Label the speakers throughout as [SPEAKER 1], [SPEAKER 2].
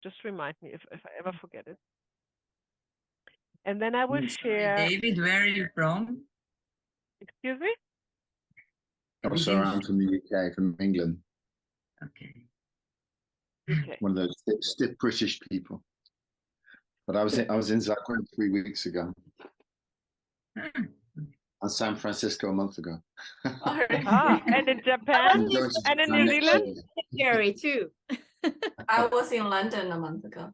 [SPEAKER 1] Just remind me if I ever forget it. And then I will share.
[SPEAKER 2] David, where are you from?
[SPEAKER 1] Excuse me?
[SPEAKER 3] Oh, sorry, I'm from the UK, from England.
[SPEAKER 2] Okay.
[SPEAKER 1] UK.
[SPEAKER 3] One of those stiff British people. But I was in Zagreb 3 weeks ago. And San Francisco a month ago.
[SPEAKER 1] And in Japan and in New Zealand?
[SPEAKER 4] Jerry too.
[SPEAKER 5] I was in London a month ago.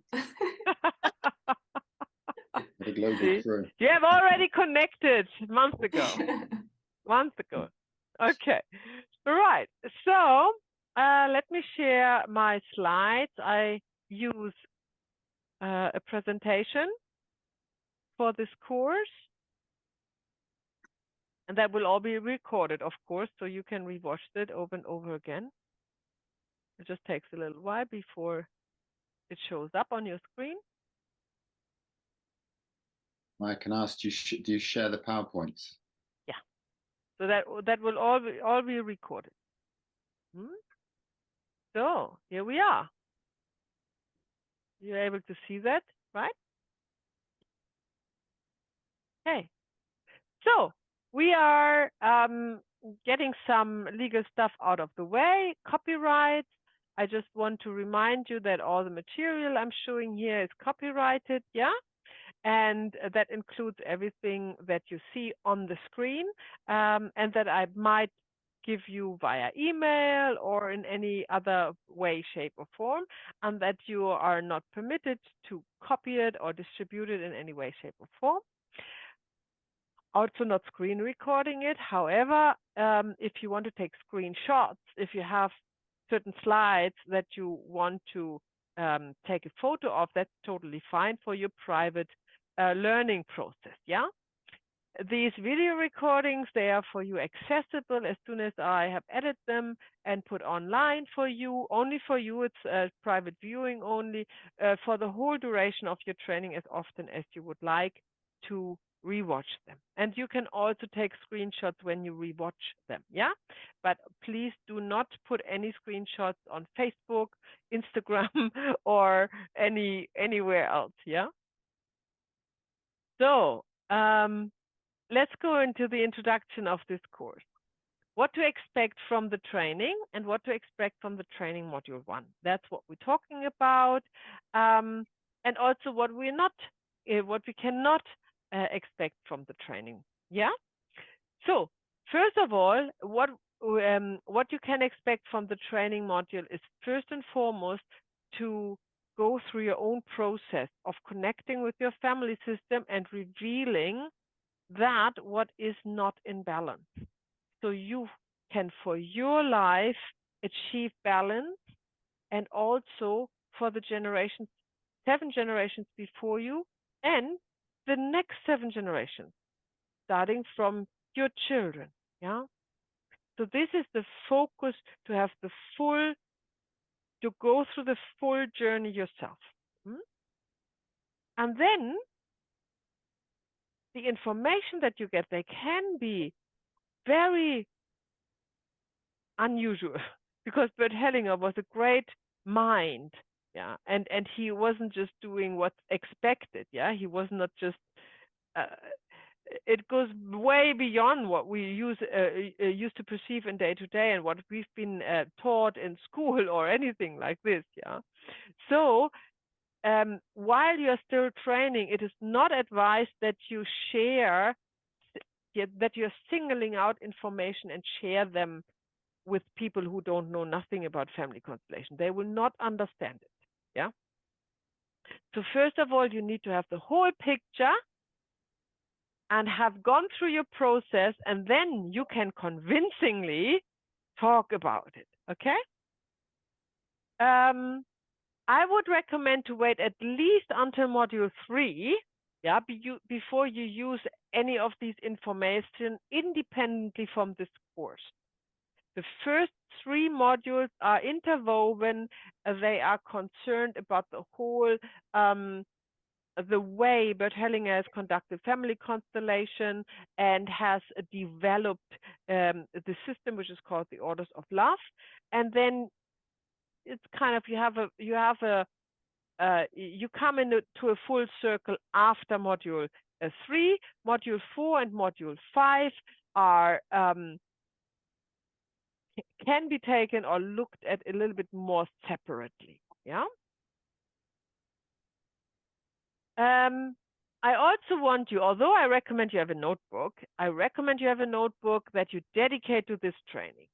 [SPEAKER 3] The global crew.
[SPEAKER 1] You have already connected months ago. Months ago. Okay. All right. So let me share my slides. I use a presentation for this course. And that will all be recorded, of course, so you can rewatch it over and over again. It just takes a little while before it shows up on your screen.
[SPEAKER 3] I can ask, do you share the PowerPoints?
[SPEAKER 1] Yeah. So that will all be recorded. So here we are. You're able to see that, right? Okay. So we are getting some legal stuff out of the way. Copyright. I just want to remind you that all the material I'm showing here is copyrighted, yeah? And that includes everything that you see on the screen, and that I might give you via email or in any other way, shape, or form, and that you are not permitted to copy it or distribute it in any way, shape, or form. Also not screen recording it. However, if you want to take screenshots, if you have certain slides that you want to take a photo of, that's totally fine for your private learning process, yeah? These video recordings, they are for you accessible as soon as I have edited them and put online for you, only for you. It's private viewing only for the whole duration of your training as often as you would like to rewatch them. And you can also take screenshots when you rewatch them, yeah? But please do not put any screenshots on Facebook, Instagram, or anywhere else, yeah? So let's go into the introduction of this course. What to expect from the training and what to expect from the training module 1. That's what we're talking about. And also what we cannot expect from the training. Yeah. So first of all, what you can expect from the training module is first and foremost to go through your own process of connecting with your family system and revealing that what is not in balance. So you can, for your life, achieve balance, and also for the 7 generations before you, and the next 7 generations, starting from your children. Yeah. So this is the focus, to have the full, to go through the full journey yourself. And then the information that you get, they can be very unusual, because Bert Hellinger was a great mind, yeah, and he wasn't just doing what's expected, yeah, he was not just it goes way beyond what we used to perceive in day to day and what we've been taught in school or anything like this, yeah. So while you're still training, it is not advised that you share, that you're singling out information and share them with people who don't know nothing about family constellation. They will not understand it, yeah? So first of all, you need to have the whole picture and have gone through your process, and then you can convincingly talk about it, okay? I would recommend to wait at least until module 3, yeah, before you use any of these information independently from this course. The first 3 modules are interwoven. They are concerned about the whole, the way Bert Hellinger has conducted family constellation and has developed the system, which is called the Orders of Love. And then it's kind of, you have a you come into a full circle after module 3. Module 4 and module 5 are can be taken or looked at a little bit more separately. Yeah. I also want you, although I recommend you have a notebook, I recommend you have a notebook that you dedicate to this training,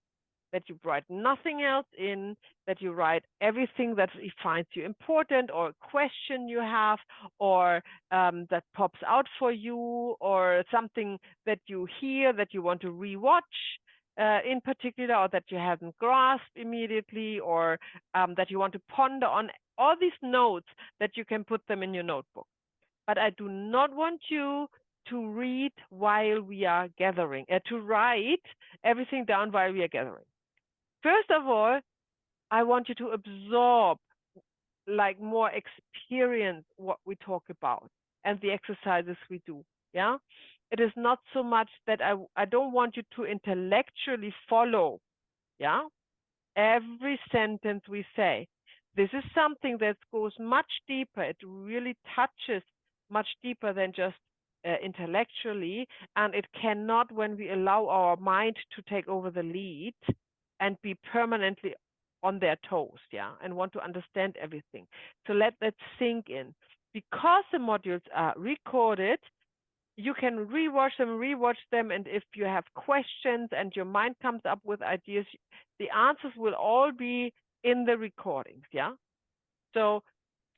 [SPEAKER 1] that you write nothing else in, that you write everything that finds you important, or a question you have, or that pops out for you, or something that you hear that you want to rewatch in particular, or that you haven't grasped immediately, or that you want to ponder on. All these notes that you can put them in your notebook. But I do not want you to read while we are gathering, to write everything down while we are gathering. First of all, I want you to absorb, like, more experience what we talk about and the exercises we do. Yeah, it is not so much that I don't want you to intellectually follow. Yeah, every sentence we say. This is something that goes much deeper. It really touches much deeper than just intellectually, and it cannot, when we allow our mind to take over the lead and be permanently on their toes, yeah, and want to understand everything. So let that sink in. Because the modules are recorded, you can rewatch them, and if you have questions and your mind comes up with ideas, the answers will all be in the recordings, yeah? So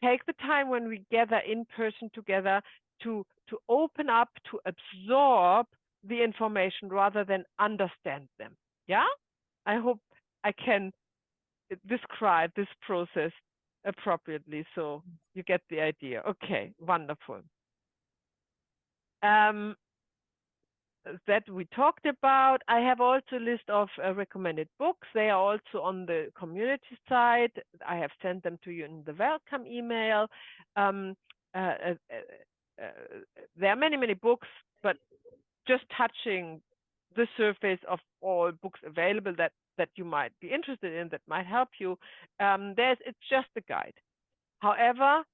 [SPEAKER 1] take the time when we gather in person together to open up, to absorb the information rather than understand them, yeah? I hope I can describe this process appropriately, so you get the idea. Okay, wonderful. That we talked about. I have also a list of recommended books. They are also on the community side. I have sent them to you in the welcome email. There are many, many books, but just touching the surface of all books available that you might be interested in, that might help you. It's just a guide. However,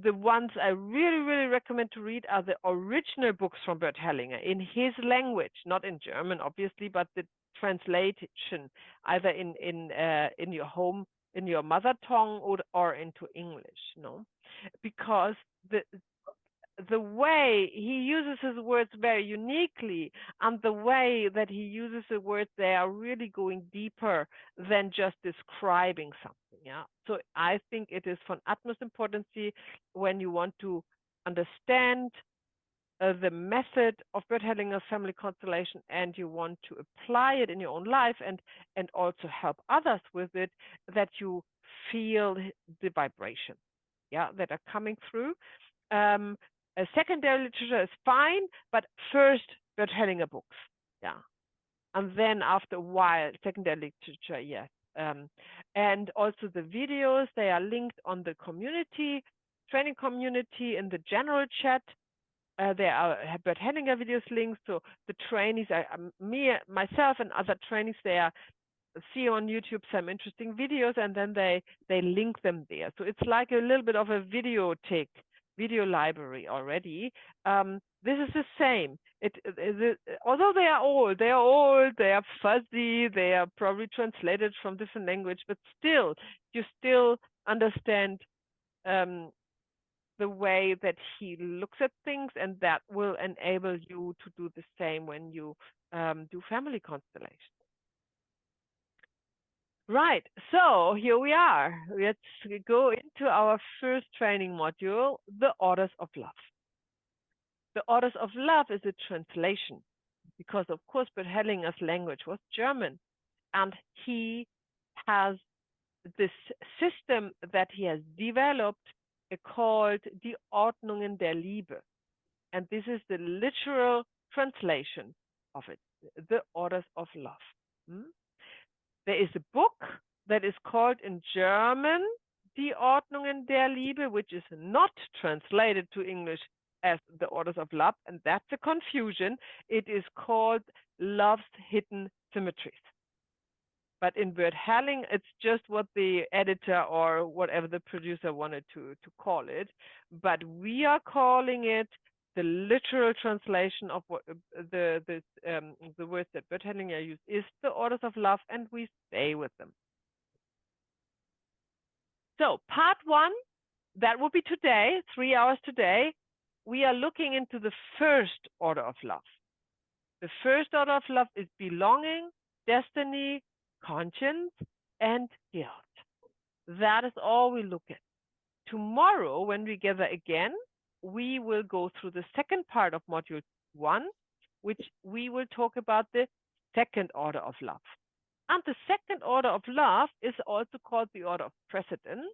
[SPEAKER 1] the ones I really, really recommend to read are the original books from Bert Hellinger in his language, not in German, obviously, but the translation either in your home, in your mother tongue, or into English. No, because the way he uses his words very uniquely, and the way that he uses the words, they are really going deeper than just describing something. Yeah. So I think it is von utmost importance when you want to understand the method of Bert Hellinger's family constellation, and you want to apply it in your own life and also help others with it, that you feel the vibration, yeah, that are coming through. Secondary literature is fine, but first Bert Hellinger books, yeah, and then after a while secondary literature, yes. And also the videos, they are linked on the community, training community, in the general chat. There are Bert Hellinger videos linked, so the trainees, myself and other trainees, they are see on YouTube some interesting videos, and then they link them there. So it's like a little bit of a video library already. This is the same. Although they are old, they are fuzzy, they are probably translated from different language, but still, you still understand the way that he looks at things, and that will enable you to do the same when you do family constellations. Right, so here we are. Let's go into our first training module, the Orders of Love. The Orders of Love is a translation, because of course Bert Hellinger's language was German, and he has this system that he has developed called Die Ordnungen der Liebe. And this is the literal translation of it, the Orders of Love. There is a book that is called in German Die Ordnungen der Liebe, which is not translated to English as the Orders of Love, and that's a confusion. It is called Love's Hidden Symmetries But in bird Helling, it's just what the editor or whatever the producer wanted to call it. But we are calling it the literal translation of what the words that bird Hellinger use is the orders of love, and we stay with them. So part 1, that will be today, 3 hours today. We are looking into the first order of love. The first order of love is belonging, destiny, conscience, and guilt. That is all we look at. Tomorrow, when we gather again, we will go through the second part of module 1, which we will talk about the second order of love. And the second order of love is also called the order of precedence.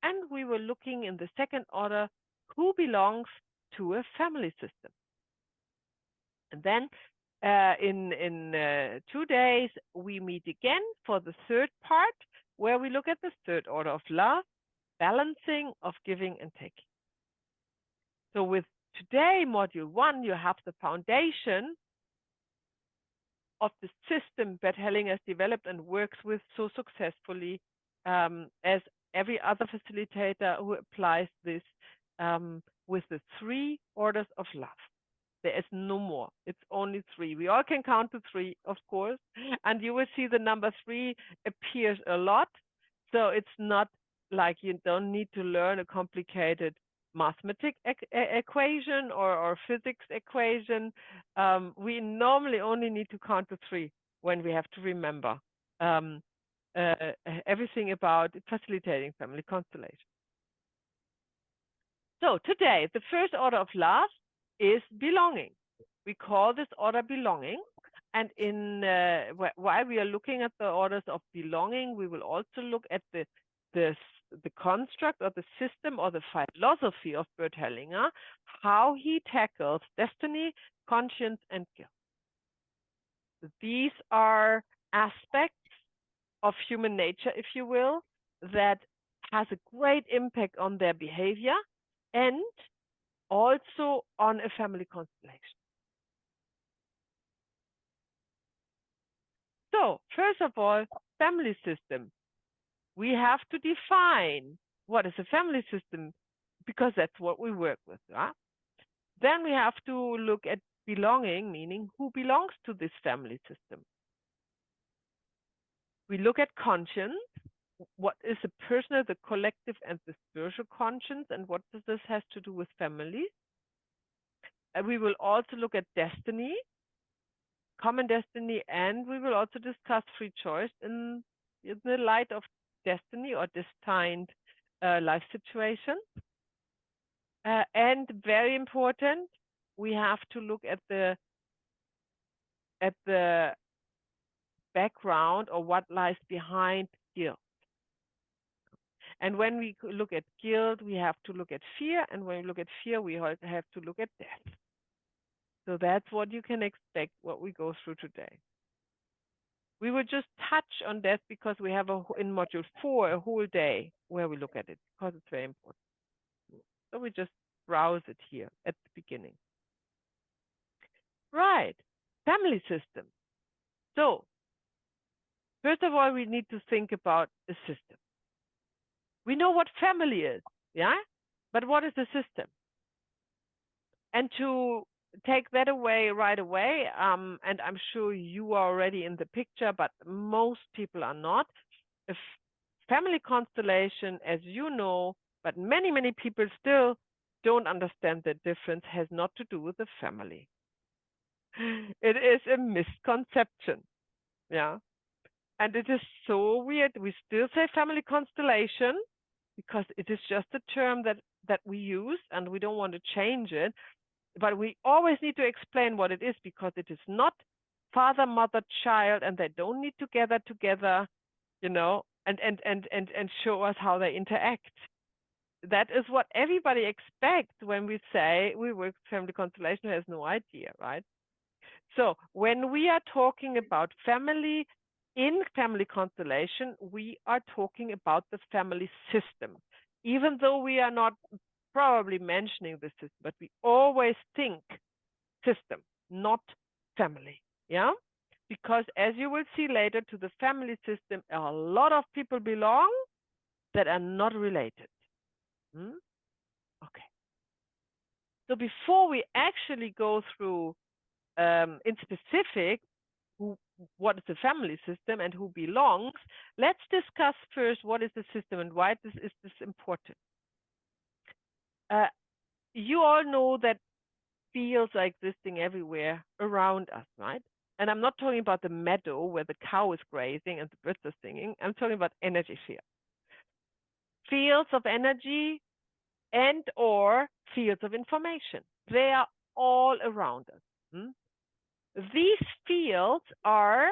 [SPEAKER 1] And we were looking in the second order who belongs to a family system. And then in 2 days, we meet again for the third part, where we look at the third order of love, balancing of giving and taking. So with today, module 1, you have the foundation of the system that Hellinger has developed and works with so successfully, as every other facilitator who applies this with the 3 orders of love. There is no more. It's only 3. We all can count to 3, of course. And you will see the number 3 appears a lot. So it's not like you don't need to learn a complicated mathematical equation or physics equation. We normally only need to count to 3 when we have to remember everything about facilitating family constellation. So today, the first order of love is belonging. We call this order belonging. And in while we are looking at the orders of belonging, we will also look at the construct or the system or the philosophy of Bert Hellinger, how he tackles destiny, conscience, and guilt. These are aspects of human nature, if you will, that has a great impact on their behavior and also on a family constellation. So first of all, family system. We have to define what is a family system, because that's what we work with. Right? Then we have to look at belonging, meaning who belongs to this family system. We look at conscience. What is the personal, the collective, and the spiritual conscience, and what does this have to do with family? And we will also look at destiny, common destiny, and we will also discuss free choice in the light of destiny or destined life situation. And very important, we have to look at the background or what lies behind guilt. And when we look at guilt, we have to look at fear. And when we look at fear, we have to look at death. So that's what you can expect, what we go through today. We will just touch on death because we have in module 4 a whole day where we look at it, because it's very important. So we just browse it here at the beginning. Right, family system. So first of all, we need to think about a system. We know what family is, yeah? But what is the system? And to take that away right away, and I'm sure you are already in the picture, but most people are not. A family constellation, as you know, but many, many people still don't understand the difference, has not to do with the family. It is a misconception, yeah? And it is so weird. We still say family constellation because it is just a term that we use, and we don't want to change it. But we always need to explain what it is, because it is not father, mother, child, and they don't need to gather together, you know, and show us how they interact. That is what everybody expects when we say we work with family constellation, has no idea, right? So when we are talking about family in family constellation, we are talking about the family system, even though we are not probably mentioning the system, but we always think system, not family. Yeah. because as you will see later, to the family system, a lot of people belong that are not related. Okay. So before we actually go through in specific what is the family system and who belongs, let's discuss first what is the system and why this is important. You all know that fields are existing everywhere around us, right? And I'm not talking about the meadow where the cow is grazing and the birds are singing. I'm talking about energy fields. Fields of energy and or fields of information. They are all around us. These fields are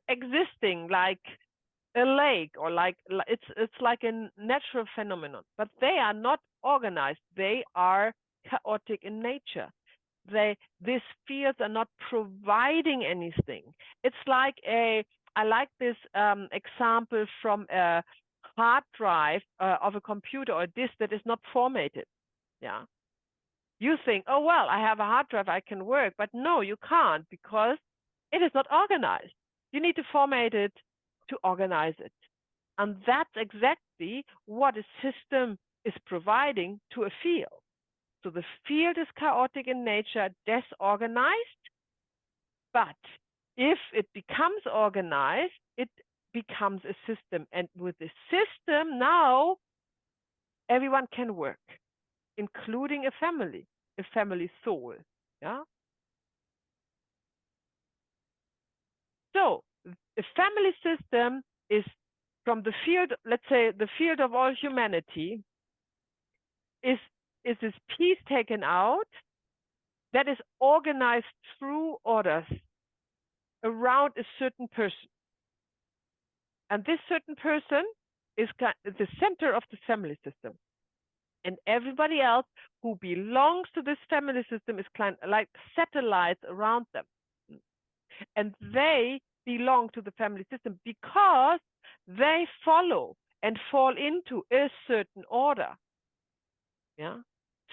[SPEAKER 1] existing like a lake, or like it's like a natural phenomenon, but they are not organized. They are chaotic in nature. These fields are not providing anything. It's like I like this example from a hard drive of a computer or disk that is not formatted. Yeah. You think, oh, well, I have a hard drive, I can work. But no, you can't, because it is not organized. You need to format it to organize it. And that's exactly what a system is providing to a field. So the field is chaotic in nature, disorganized. But if it becomes organized, it becomes a system. And with the system, now everyone can work, including a family soul. Yeah. So a family system is from the field, let's say the field of all humanity, is this piece taken out that is organized through orders around a certain person. And this certain person is the center of the family system. And everybody else who belongs to this family system is like satellites around them. And they belong to the family system because they follow and fall into a certain order. Yeah,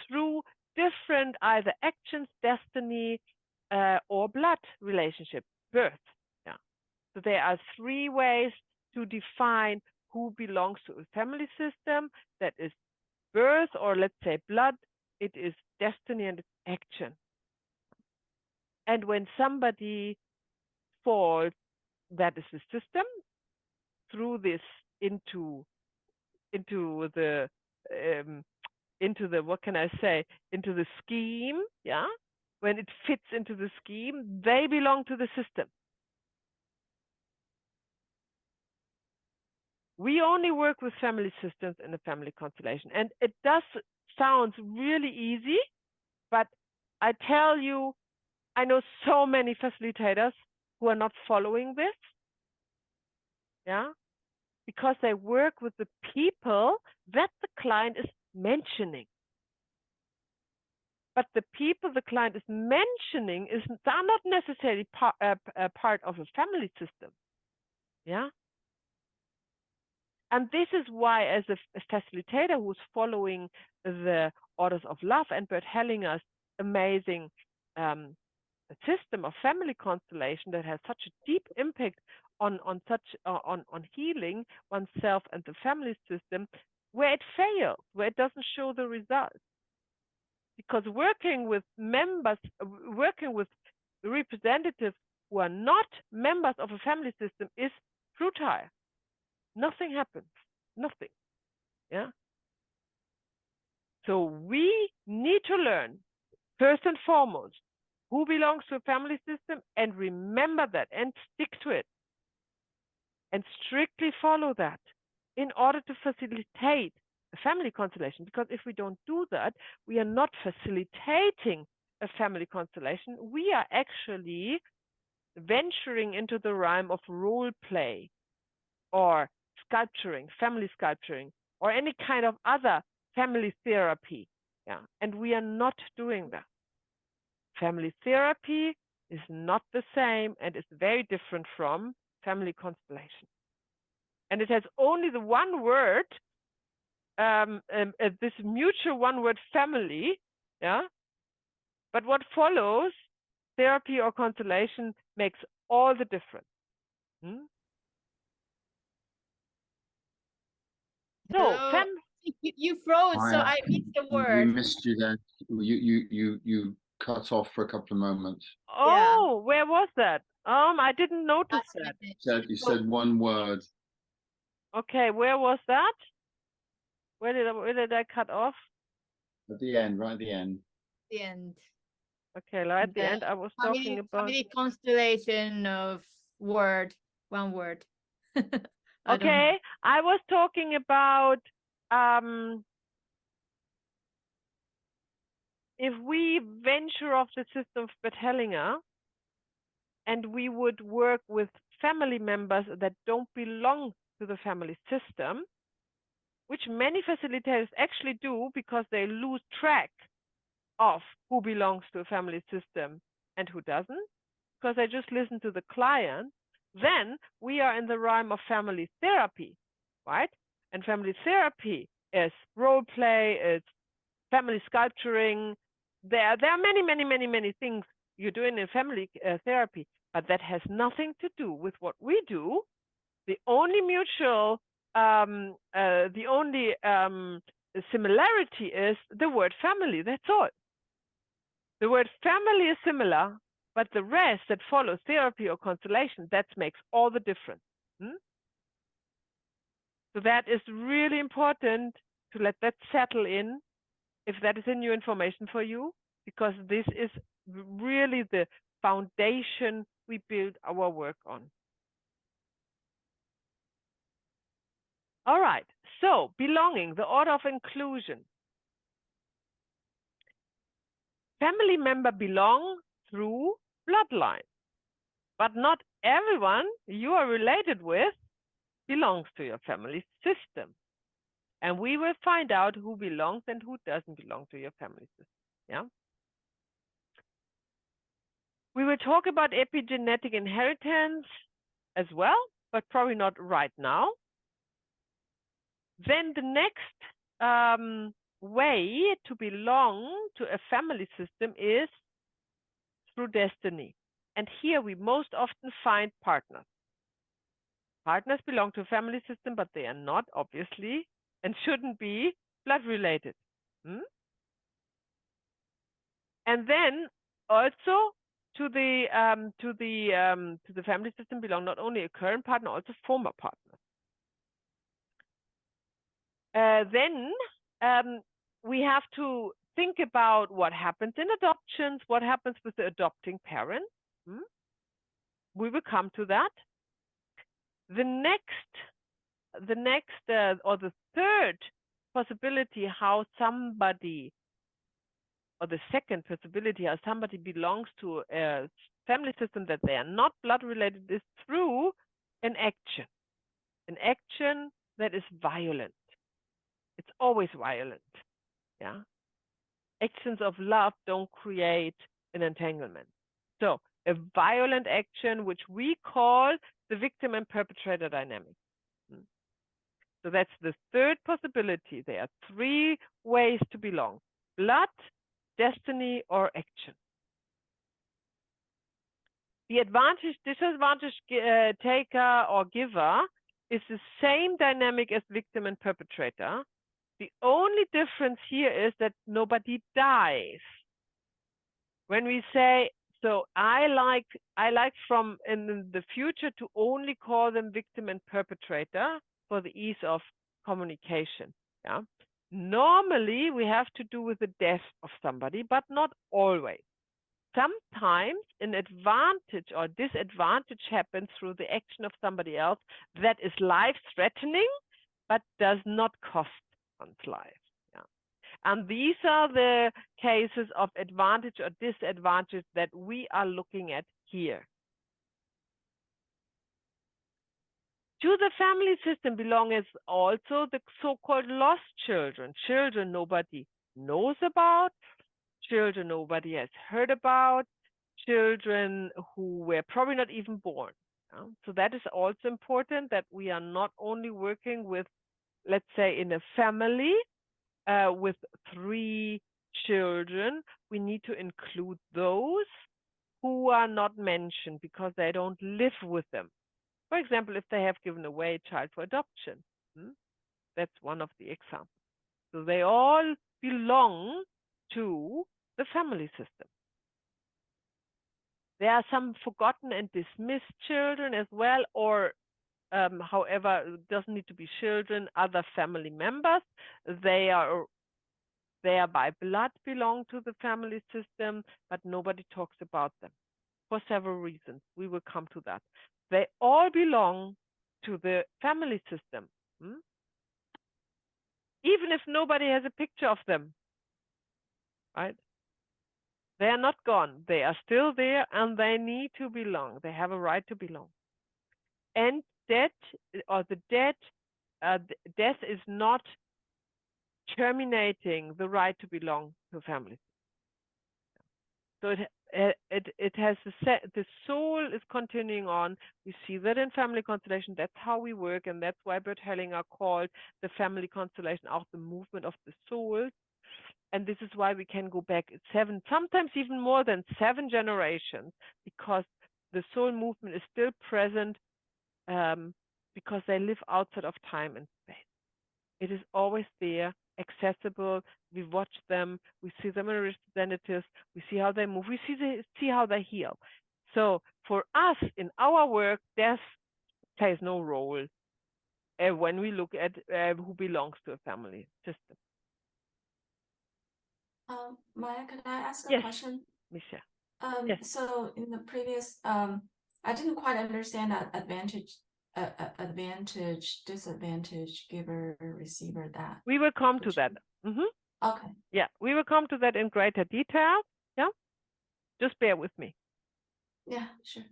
[SPEAKER 1] through different either actions, destiny, or blood relationship, birth. Yeah. So there are 3 ways to define who belongs to a family system. That is birth, or let's say blood, it is destiny, and it's action. And when somebody falls, that is the system, through this into the what can I say, into the scheme. Yeah, when it fits into the scheme, they belong to the system. We only work with family systems in a family constellation, and it does sound really easy, but I tell you, I know so many facilitators who are not following this. Yeah, because they work with the people that the client is mentioning. But the people the client is mentioning are not necessarily part of a family system. Yeah. And this is why, as a facilitator who's following the orders of love and Bert Hellinger's amazing system of family constellation that has such a deep impact on healing oneself and the family system, where it fails, where it doesn't show the results. Because working with representatives who are not members of a family system is futile. Nothing happens. Nothing. Yeah. So we need to learn, first and foremost, who belongs to a family system, and remember that and stick to it. And strictly follow that in order to facilitate a family constellation. Because if we don't do that, we are not facilitating a family constellation. We are actually venturing into the realm of role play, or sculpturing, family sculpturing, or any kind of other family therapy. Yeah, and we are not doing that. Family therapy is not the same and is very different from family constellation. And it has only the one word, this mutual one word family. Yeah. But what follows therapy or consolation makes all the difference. So,
[SPEAKER 4] Hello? You froze, so I missed the
[SPEAKER 3] We
[SPEAKER 4] word.
[SPEAKER 3] missed you there. You cut off for a couple of moments.
[SPEAKER 1] oh, where was that? I didn't notice
[SPEAKER 4] Last
[SPEAKER 1] that.
[SPEAKER 4] minute.
[SPEAKER 3] You said one word.
[SPEAKER 1] Okay, where was that? Where did I cut off?
[SPEAKER 3] At the end, right at the end.
[SPEAKER 4] The end.
[SPEAKER 1] Okay, right at the end, I was talking about.
[SPEAKER 4] Family constellation of word, one word. I don't know.
[SPEAKER 1] Okay, I was talking about if we venture off the system of Bert Hellinger and we would work with family members that don't belong to the family system, which many facilitators actually do because they lose track of who belongs to a family system and who doesn't, because they just listen to the client, then we are in the realm of family therapy, right? And family therapy is role play, it's family sculpturing. There are many things you're doing in family therapy, but that has nothing to do with what we do. The only mutual, the only similarity is the word family. That's all. The word family is similar, but the rest that follows therapy or consolation, that makes all the difference. So that is really important to let that settle in, if that is a new information for you, because this is really the foundation we build our work on. All right, so belonging, the order of inclusion. Family member belong through bloodline, but not everyone you are related with belongs to your family system. And we will find out who belongs and who doesn't belong to your family system. Yeah. We will talk about epigenetic inheritance as well, but probably not right now. Then the next way to belong to a family system is through destiny. And here we most often find partners. Partners belong to a family system, but they are not, obviously, and shouldn't be blood related. And then also to the family system belong not only a current partner, also former partners. Then we have to think about what happens in adoptions, what happens with the adopting parent. We will come to that. The third possibility how somebody, or the second possibility how somebody belongs to a family system that they are not blood related, is through an action that is violent. It's always violent. Yeah. Actions of love don't create an entanglement. So a violent action, which we call the victim and perpetrator dynamic. So that's the third possibility. There are three ways to belong: blood, destiny, or action. The advantage, disadvantage taker or giver is the same dynamic as victim and perpetrator. The only difference here is that nobody dies. When we say, so I like from in the future to only call them victim and perpetrator for the ease of communication. Yeah. Normally we have to do with the death of somebody, but not always. Sometimes an advantage or disadvantage happens through the action of somebody else that is life-threatening, but does not cost one's life. Yeah. And these are the cases of advantage or disadvantage that we are looking at here. To the family system belong as also the so-called lost children, children nobody knows about, children nobody has heard about, children who were probably not even born. So that is also important, that we are not only working with, let's say, in a family with 3 children, we need to include those who are not mentioned because they don't live with them. For example, if they have given away a child for adoption, that's one of the examples. So they all belong to the family system. There are some forgotten and dismissed children as well, or however, it doesn't need to be children, other family members. They are by blood belong to the family system, but nobody talks about them for several reasons. We will come to that. They all belong to the family system, even if nobody has a picture of them, right? They are not gone. They are still there, and they need to belong. They have a right to belong. And death is not terminating the right to belong to a family. So it has the soul is continuing on. We see that in family constellation. That's how we work, and that's why Bert Hellinger called the family constellation auch the movement of the soul. And this is why we can go back 7, sometimes even more than 7 generations, because the soul movement is still present, because they live outside of time and space. It is always there, accessible. We watch them, we see them in representatives, we see how they move, we see how they heal. So for us in our work, death plays no role when we look at who belongs to a family system.
[SPEAKER 5] Maya, can I ask a
[SPEAKER 1] Yes,
[SPEAKER 5] question?
[SPEAKER 1] Misha.
[SPEAKER 5] Yes. So in the previous, I didn't quite understand that advantage, disadvantage, giver, receiver, that.
[SPEAKER 1] We will come to that.
[SPEAKER 5] Okay.
[SPEAKER 1] Yeah, we will come to that in greater detail. Yeah, just bear with me.
[SPEAKER 5] Yeah, sure.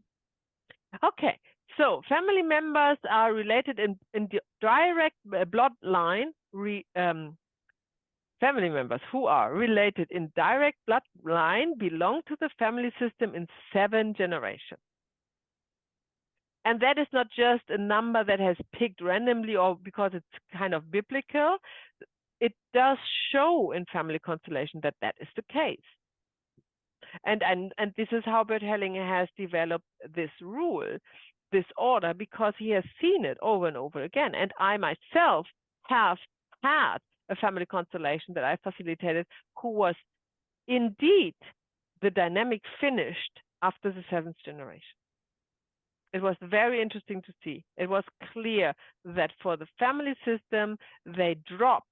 [SPEAKER 1] Okay, so family members are related in the direct bloodline. Family members who are related in direct bloodline belong to the family system in 7 generations. And that is not just a number that has picked randomly or because it's kind of biblical. It does show in family constellation that that is the case. And this is how Bert Hellinger has developed this rule, this order, because he has seen it over and over again. And I myself have had a family constellation that I facilitated who was indeed the dynamic finished after the 7th generation. It was very interesting to see. It was clear that for the family system, they drop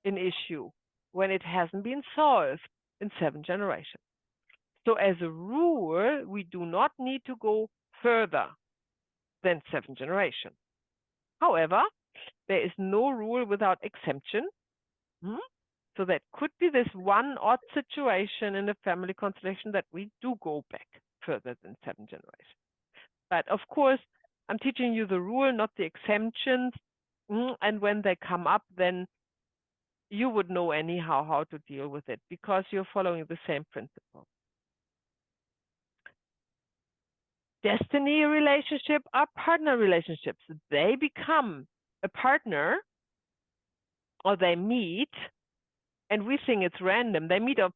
[SPEAKER 1] an issue when it hasn't been solved in 7 generations. So as a rule, we do not need to go further than 7 generations. However, there is no rule without exemption. So that could be this one odd situation in a family constellation that we do go back further than 7 generations. But of course, I'm teaching you the rule, not the exemptions. And when they come up, then you would know anyhow how to deal with it because you're following the same principle. Destiny relationship are partner relationships. They become a partner or they meet, and we think it's random. They meet on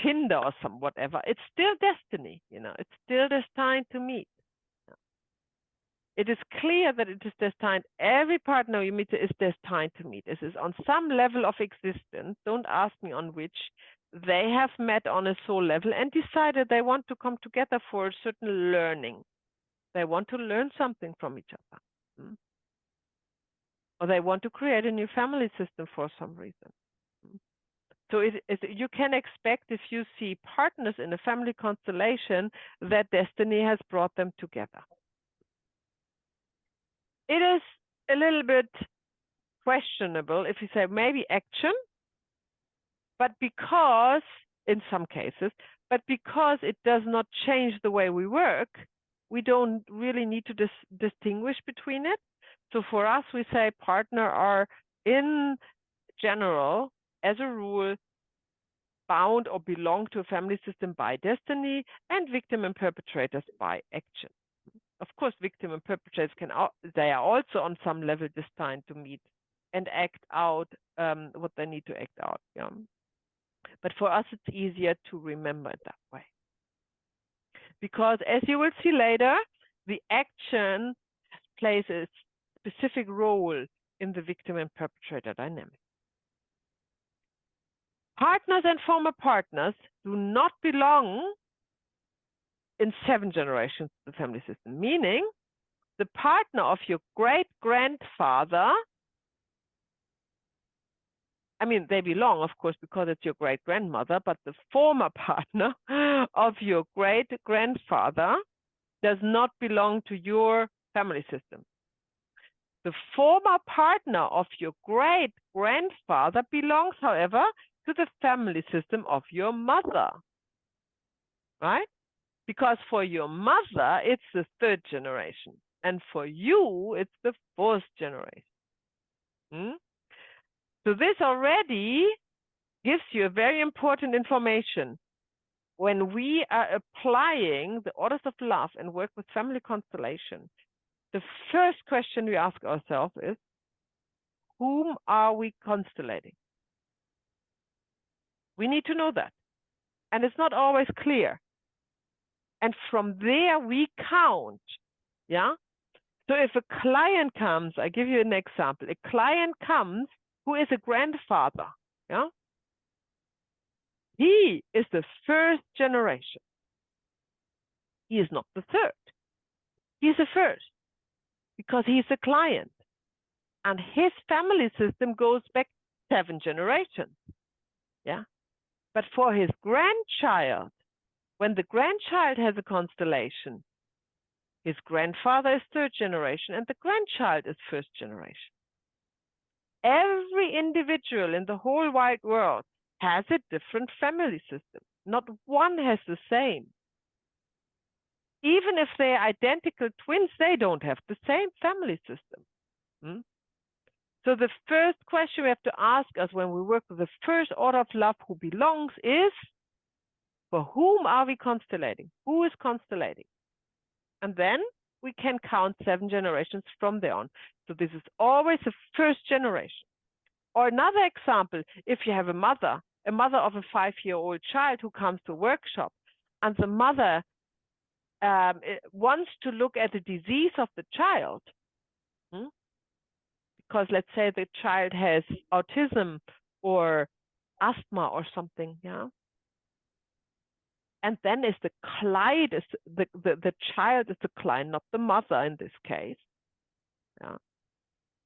[SPEAKER 1] Tinder or some whatever. It's still destiny, it's still destined to meet. It is clear that it is destined. Every partner you meet is destined to meet. This is on some level of existence. Don't ask me on which. They have met on a soul level and decided they want to come together for a certain learning. They want to learn something from each other. Or they want to create a new family system for some reason. So you can expect, if you see partners in a family constellation, that destiny has brought them together. It is a little bit questionable if you say maybe action, but because, in some cases, but because it does not change the way we work, we don't really need to distinguish between it. So for us, we say partner are in general, as a rule, bound or belong to a family system by destiny, and victim and perpetrators by action. Of course, victim and perpetrators they are also on some level destined to meet and act out what they need to act out. But for us, it's easier to remember it that way. because as you will see later, the action plays a specific role in the victim and perpetrator dynamic. Partners and former partners do not belong in 7 generations to the family system, meaning the partner of your great-grandfather, I mean, they belong, of course, because it's your great-grandmother, but the former partner of your great-grandfather does not belong to your family system. The former partner of your great-grandfather belongs, however, to the family system of your mother, right? Because for your mother, it's the 3rd generation, and for you, it's the 4th generation. So this already gives you a very important information. When we are applying the orders of love and work with family constellation, the first question we ask ourselves is, whom are we constellating? We need to know that. And it's not always clear. And from there we count, yeah? So if a client comes, I give you an example. A client comes who is a grandfather, yeah? He is the 1st generation. He is not the 3rd. He's the 1st because he's a client. And his family system goes back 7 generations, yeah? But for his grandchild, when the grandchild has a constellation, his grandfather is 3rd generation and the grandchild is 1st generation. Every individual in the whole wide world has a different family system. Not one has the same. Even if they're identical twins, they don't have the same family system. So the first question we have to ask us when we work with the first order of love, who belongs, is, for whom are we constellating? Who is constellating? And then we can count 7 generations from there on. So this is always the 1st generation. Or another example, if you have a mother of a 5-year-old child who comes to a workshop, and the mother wants to look at the disease of the child, because let's say the child has autism or asthma or something, yeah. And then is the client, is the child is the client, not the mother in this case. Yeah.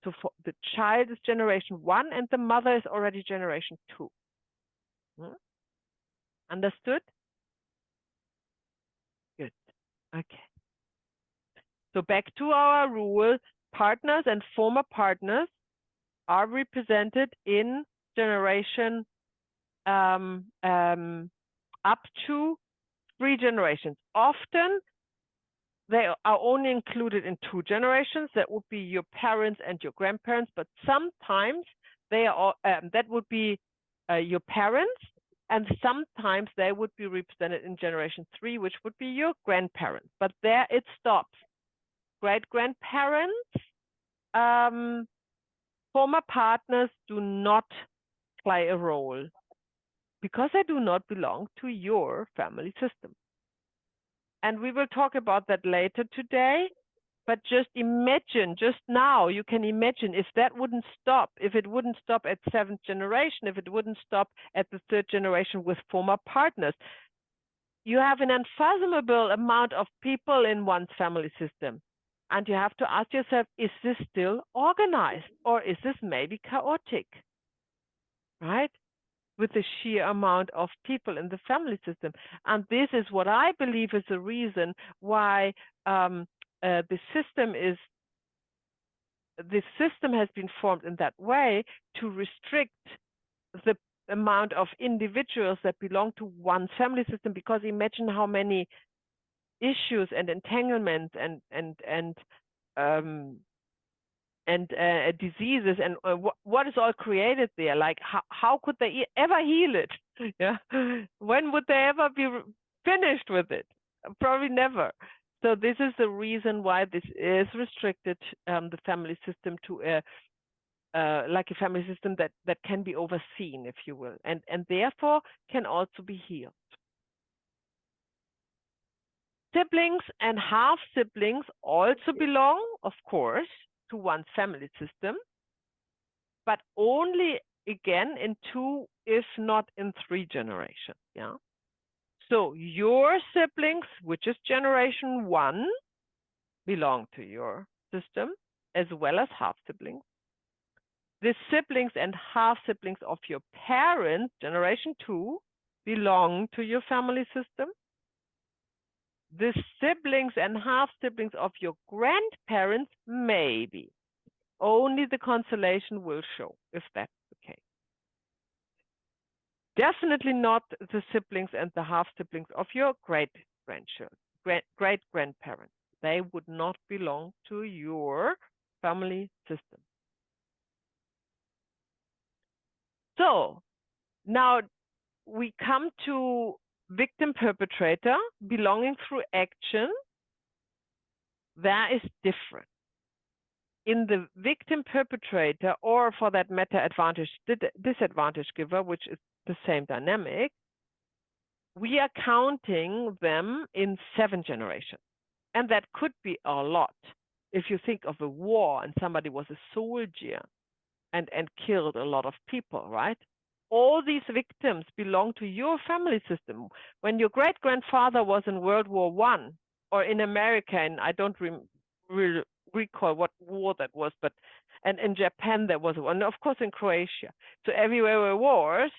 [SPEAKER 1] So for the child is generation 1 and the mother is already generation 2. Understood? Good. Okay. So back to our rule, partners and former partners are represented in generation up to 3 generations. Often they are only included in 2 generations. That would be your parents and your grandparents, but sometimes they are that would be your parents, and sometimes they would be represented in generation 3, which would be your grandparents. But there it stops. Great-grandparents, former partners do not play a role because they do not belong to your family system. And we will talk about that later today, but just imagine, just now, you can imagine if that wouldn't stop, if it wouldn't stop at 7th generation, if it wouldn't stop at the 3rd generation with former partners. You have an unfathomable amount of people in one's family system. And you have to ask yourself, is this still organized or is this maybe chaotic, right? With the sheer amount of people in the family system. And this is what I believe is the reason why the system has been formed in that way to restrict the amount of individuals that belong to one family system, because imagine how many issues and entanglements and diseases and what is all created there. Like how could they ever heal it? Yeah, when would they ever be finished with it? Probably never. So this is the reason why this is restricted, the family system, to like a family system that can be overseen, if you will, and therefore can also be healed. Siblings and half siblings also belong, of course, to one family system, but only again in 2, if not in 3 generations. Yeah. So your siblings, which is generation 1, belong to your system, as well as half siblings. The siblings and half siblings of your parents, generation 2, belong to your family system. The siblings and half siblings of your grandparents, maybe. Only the constellation will show if that's the case. Definitely not the siblings and the half siblings of your great-grandchildren, great-grandparents. They would not belong to your family system. So now we come to victim perpetrator belonging through action. That is different. In the victim perpetrator, or for that matter, advantage disadvantage giver, which is the same dynamic, we are counting them in 7 generations. And that could be a lot. If you think of a war and somebody was a soldier and killed a lot of people, right? All these victims belong to your family system. When your great-grandfather was in World War I, or in America, and I don't recall what war that was, but and in Japan there was one, of course in Croatia. So everywhere were wars.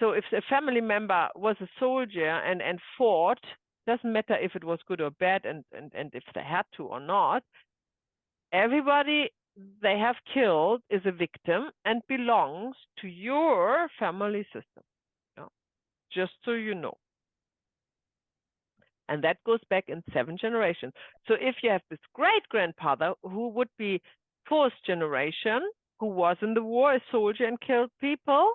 [SPEAKER 1] So if a family member was a soldier and fought, doesn't matter if it was good or bad and if they had to or not, everybody they have killed is a victim and belongs to your family system. Yeah? Just so you know. And that goes back in 7 generations. So if you have this great-grandfather who would be 4th generation, who was in the war, a soldier and killed people,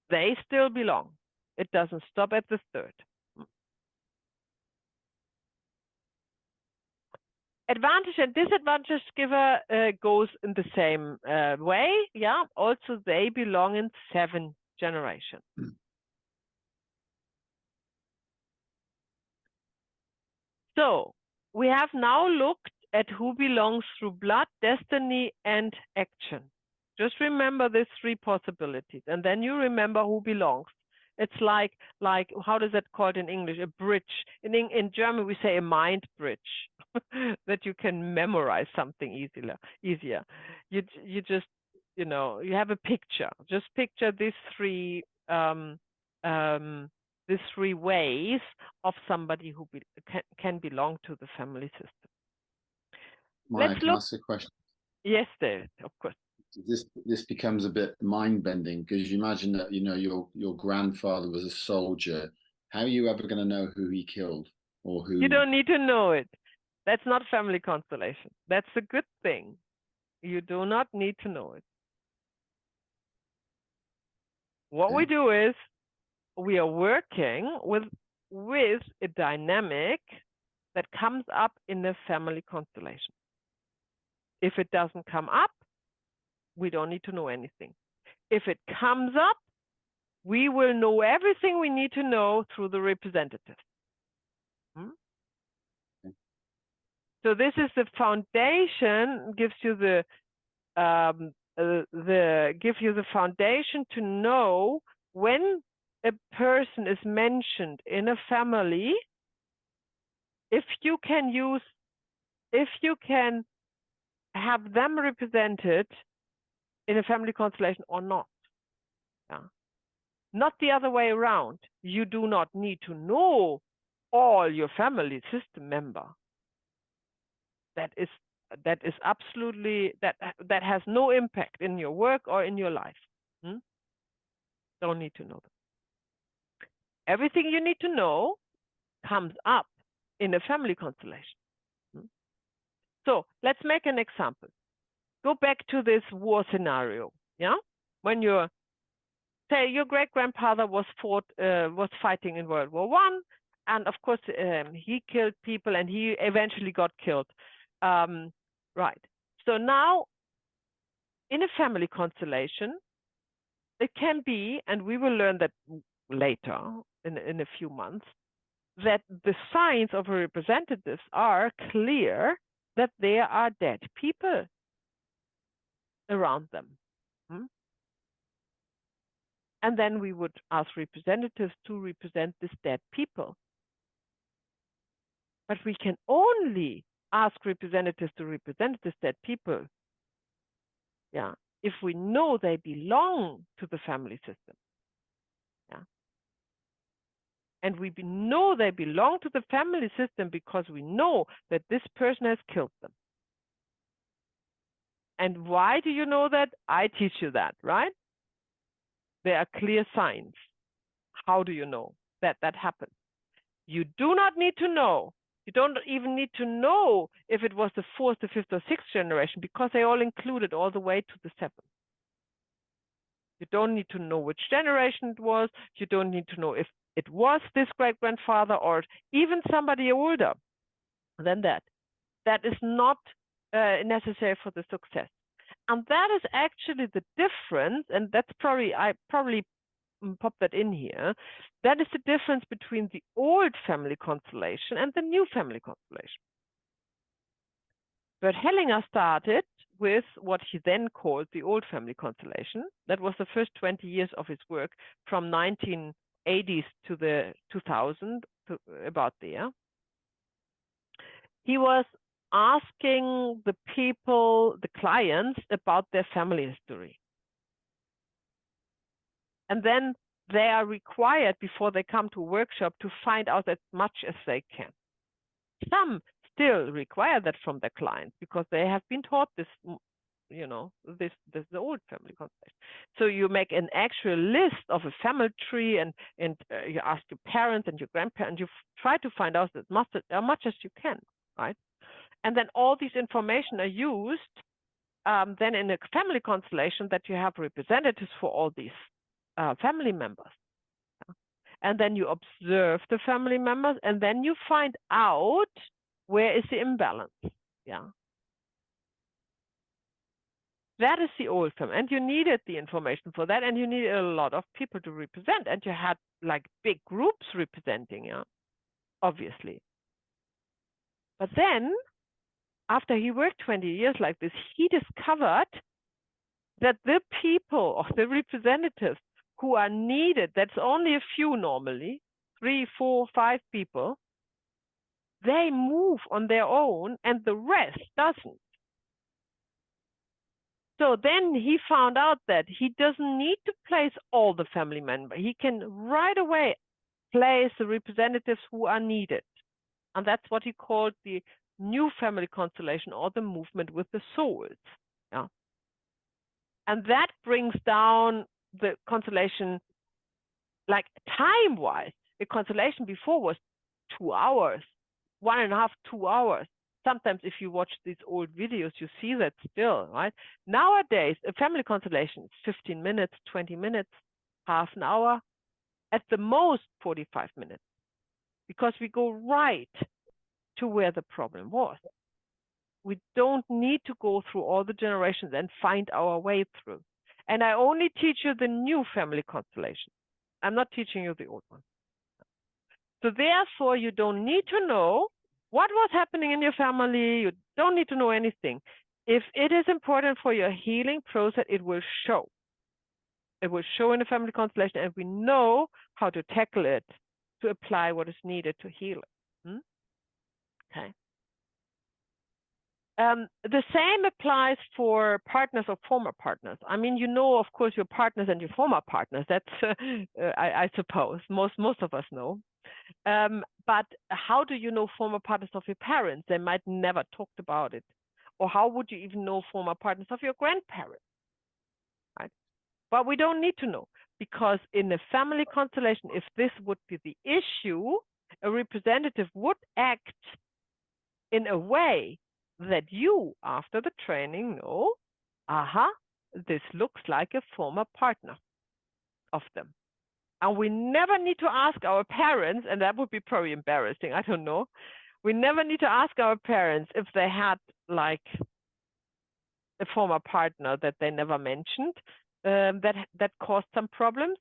[SPEAKER 1] they still belong. It doesn't stop at the 3rd. Advantage and disadvantage giver goes in the same way. Yeah, also they belong in 7 generations. So we have now looked at who belongs through blood, destiny, and action. Just remember these 3 possibilities, and then you remember who belongs. It's like how does that called in English? A bridge. In German we say a mind bridge, that you can memorize something easier. You just you have a picture. Just picture these 3 these 3 ways of somebody who can belong to the family system.
[SPEAKER 3] Maya, can I ask a question?
[SPEAKER 1] Yes, David, of course.
[SPEAKER 3] This becomes a bit mind-bending, because you imagine that your grandfather was a soldier. How are you ever going to know who he killed or who?
[SPEAKER 1] You don't need to know it. That's not family constellation. That's a good thing. You do not need to know it. What we do is we are working with a dynamic that comes up in the family constellation. If it doesn't come up, we don't need to know anything. If it comes up, we will know everything we need to know through the representative. So this is the foundation, gives you the foundation to know when a person is mentioned in a family, if you can have them represented in a family constellation or not. Yeah. Not the other way around. You do not need to know all your family system member. That is absolutely, that has no impact in your work or in your life. Don't need to know them. Everything you need to know comes up in a family constellation. So let's make an example. Go back to this war scenario. Yeah, when say your great-grandfather was fighting in World War I, and of course he killed people and he eventually got killed. Right. So now in a family constellation, it can be, and we will learn that later in a few months, that the signs of a representatives are clear that there are dead people around them. And then we would ask representatives to represent these dead people. But we can only ask representatives to represent these dead people, yeah, if we know they belong to the family system. Yeah. And we know they belong to the family system because we know that this person has killed them. And why do you know that? I teach you that, right? There are clear signs. How do you know that that happened? You do not need to know. You don't even need to know if it was the 4th, the 5th, or 6th generation, because they all included all the way to the 7th. You don't need to know which generation it was. You don't need to know if it was this great-grandfather or even somebody older than that. That is not necessary for the success. And that is actually the difference, and that's probably, I probably pop that in here. That is the difference between the old family constellation and the new family constellation. Bert Hellinger started with what he then called the old family constellation. That was the first 20 years of his work from 1980s to the 2000, about there. He was asking the people, the clients, about their family history. And then they are required, before they come to a workshop, to find out as much as they can. Some still require that from their clients because they have been taught this, you know, this the old family constellation. So you make an actual list of a family tree, and you ask your parents and your grandparents. You try to find out as much as you can, right? And then all these information are used then in a family constellation, that you have representatives for all these family members. And then you observe the family members, and then you find out where is the imbalance. Yeah. That is the old family. And you needed the information for that, and you needed a lot of people to represent. And you had like big groups representing, yeah, obviously. But then, after he worked 20 years like this, he discovered that the people, or the representatives who are needed, that's only a few normally, 3, 4, 5 people, they move on their own and the rest doesn't. So then he found out that he doesn't need to place all the family members. He can right away place the representatives who are needed. And that's what he called the new family constellation, or the movement with the souls. Yeah. And that brings down the constellation, like time-wise. The constellation before was 2 hours, 1.5, 2 hours. Sometimes if you watch these old videos, you see that still, right? Nowadays, a family constellation is 15 minutes, 20 minutes, half an hour, at the most 45 minutes, because we go right to where the problem was. We don't need to go through all the generations and find our way through. And I only teach you the new family constellation. I'm not teaching you the old one. So therefore, you don't need to know what was happening in your family. You don't need to know anything. If it is important for your healing process, it will show. It will show in the family constellation, and we know how to tackle it, to apply what is needed to heal it. Okay. The same applies for partners or former partners. I mean, you know, of course, your partners and your former partners. That's, I suppose, most of us know. But how do you know former partners of your parents? They might never talked about it. Or how would you even know former partners of your grandparents? Right? But we don't need to know, because in a family constellation, if this would be the issue, a representative would act in a way that you, after the training, know, aha, this looks like a former partner of them. And we never need to ask our parents, and that would be probably embarrassing, I don't know. We never need to ask our parents if they had like a former partner that they never mentioned, that caused some problems.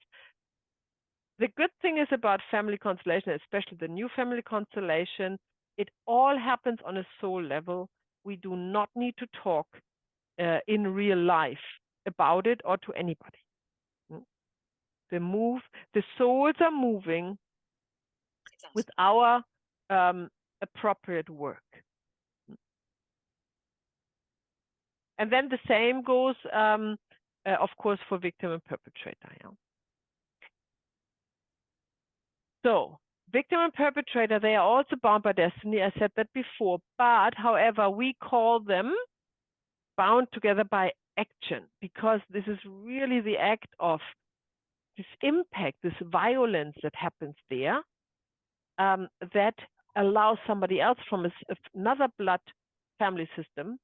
[SPEAKER 1] The good thing is about family constellation, especially the new family constellation, it all happens on a soul level. We do not need to talk in real life about it or to anybody. The souls are moving with our appropriate work. And then the same goes, of course, for victim and perpetrator. Yeah? So, victim and perpetrator, they are also bound by destiny. I said that before. But, however, we call them bound together by action, because this is really the act of this impact, this violence that happens there, that allows somebody else from another blood family system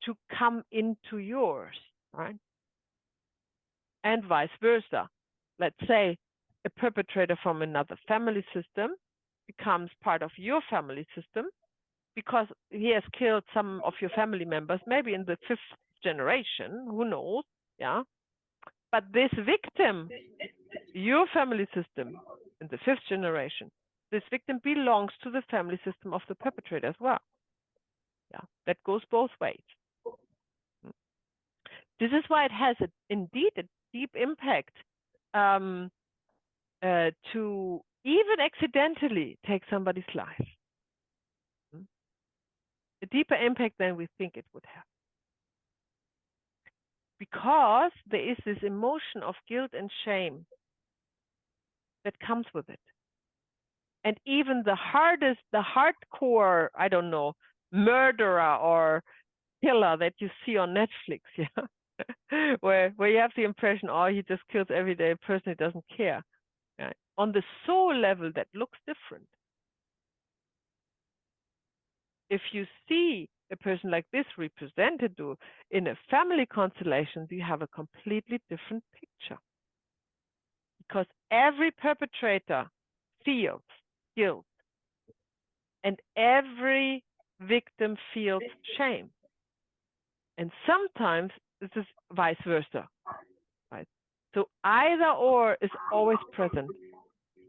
[SPEAKER 1] to come into yours, right? And vice versa. Let's say a perpetrator from another family system becomes part of your family system because he has killed some of your family members, maybe in the 5th generation, who knows, yeah? But this victim, your family system in the 5th generation, this victim belongs to the family system of the perpetrator as well. Yeah, that goes both ways. This is why it has indeed a deep impact to even accidentally take somebody's life. A deeper impact than we think it would have. Because there is this emotion of guilt and shame that comes with it. And even the hardcore, I don't know, murderer or killer that you see on Netflix, yeah, where you have the impression, oh, he just kills every day a person, he doesn't care. Yeah. On the soul level, that looks different. If you see a person like this represented in a family constellation, you have a completely different picture. Because every perpetrator feels guilt, and every victim feels shame. And sometimes this is vice versa, right? So either or is always present.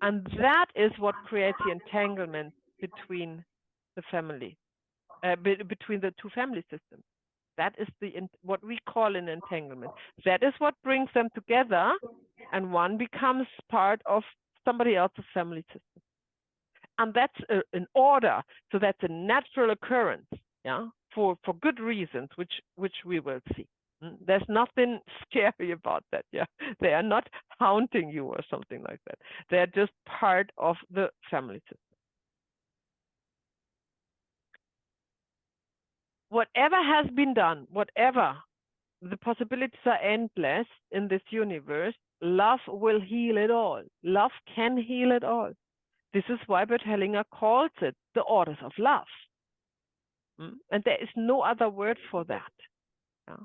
[SPEAKER 1] And that is what creates the entanglement between the family, between the two family systems. That is what we call an entanglement. That is what brings them together, and one becomes part of somebody else's family system. And that's an order, so that's a natural occurrence, yeah, for good reasons, which we will see. There's nothing scary about that, yeah. They are not haunting you or something like that. They're just part of the family system. Whatever has been done, whatever, the possibilities are endless in this universe. Love will heal it all. Love can heal it all. This is why Bert Hellinger calls it the orders of love. And there is no other word for that. Yeah.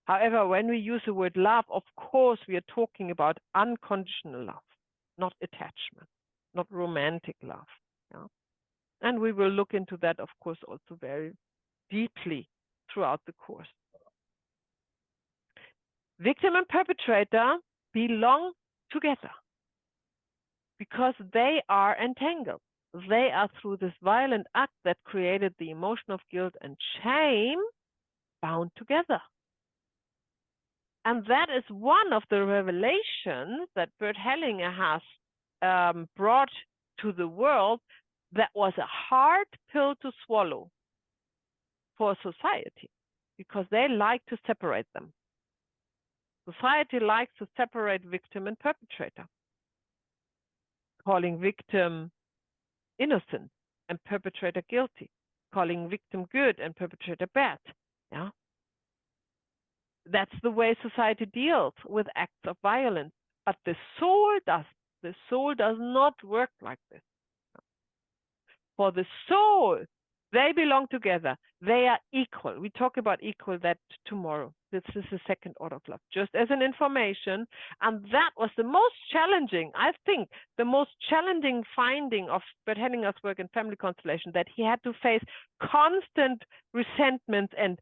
[SPEAKER 1] However, when we use the word love, of course, we are talking about unconditional love, not attachment, not romantic love. Yeah. And we will look into that, of course, also very deeply throughout the course. Victim and perpetrator belong together because they are entangled. They are, through this violent act that created the emotion of guilt and shame, bound together. And that is one of the revelations that Bert Hellinger has brought to the world that was a hard pill to swallow for society, because they like to separate them. Society likes to separate victim and perpetrator, calling victim innocent and perpetrator guilty, calling victim good and perpetrator bad. Yeah, that's the way society deals with acts of violence. But the soul does not work like this. For the soul, they belong together. They are equal. We talk about equal that tomorrow. This is the second order of love, just as an information. And that was the most challenging, I think, the most challenging finding of Bert Hellinger's work in family constellation, that he had to face constant resentment and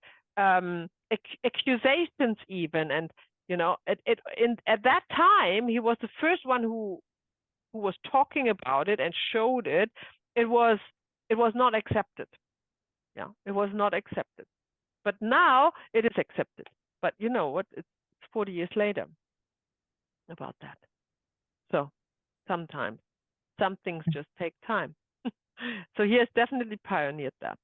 [SPEAKER 1] accusations even, and You know, at that time, he was the first one who was talking about it and showed it. It was not accepted. Yeah, it was not accepted. But now it is accepted. But you know what? It's 40 years later about that. So sometimes some things just take time. So he has definitely pioneered that.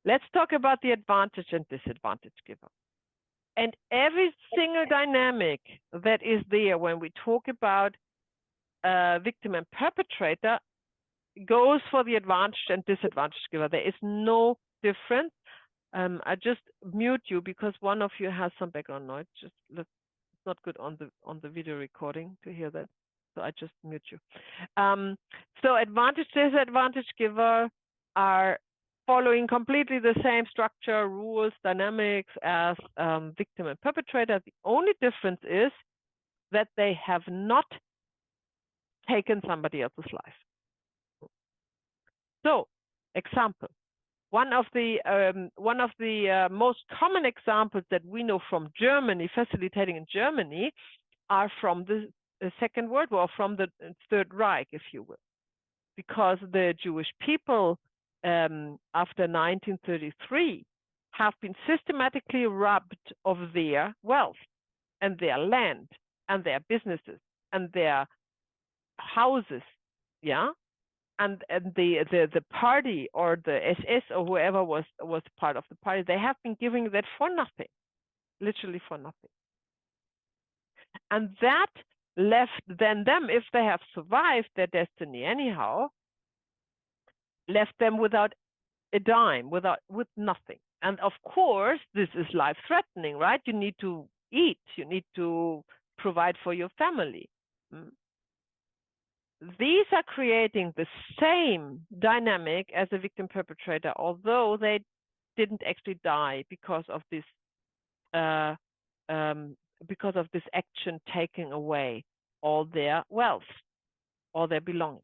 [SPEAKER 1] Let's talk about the advantage and disadvantage giver. And every single dynamic that is there when we talk about victim and perpetrator goes for the advantage and disadvantage giver. There is no difference. I just mute you because one of you has some background noise. Just look, it's not good on the video recording to hear that. So I just mute you. So advantage, disadvantage giver are following completely the same structure, rules, dynamics as victim and perpetrator. The only difference is that they have not taken somebody else's life. So, example. One of the most common examples that we know from Germany, facilitating in Germany, are from the Second World War, from the Third Reich, if you will, because the Jewish people after 1933 have been systematically robbed of their wealth and their land and their businesses and their houses, yeah. And the party or the SS or whoever was part of the party, they have been giving that for nothing, literally for nothing. And that left then them, if they have survived their destiny anyhow, left them without a dime, with nothing. And of course, this is life-threatening, right? You need to eat, you need to provide for your family. These are creating the same dynamic as a victim perpetrator, although they didn't actually die because of this action taking away all their wealth, all their belongings.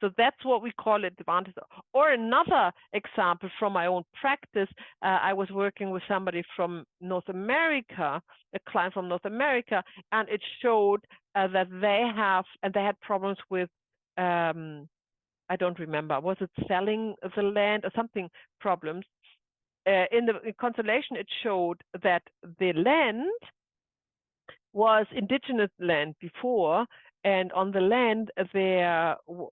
[SPEAKER 1] So that's what we call advantage. Or another example from my own practice, I was working with somebody from North America, a client from North America, and it showed that they had problems with, I don't remember, was it selling the land or something problems. In the constellation, it showed that the land was indigenous land before, and on the land there was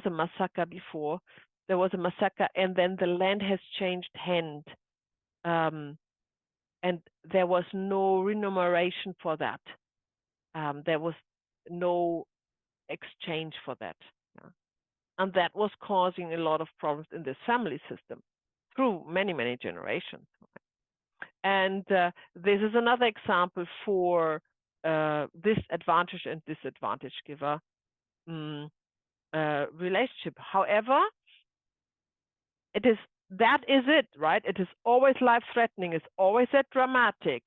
[SPEAKER 1] a massacre before. There was a massacre, and then the land has changed hand, and there was no remuneration for that. There was no exchange for that, yeah. And that was causing a lot of problems in this family system through many, many generations. And this is another example for this advantage and disadvantage giver relationship. However, that is it, right? It is always life-threatening. It's always that dramatic.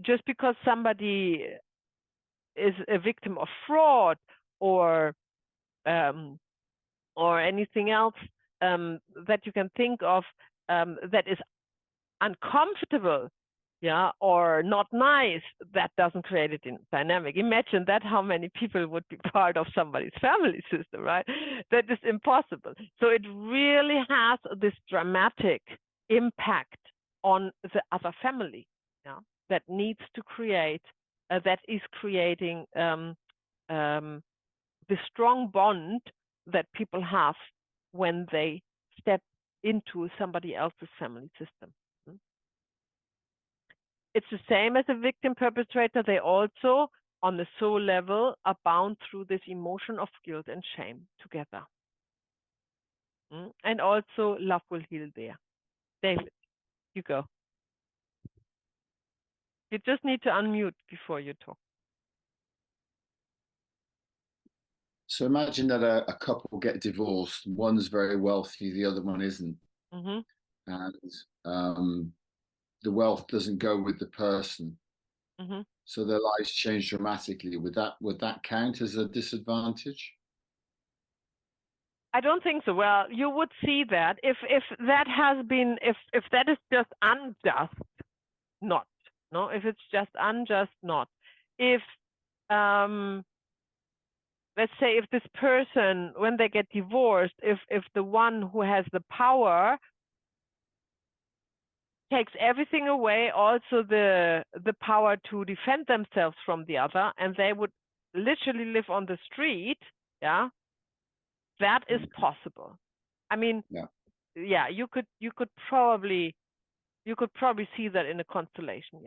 [SPEAKER 1] Just because somebody is a victim of fraud or anything else that you can think of that is uncomfortable, yeah, or not nice, that doesn't create it in dynamic. Imagine that, how many people would be part of somebody's family system, right? That is impossible. So it really has this dramatic impact on the other family, yeah, that needs to create, that is creating the strong bond that people have when they step into somebody else's family system. It's the same as a victim perpetrator. They also, on the soul level, are bound through this emotion of guilt and shame together. And also love will heal there. David, you go. You just need to unmute before you talk.
[SPEAKER 3] So imagine that a couple get divorced. One's very wealthy, the other one isn't. And the wealth doesn't go with the person. So their lives change dramatically. Would that count as a disadvantage?
[SPEAKER 1] I don't think so. Well, you would see that if that has been if that is just unjust, not. No, if it's just unjust, not. If let's say if this person, when they get divorced, if the one who has the power takes everything away, also the power to defend themselves from the other, and they would literally live on the street, yeah, that is possible. I mean, yeah, you could probably see that in a constellation,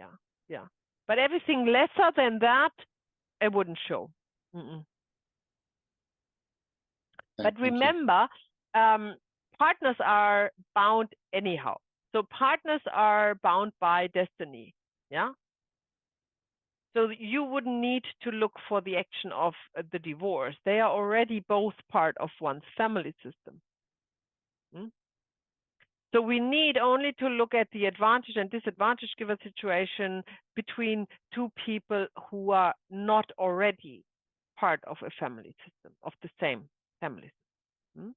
[SPEAKER 1] yeah. But everything lesser than that, it wouldn't show. But remember, partners are bound anyhow. So partners are bound by destiny, yeah? So you wouldn't need to look for the action of the divorce. They are already both part of one's family system. So we need only to look at the advantage and disadvantage given situation between two people who are not already part of a family system, of the same family system.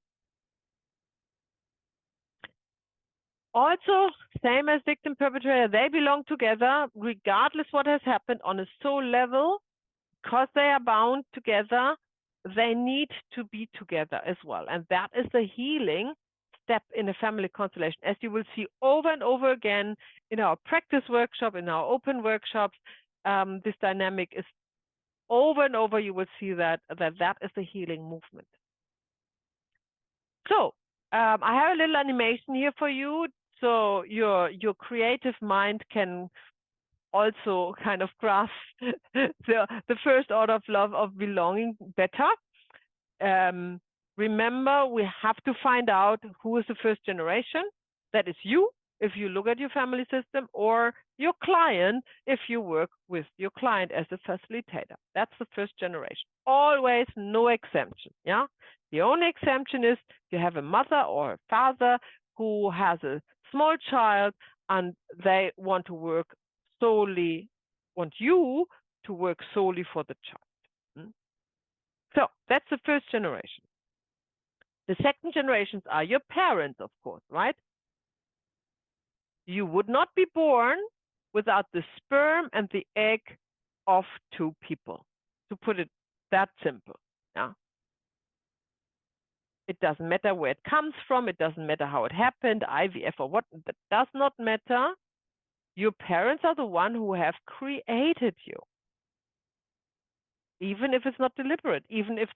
[SPEAKER 1] Also, same as victim perpetrator, they belong together regardless what has happened on a soul level. Because they are bound together, they need to be together as well. And that is the healing step in a family constellation. As you will see over and over again in our practice workshop, in our open workshops, this dynamic is over and over. You will see that is the healing movement. So I have a little animation here for you. So your creative mind can also kind of grasp the first order of love of belonging better. Remember, we have to find out who is the first generation. That is you, if you look at your family system, or your client, if you work with your client as a facilitator. That's the first generation. Always, no exemption. Yeah. The only exemption is you have a mother or a father who has a small child and they want to work solely, want you to work solely for the child. So that's the first generation. The second generations are your parents, of course, right? You would not be born without the sperm and the egg of two people, to put it that simple. Yeah. It doesn't matter where it comes from. It doesn't matter how it happened, IVF or what. That does not matter. Your parents are the one who have created you. Even if it's not deliberate, even if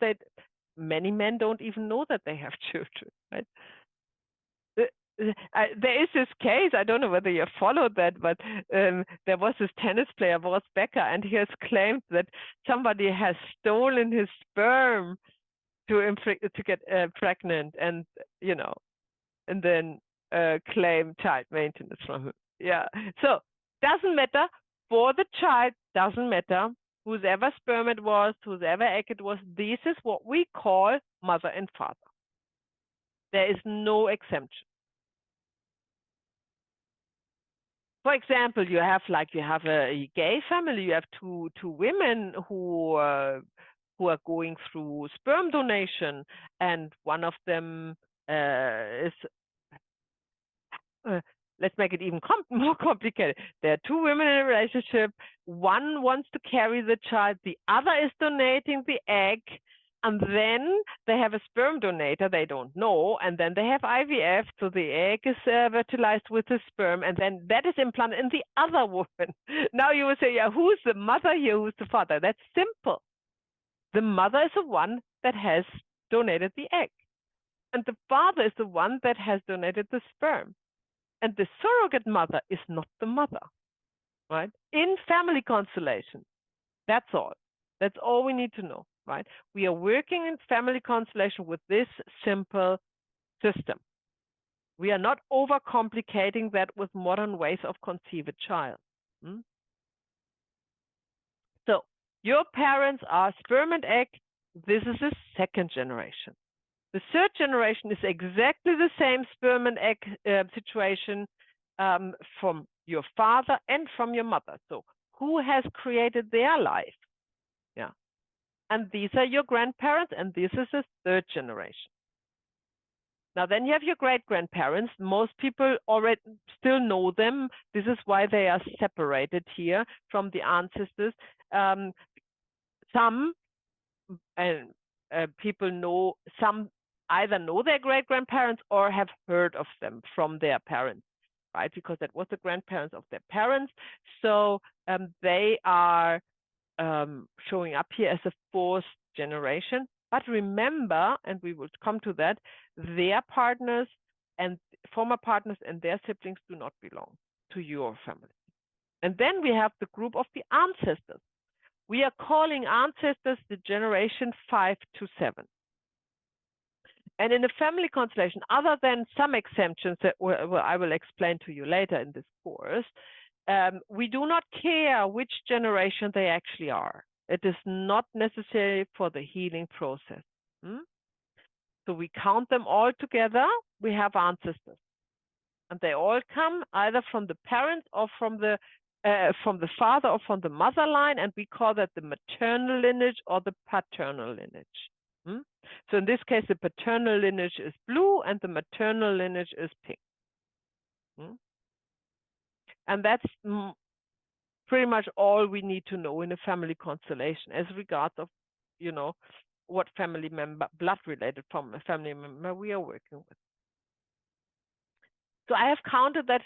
[SPEAKER 1] many men don't even know that they have children, right? There is this case, I don't know whether you followed that, but there was this tennis player, Boris Becker, and he has claimed that somebody has stolen his sperm to get pregnant, and and then claim child maintenance from him. Yeah, so doesn't matter for the child, doesn't matter whose ever sperm it was, whose ever egg it was. This is what we call mother and father. There is no exemption. For example, you have a gay family. You have two women who are going through sperm donation, and one of them is. Let's make it even more complicated. There are two women in a relationship. One wants to carry the child. The other is donating the egg. And then they have a sperm donator they don't know. And then they have IVF. So the egg is fertilized with the sperm. And then that is implanted in the other woman. Now you will say, yeah, who's the mother here? Who's the father? That's simple. The mother is the one that has donated the egg. And the father is the one that has donated the sperm. And the surrogate mother is not the mother, right? In family constellation, that's all. That's all we need to know, right? We are working in family constellation with this simple system. We are not overcomplicating that with modern ways of conceive a child. So your parents are sperm and egg. This is the second generation. The third generation is exactly the same sperm and egg situation from your father and from your mother. So who has created their life? Yeah. And these are your grandparents, and this is the third generation. Now, then you have your great-grandparents. Most people already still know them. This is why they are separated here from the ancestors. Some people know, some either know their great-grandparents or have heard of them from their parents, right? Because that was the grandparents of their parents. So they are showing up here as a fourth generation. But remember, and we will come to that, their partners and former partners and their siblings do not belong to your family. And then we have the group of the ancestors. We are calling ancestors the generation 5 to 7. And in the family constellation, other than some exemptions that I will explain to you later in this course, we do not care which generation they actually are. It is not necessary for the healing process. So we count them all together. We have ancestors, and they all come either from the parents or from the father or from the mother line, and we call that the maternal lineage or the paternal lineage. So in this case, the paternal lineage is blue and the maternal lineage is pink. And that's pretty much all we need to know in a family constellation as regards of, what family member, blood related from a family member we are working with. So I have counted that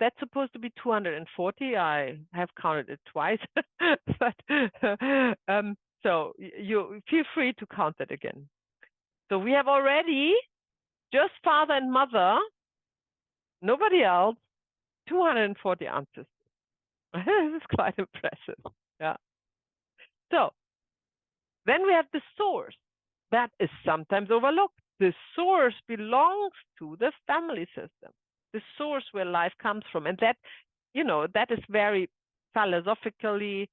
[SPEAKER 1] that's supposed to be 240. I have counted it twice, but so you feel free to count that again. So we have already just father and mother, nobody else, 240 ancestors. This is quite impressive. Yeah. So then we have the source. That is sometimes overlooked. The source belongs to the family system, the source where life comes from. And that, that is very philosophically,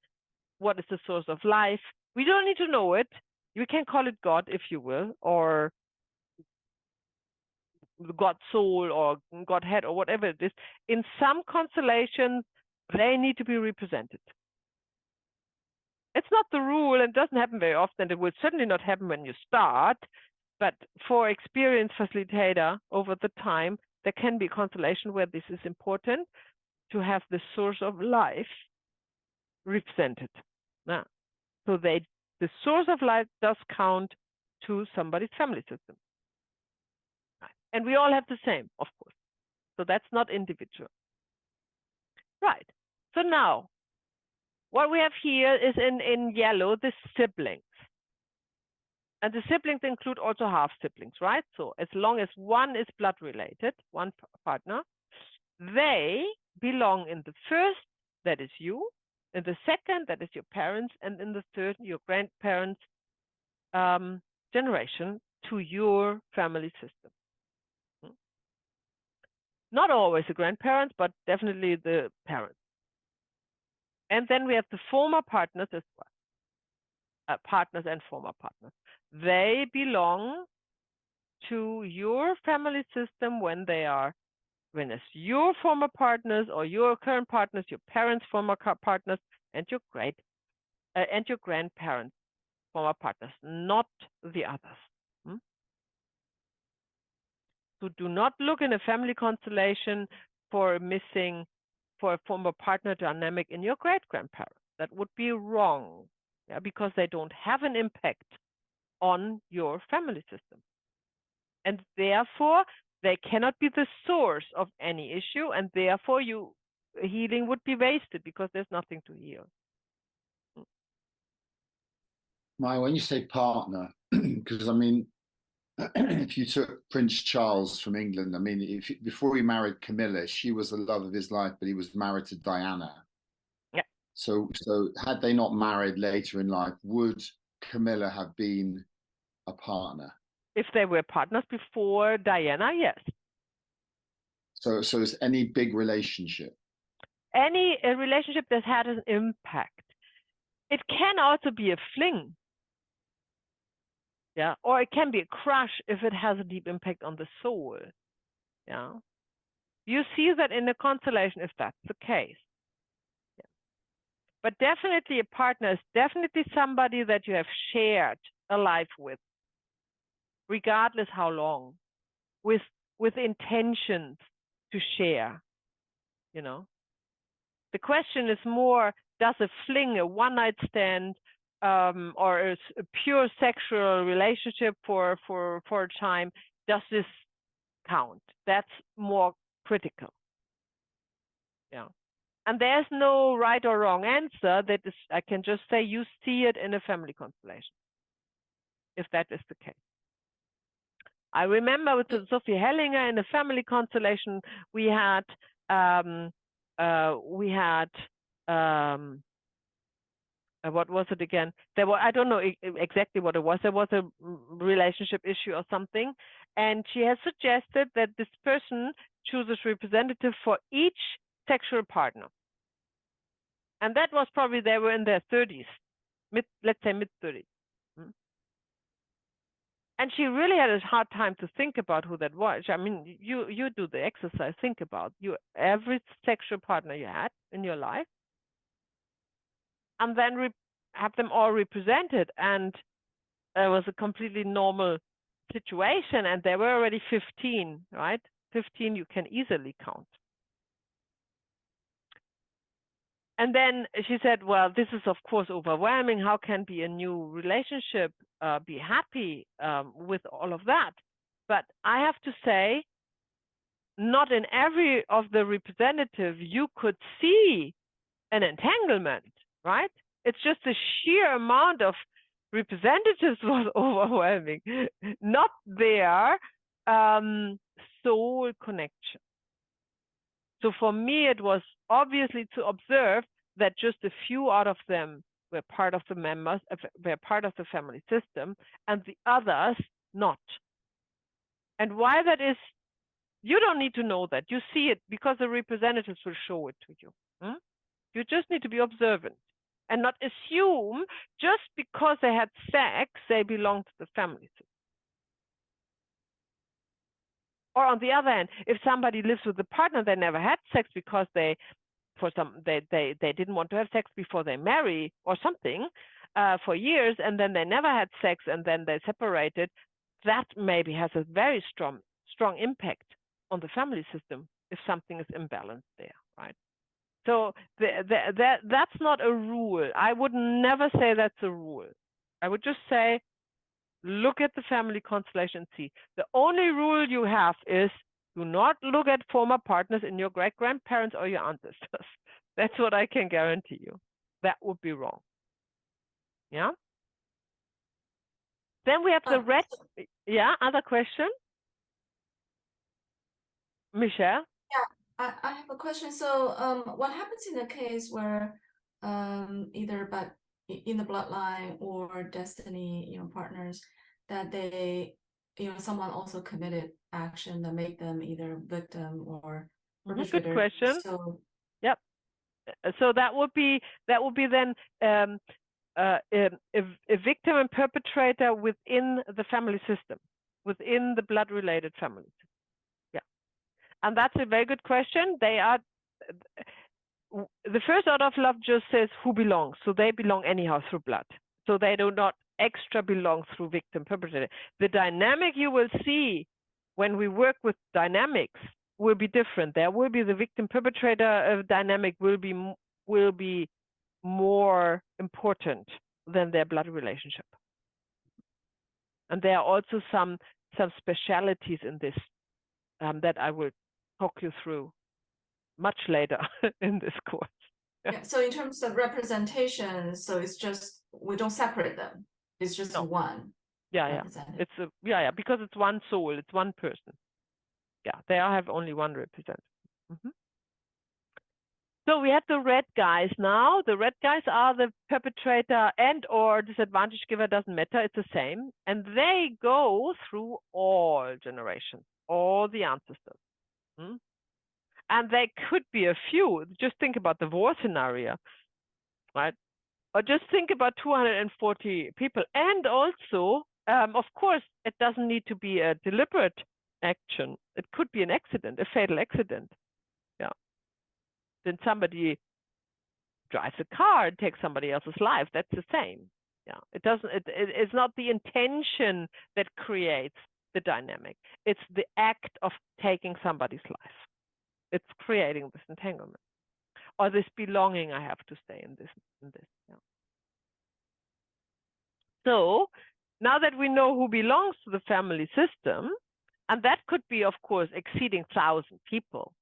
[SPEAKER 1] what is the source of life? We don't need to know it. You can call it God, if you will, or God soul or God head or whatever it is. In some constellations, they need to be represented. It's not the rule and doesn't happen very often. It will certainly not happen when you start, but for experienced facilitator over the time, there can be a constellation where this is important to have the source of life represented. Now, so the source of life does count to somebody's family system. And we all have the same, of course. So that's not individual. Right. So now, what we have here is in yellow, the siblings. And the siblings include also half siblings, right? So as long as one is blood related, one partner, they belong in the first, that is you, in the second, that is your parents, and in the third, your grandparents' generation to your family system. Not always the grandparents, but definitely the parents. And then we have the former partners as well. Partners and former partners. They belong to your family system when it's your former partners or your current partners, your parents' former partners, and your grandparents' former partners, not the others. So do not look in a family constellation for a former partner dynamic in your great-grandparents. That would be wrong, because they don't have an impact on your family system. And therefore, they cannot be the source of any issue, and therefore healing would be wasted because there's nothing to heal.
[SPEAKER 3] Maya, when you say partner, because I mean, if you took Prince Charles from England, I mean, before he married Camilla, she was the love of his life, but he was married to Diana.
[SPEAKER 1] Yeah.
[SPEAKER 3] So had they not married later in life, would Camilla have been a partner?
[SPEAKER 1] If they were partners before Diana, yes.
[SPEAKER 3] So is any big relationship?
[SPEAKER 1] Any relationship that had an impact. It can also be a fling. Yeah, or it can be a crush if it has a deep impact on the soul. Yeah, you see that in the constellation if that's the case. Yeah. But definitely a partner is definitely somebody that you have shared a life with, regardless how long. with intentions to share, you know. The question is more, does a fling, a one-night stand, or a pure sexual relationship for a time, does this count? That's more critical. Yeah. And there's no right or wrong answer. That is, I can just say you see it in a family constellation, if that is the case. I remember with Sophie Hellinger in the family constellation, we had what was it again? There were, I don't know exactly what it was. There was a relationship issue or something, and she has suggested that this person chooses representative for each sexual partner, and that was probably they were in their 30s, let's say mid 30s. And she really had a hard time to think about who that was. I mean, you do the exercise. Think about every sexual partner you had in your life, and then have them all represented. And it was a completely normal situation. And there were already 15, right? 15 you can easily count. And then she said, well, this is, of course, overwhelming. How can be a new relationship be happy with all of that? But I have to say, not in every of the representative you could see an entanglement, right? It's just the sheer amount of representatives was overwhelming, not their soul connection. So for me, it was obviously to observe that just a few out of them were part of the members, were part of the family system, and the others not. And why that is, you don't need to know that. You see it because the representatives will show it to you. You just need to be observant and not assume just because they had sex, they belong to the family system. Or on the other hand, if somebody lives with a partner, they never had sex because they didn't want to have sex before they marry or something for years, and then they never had sex and then they separated, that maybe has a very strong impact on the family system if something is imbalanced there, right? So that's not a rule. I would never say that's a rule. I would just say, look at the family constellation and see. The only rule you have is do not look at former partners in your great-grandparents or your ancestors. That's what I can guarantee you. That would be wrong. Yeah? Then we have the red. Yeah, other question? Michelle?
[SPEAKER 5] Yeah, I have a question. So what happens in the case where either but in the bloodline or destiny, partners, that they, someone also committed action that made them either victim or perpetrator?
[SPEAKER 1] Good question.
[SPEAKER 5] So
[SPEAKER 1] yep. So that would be then a victim and perpetrator within the family system, within the blood-related family system. Yeah, and that's a very good question. They are the first order of love just says who belongs, so they belong anyhow through blood. So they do not extra belong through victim perpetrator. The dynamic you will see when we work with dynamics will be different. There will be the victim perpetrator dynamic will be more important than their blood relationship. And there are also some specialities in this that I will talk you through much later in this course.
[SPEAKER 5] Yeah, so in terms of representation, so it's just, we don't separate them. It's just one.
[SPEAKER 1] Yeah. It's because it's one soul, it's one person. Yeah, they all have only one representative. So we have the red guys now. The red guys are the perpetrator and or disadvantage giver, doesn't matter, it's the same. And they go through all generations, all the ancestors. And there could be a few. Just think about the war scenario, right? Or just think about 240 people. And also, of course, it doesn't need to be a deliberate action. It could be an accident, a fatal accident. Yeah. Then somebody drives a car and takes somebody else's life. That's the same. Yeah. It doesn't. It's not the intention that creates the dynamic. It's the act of taking somebody's life. It's creating this entanglement or this belonging, I have to say, in this. Yeah. So now that we know who belongs to the family system, and that could be, of course, exceeding 1,000 people,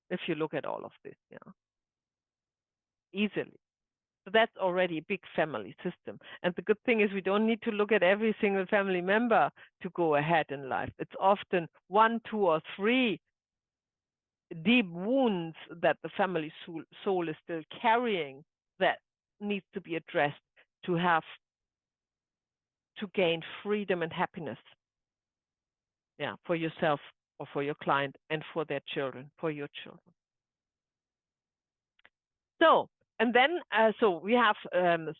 [SPEAKER 1] if you look at all of this, yeah, easily. So that's already a big family system. And the good thing is we don't need to look at every single family member to go ahead in life. It's often 1, 2, or 3 deep wounds that the family soul is still carrying that needs to be addressed to gain freedom and happiness, yeah, for yourself or for your client and for their children, for your children. So, and then, so we have,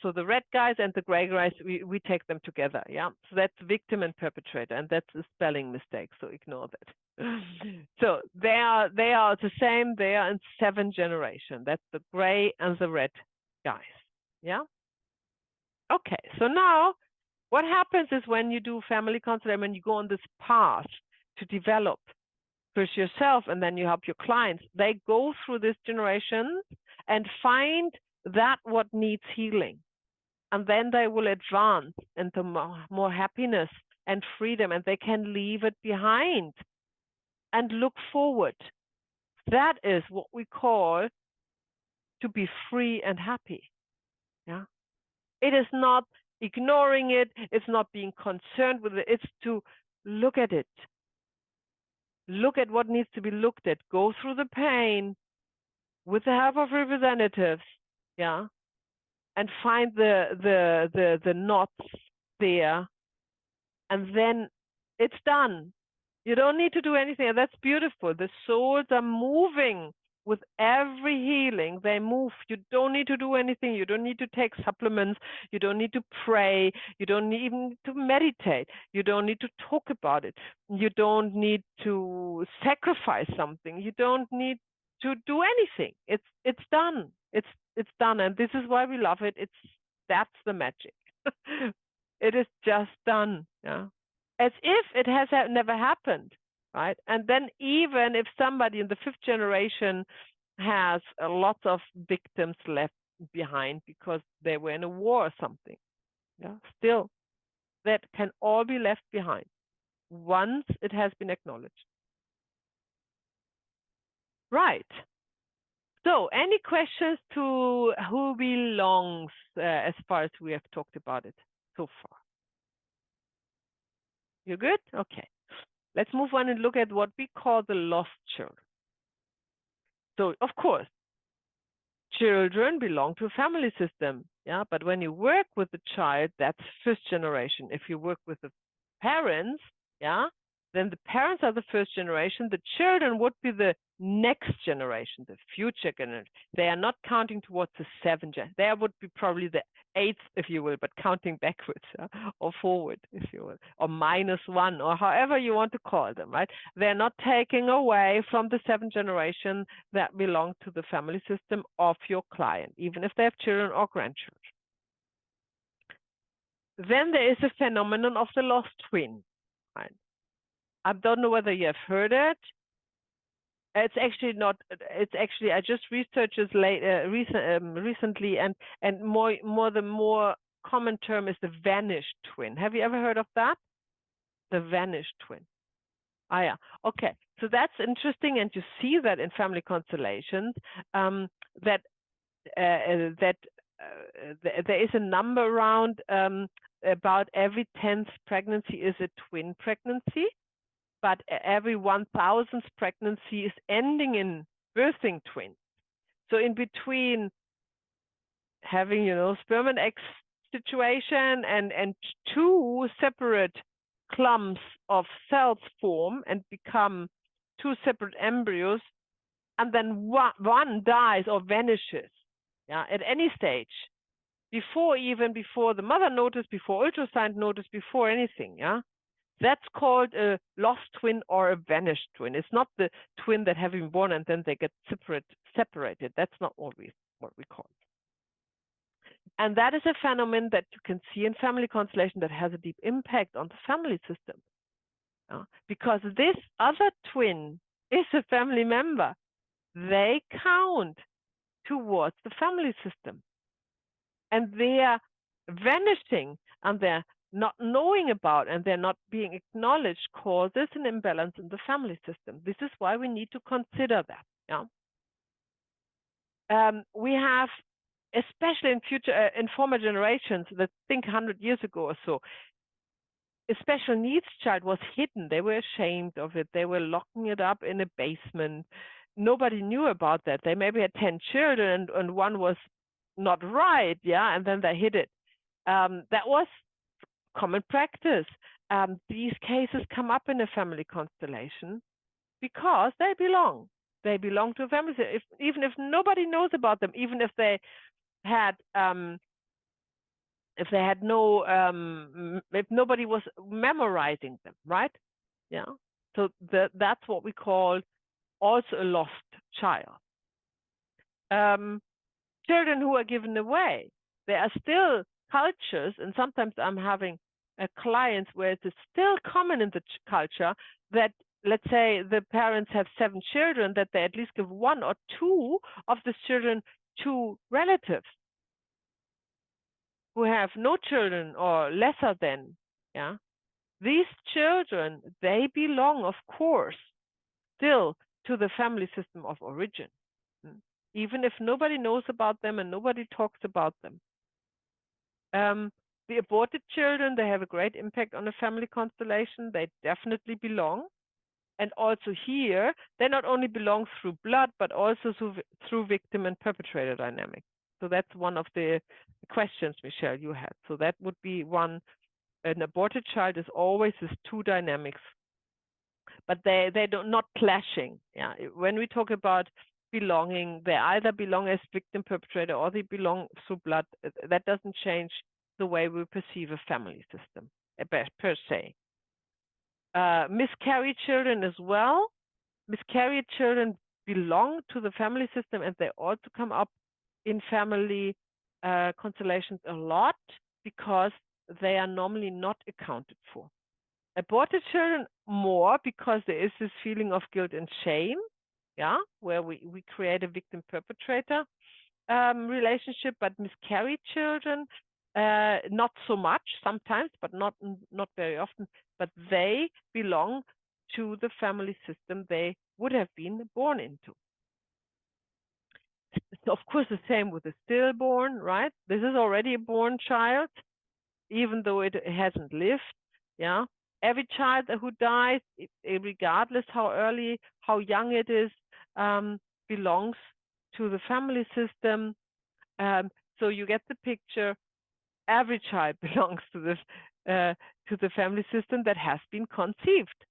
[SPEAKER 1] so the red guys and the gray guys, we take them together, yeah? So that's victim and perpetrator, and that's a spelling mistake, so ignore that. So they are the same, they are in 7th generation. That's the gray and the red guys, yeah? Okay, so now, what happens is when you do family counseling, when you go on this path to develop first yourself and then you help your clients, they go through this generation and find that what needs healing. And then they will advance into more happiness and freedom, and they can leave it behind and look forward. That is what we call to be free and happy. Yeah. It is not ignoring it, it's not being concerned with it, it's to look at it. Look at what needs to be looked at, go through the pain with the help of representatives, yeah, and find the knots there, and then it's done. You don't need to do anything, and that's beautiful. The souls are moving with every healing. They move. You don't need to do anything. You don't need to take supplements. You don't need to pray. You don't even need to meditate. You don't need to talk about it. You don't need to sacrifice something. You don't need to do anything. It's done. It's done, and this is why we love it. That's the magic. It is just done. Yeah. As if it has never happened, right? And then even if somebody in the 5th generation has lots of victims left behind because they were in a war or something, yeah, still that can all be left behind once it has been acknowledged. Right. So any questions to who belongs as far as we have talked about it so far? You good? Okay. Let's move on and look at what we call the lost children. So, of course, children belong to a family system, yeah? But when you work with the child, that's 1st generation. If you work with the parents, yeah, then the parents are the 1st generation. The children would be the next generation, the future generation. They are not counting towards the 7th generation. There would be probably the 8th, if you will, but counting backwards, yeah? Or forward, if you will, or -1, or however you want to call them, right? They're not taking away from the 7th generation that belong to the family system of your client, even if they have children or grandchildren. Then there is a phenomenon of the lost twin, right? I don't know whether you have heard it. It's actually not. It's actually I just researched this recently, and the more common term is the vanished twin. Have you ever heard of that? The vanished twin. Ah, yeah. Okay. So that's interesting, and you see that in family constellations that there is a number around about every 10th pregnancy is a twin pregnancy. But every 1,000th pregnancy is ending in birthing twins. So in between having, sperm and egg situation and 2 separate clumps of cells form and become 2 separate embryos, and then one dies or vanishes, yeah, at any stage, before the mother noticed, before ultrasound noticed, before anything, yeah. That's called a lost twin or a vanished twin. It's not the twin that have been born and then they get separated. That's not what we call it. And that is a phenomenon that you can see in family constellation that has a deep impact on the family system. because this other twin is a family member. They count towards the family system. And they are vanishing, and they're not knowing about, and they're not being acknowledged, causes an imbalance in the family system. This is why we need to consider that. We have, especially in former generations that think 100 years ago or so, a special needs child was hidden. They were ashamed of it. They were locking it up in a basement. Nobody knew about that. They maybe had 10 children and one was not right, and then they hid it. That was common practice. These cases come up in a family constellation because they belong. They belong to a family. Even if nobody knows about them, even if they had if nobody was memorizing them, right? So that's what we call also a lost child. Children who are given away, there are still cultures, and sometimes I'm having clients where it is still common in the culture that, let's say, the parents have 7 children, that they at least give 1 or 2 of the children to relatives who have no children or lesser than. These children, they belong, of course, still to the family system of origin, even if nobody knows about them and nobody talks about them. The aborted children, they have a great impact on the family constellation. They definitely belong. And also here, they not only belong through blood, but also through victim and perpetrator dynamic. So that's one of the questions, Michelle, you had. So that would be one. An aborted child is always these 2 dynamics, but they don't not clashing. When we talk about belonging, they either belong as victim perpetrator or they belong through blood. That doesn't change the way we perceive a family system per se. Miscarried children as well. Miscarried children belong to the family system, and they also come up in family constellations a lot because they are normally not accounted for. Aborted children more because there is this feeling of guilt and shame, where we create a victim-perpetrator relationship. But miscarried children, not so much sometimes, but not very often. But they belong to the family system they would have been born into. So of course, the same with the stillborn, right? This is already a born child, even though it hasn't lived. Every child who dies, regardless how early, how young it is, belongs to the family system. So you get the picture. Every child belongs to the family system that has been conceived.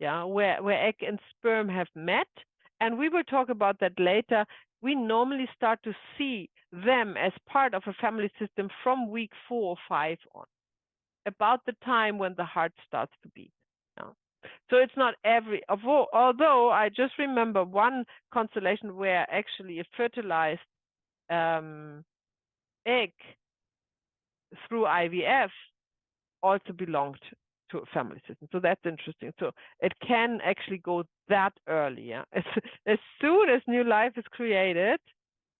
[SPEAKER 1] Where egg and sperm have met, and we will talk about that later. We normally start to see them as part of a family system from week 4 or 5 on, about the time when the heart starts to beat. So it's not every, although I just remember one constellation where actually a fertilized egg through IVF also belonged to a family system. So that's interesting. So it can actually go that early. As soon as new life is created,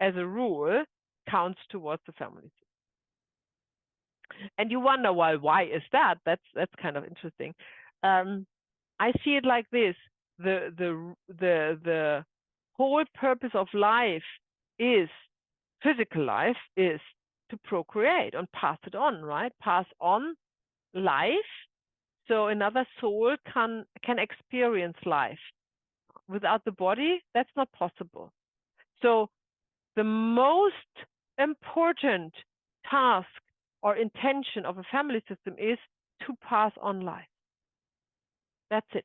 [SPEAKER 1] as a rule, counts towards the family system. And you wonder why is that? That's kind of interesting. I see it like this: the whole purpose of life is, physical life is, to procreate and pass it on, right? Pass on life, so another soul can experience life. Without the body, that's not possible. So the most important task or intention of a family system is to pass on life. That's it.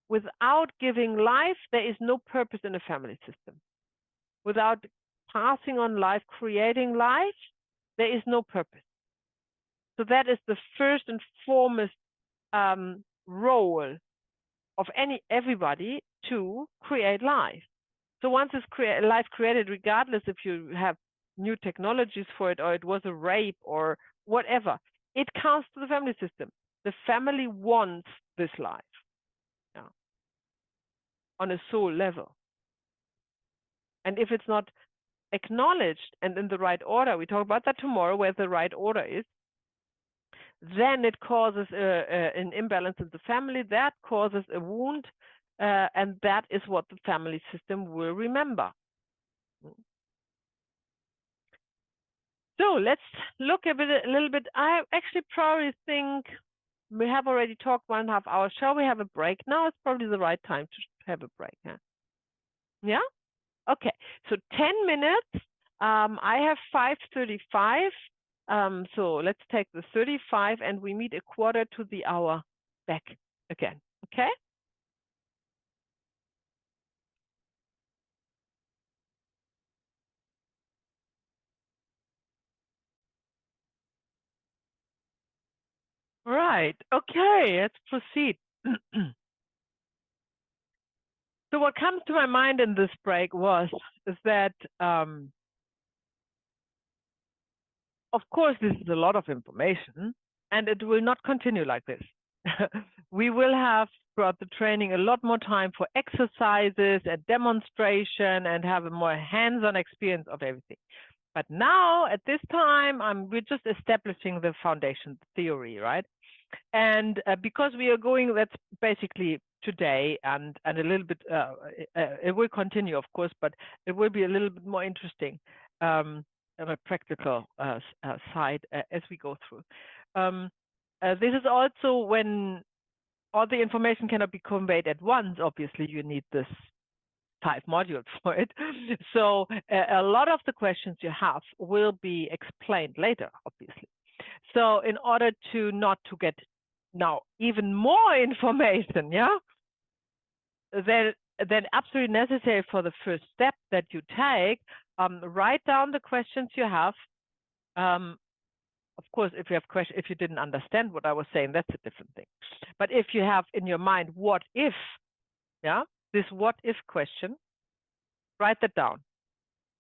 [SPEAKER 1] Without giving life, there is no purpose in a family system. Without passing on life, creating life, there is no purpose. So that is the first and foremost role of everybody, to create life. So once it's life created, regardless if you have new technologies for it, or it was a rape or whatever, it counts to the family system. the family wants this life, yeah, on a soul level. And if it's not acknowledged and in the right order, we talk about that tomorrow, where the right order is, then it causes an imbalance in the family, that causes a wound, and that is what the family system will remember. So let's look a little bit. I actually probably think we have already talked 1.5 hours. Shall we have a break now? It's probably the right time to have a break. Huh? Yeah? Okay, so 10 minutes. I have 5:35. So let's take the 35 and we meet a quarter to the hour back again. Okay? Right. Okay, let's proceed. So what comes to my mind in this break is that of course, this is a lot of information, and it will not continue like this. We will have throughout the training a lot more time for exercises and demonstration and have a more hands-on experience of everything. But now, at this time, we're just establishing the foundation theory, right? And because we are going, that's basically today, and a little bit, it will continue, of course, but it will be a little bit more interesting. On a practical side as we go through. This is also when all the information cannot be conveyed at once. Obviously, you need this 5 modules for it. So a lot of the questions you have will be explained later, obviously. So in order to not to get now even more information, yeah, then absolutely necessary for the first step that you take, write down the questions you have. Of course, if you have questions, if you didn't understand what I was saying, that's a different thing. But if you have in your mind, what if, yeah, this what if question, write that down.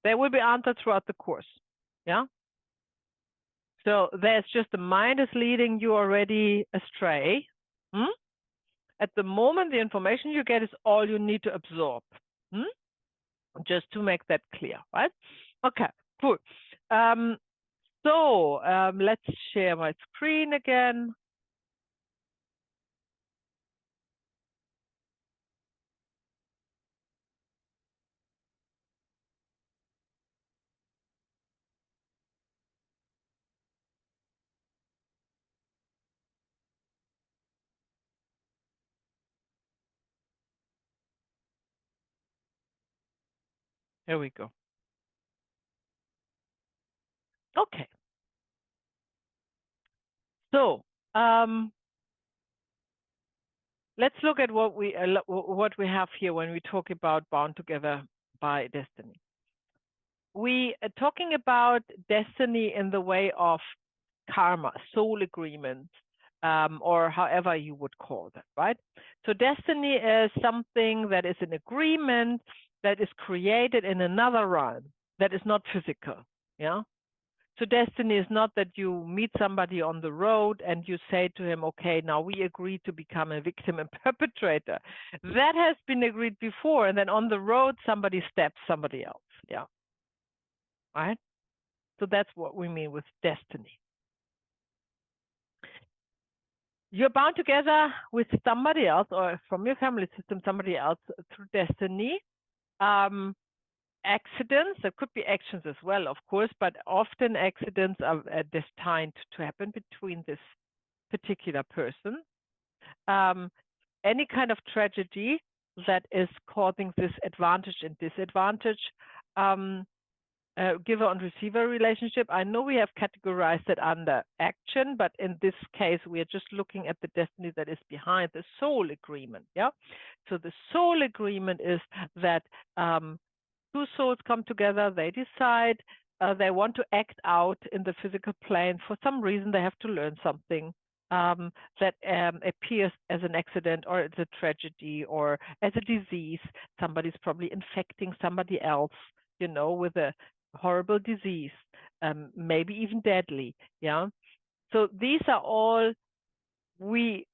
[SPEAKER 1] They will be answered throughout the course, yeah. So there's just the mind is leading you already astray. At the moment, the information you get is all you need to absorb. Just to make that clear, right? Okay, cool. So let's share my screen again. Here we go. Okay. So let's look at what we have here when we talk about bound together by destiny. We are talking about destiny in the way of karma, soul agreements, or however you would call that, right? So destiny is something that is an agreement that is created in another realm that is not physical, yeah? So destiny is not that you meet somebody on the road and you say to him, okay, now we agree to become a victim and perpetrator. That has been agreed before, and then on the road, somebody stabs somebody else, yeah? Right? So that's what we mean with destiny. You're bound together with somebody else or from your family system, somebody else through destiny. Accidents, there could be actions as well, of course, but often accidents are destined to happen between this particular person. Any kind of tragedy that is causing this advantage and disadvantage, giver and receiver relationship. I know we have categorized it under action, but in this case, we are just looking at the destiny that is behind the soul agreement. Yeah. So the soul agreement is that two souls come together, they decide they want to act out in the physical plane. For some reason, they have to learn something that appears as an accident or as a tragedy or as a disease. Somebody's probably infecting somebody else, you know, with a horrible disease, maybe even deadly. Yeah. So these are all we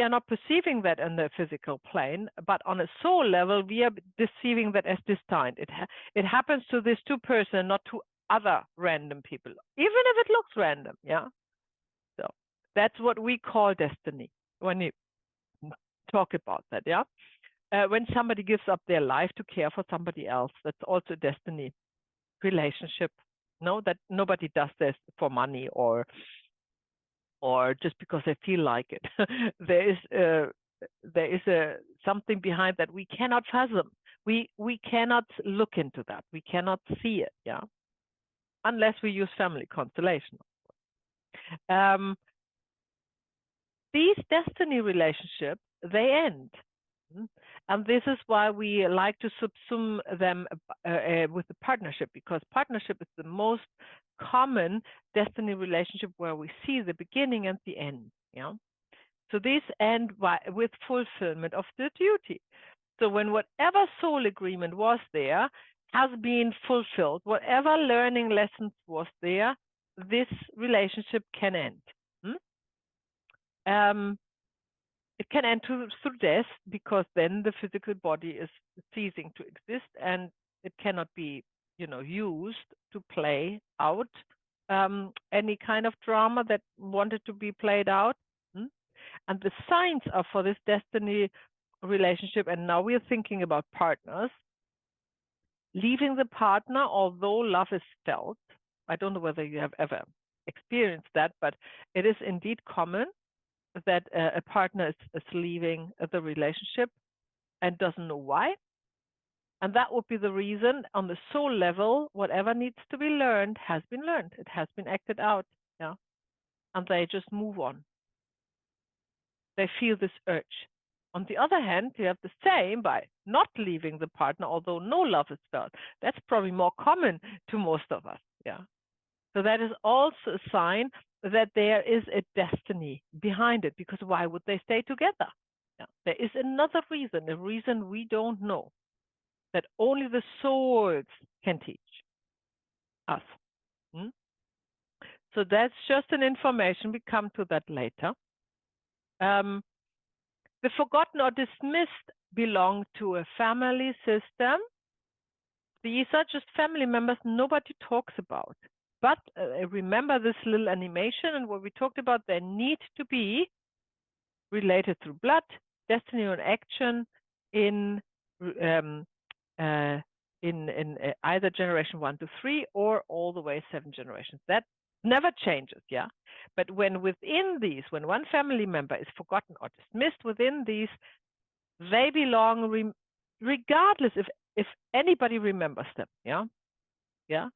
[SPEAKER 1] are not perceiving that in the physical plane, but on a soul level, we are perceiving that as destined. It happens to this two person, not to other random people, even if it looks random. Yeah. So that's what we call destiny when you talk about that. Yeah. When somebody gives up their life to care for somebody else, that's also destiny relationship. No, that nobody does this for money or just because they feel like it. there is something behind that we cannot fathom. We cannot look into that. We cannot see it. Yeah, unless we use family constellation. These destiny relationships, they end. And this is why we like to subsume them with the partnership, because partnership is the most common destiny relationship where we see the beginning and the end. Yeah. So these end with fulfillment of the duty. So when whatever soul agreement was there has been fulfilled, whatever learning lessons was there, this relationship can end. It can end through death, because then the physical body is ceasing to exist and it cannot be, used to play out any kind of drama that wanted to be played out. And the signs are for this destiny relationship, and now we are thinking about partners. Leaving the partner, although love is felt. I don't know whether you have ever experienced that, but it is indeed common that a partner is leaving the relationship and doesn't know why. And that would be the reason on the soul level, whatever needs to be learned has been learned. It has been acted out. Yeah. And they just move on. They feel this urge. On the other hand, you have the same by not leaving the partner, although no love is felt. That's probably more common to most of us. Yeah. So that is also a sign that there is a destiny behind it, because why would they stay together? Yeah. There is another reason, a reason we don't know, that only the souls can teach us. So that's just an information. We come to that later. The forgotten or dismissed belong to a family system. These are just family members nobody talks about. But remember this little animation and what we talked about, they need to be related through blood, destiny and action in either generation 1 to 3 or all the way 7 generations. That never changes, yeah? But when within these, when one family member is forgotten or dismissed within these, they belong regardless if anybody remembers them, yeah? Yeah.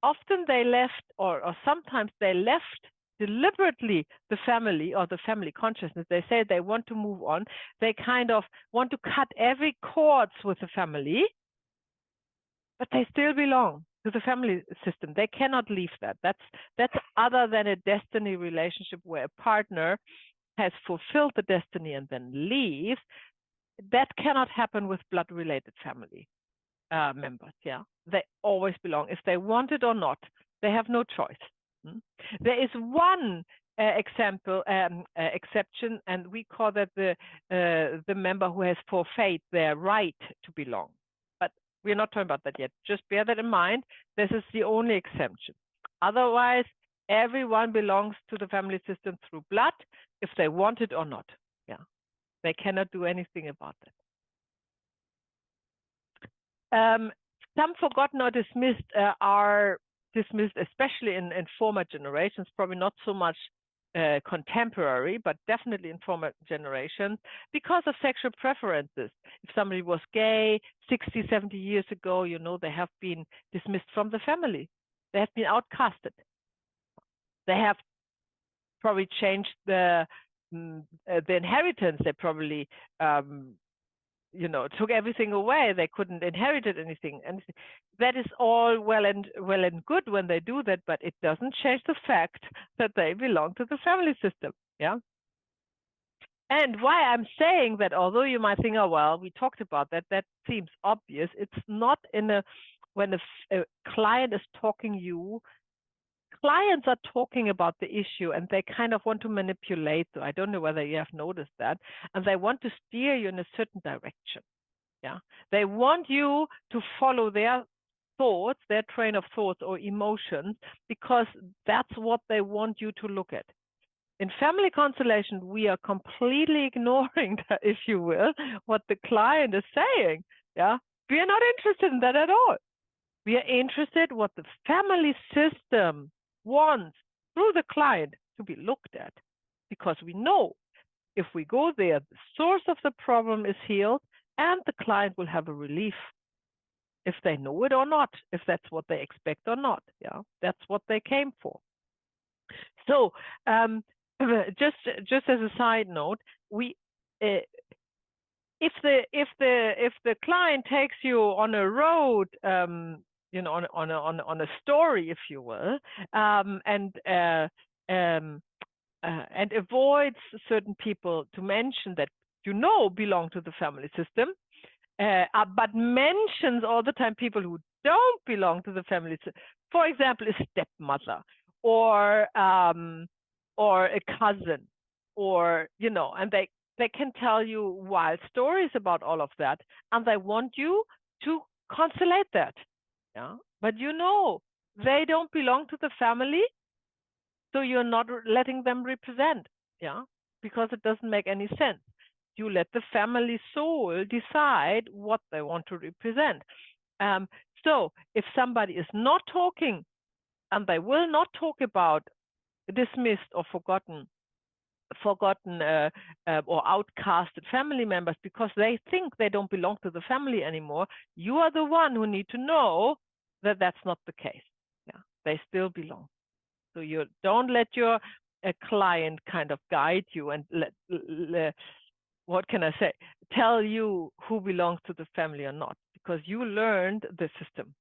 [SPEAKER 1] Often they left, or sometimes they left deliberately the family or the family consciousness. They say they want to move on. They kind of want to cut every cords with the family, but they still belong to the family system. They cannot leave that. That's other than a destiny relationship where a partner has fulfilled the destiny and then leaves. That cannot happen with blood-related family members. Yeah, they always belong, if they want it or not. They have no choice. There is one exception, and we call that the member who has forfeit their right to belong. But we're not talking about that yet. Just bear that in mind. This is the only exception. Otherwise, everyone belongs to the family system through blood, if they want it or not. Yeah, they cannot do anything about that. Some forgotten or dismissed are dismissed, especially in former generations, probably not so much contemporary, but definitely in former generations, because of sexual preferences. If somebody was gay 60, 70 years ago, they have been dismissed from the family. They have been outcasted. They have probably changed the inheritance. They probably took everything away. They couldn't inherit anything. And that is all well and good when they do that, but it doesn't change the fact that they belong to the family system. Yeah. And why I'm saying that, although you might think, oh, well, we talked about that, that seems obvious. It's not when a client is talking clients are talking about the issue and they kind of want to manipulate you. I don't know whether you have noticed that, and they want to steer you in a certain direction. Yeah, they want you to follow their thoughts, their train of thoughts or emotions, because that's what they want you to look at. In family constellation, we are completely ignoring, if you will, what the client is saying. Yeah, we are not interested in that at all. We are interested what the family system wants through the client to be looked at, because we know if we go there, the source of the problem is healed and the client will have a relief, if they know it or not, if that's what they expect or not. Yeah, that's what they came for. So just as a side note, we if the client takes you on a road, you know, on a story, if you will, and avoids certain people to mention that belong to the family system, but mentions all the time people who don't belong to the family system. For example, a stepmother or a cousin, or and they can tell you wild stories about all of that, and they want you to consolate that. Yeah, but they don't belong to the family, so you're not letting them represent. Yeah, because it doesn't make any sense. You let the family soul decide what they want to represent. So if somebody is not talking, and they will not talk about dismissed or forgotten or outcasted family members because they think they don't belong to the family anymore, you are the one who need to know that that's not the case. Yeah, they still belong. So you don't let your client kind of guide you and what can I say, tell you who belongs to the family or not, because you learned the system.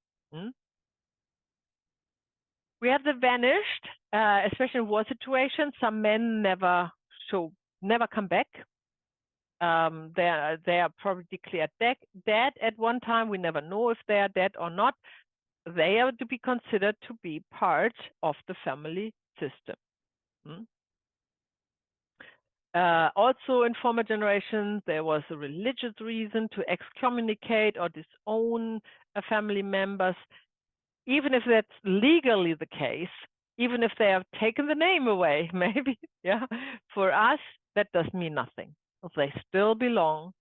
[SPEAKER 1] We have the vanished, especially in war situations. Some men never come back. They are probably declared dead at one time. We never know if they are dead or not. They are to be considered to be part of the family system. Also, in former generations, there was a religious reason to excommunicate or disown family members, even if that's legally the case, even if they have taken the name away, maybe. Yeah, for us, that does mean nothing. They still belong,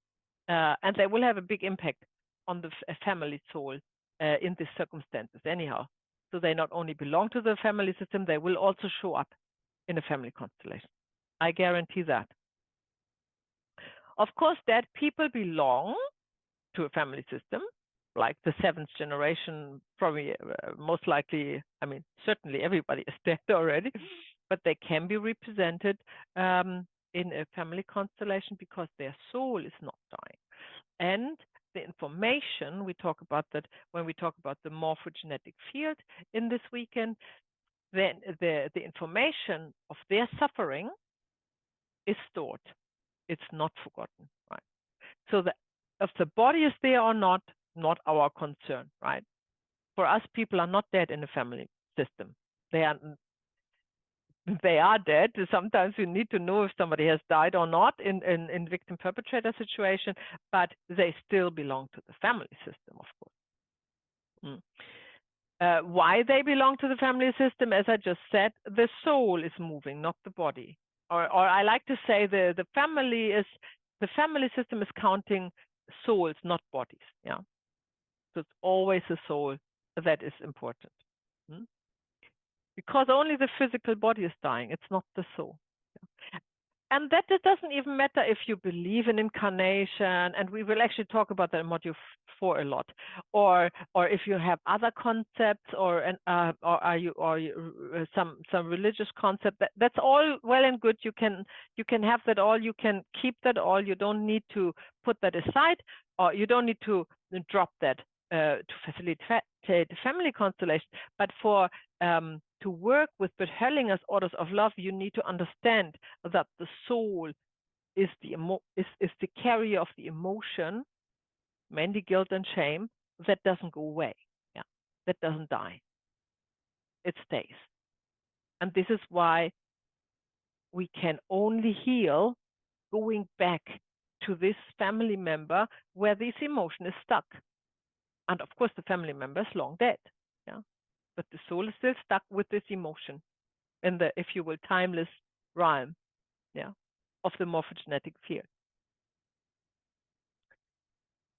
[SPEAKER 1] and they will have a big impact on the family soul in these circumstances anyhow. So they not only belong to the family system, they will also show up in a family constellation. I guarantee that. Of course, dead people belong to a family system, like the 7th generation, probably most likely, I mean, certainly everybody is dead already, but they can be represented in a family constellation because their soul is not dying. And the information, we talk about that when we talk about the morphogenetic field in this weekend, then the information of their suffering is stored. It's not forgotten, right? So if the body is there or not our concern, right? For us, people are not dead in the family system. They are dead. Sometimes you need to know if somebody has died or not in victim perpetrator situation, but they still belong to the family system, of course. Why they belong to the family system, as I just said, the soul is moving, not the body. Or I like to say the family system is counting souls, not bodies. Yeah. So it's always the soul that is important. Because only the physical body is dying, it's not the soul. And that it doesn't even matter if you believe in incarnation, and we will actually talk about that in module 4 a lot, or if you have other concepts, or are you some religious concept. That's all well and good. You can have that all. You can keep that all. You don't need to put that aside, or you don't need to drop that to facilitate the family constellation. But for to work with Hellinger's orders of love, you need to understand that the soul is the carrier of the emotion, mainly guilt and shame, that doesn't go away. Yeah, that doesn't die. It stays. And this is why we can only heal going back to this family member where this emotion is stuck. And of course, the family member is long dead. Yeah. But the soul is still stuck with this emotion in the, if you will, timeless realm, yeah, of the morphogenetic field.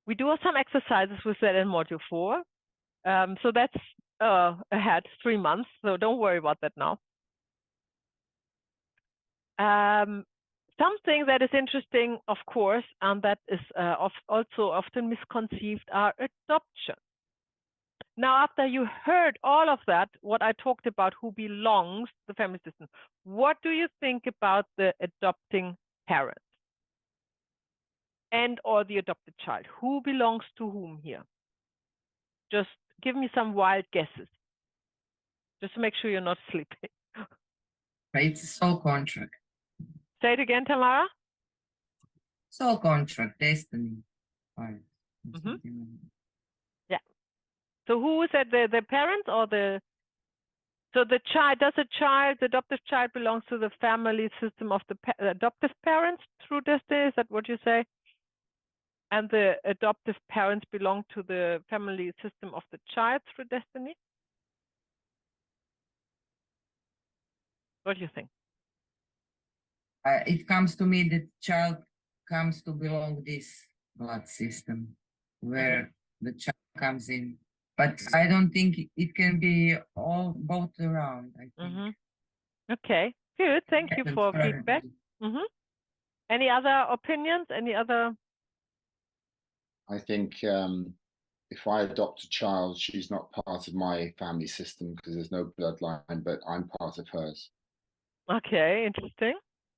[SPEAKER 1] We do some exercises with that in module 4. So that's ahead 3 months, so don't worry about that now. Something that is interesting, of course, and that is also often misconceived, are adoption. Now, after you heard all of that, what I talked about, who belongs to the family system, what do you think about the adopting parent and or the adopted child? Who belongs to whom here? Just give me some wild guesses, just to make sure you're not sleeping.
[SPEAKER 2] It's a soul contract.
[SPEAKER 1] Say it again, Tamara.
[SPEAKER 2] Soul contract, destiny. Or
[SPEAKER 1] Mhm.
[SPEAKER 2] something like that.
[SPEAKER 1] So who is it, the parents or the, so the child, does the adoptive child belongs to the family system of the adoptive parents through destiny? Is that what you say? And the adoptive parents belong to the family system of the child through destiny? What do you think?
[SPEAKER 2] It comes to me that child comes to belong this blood system where the child comes in. But I don't think it can be all both around, I think.
[SPEAKER 1] Okay, good. Thank you for
[SPEAKER 2] Currently.
[SPEAKER 1] feedback. Any other opinions? Any other?
[SPEAKER 3] I think if I adopt a child, she's not part of my family system because there's no bloodline, but I'm part of hers.
[SPEAKER 1] Okay, interesting.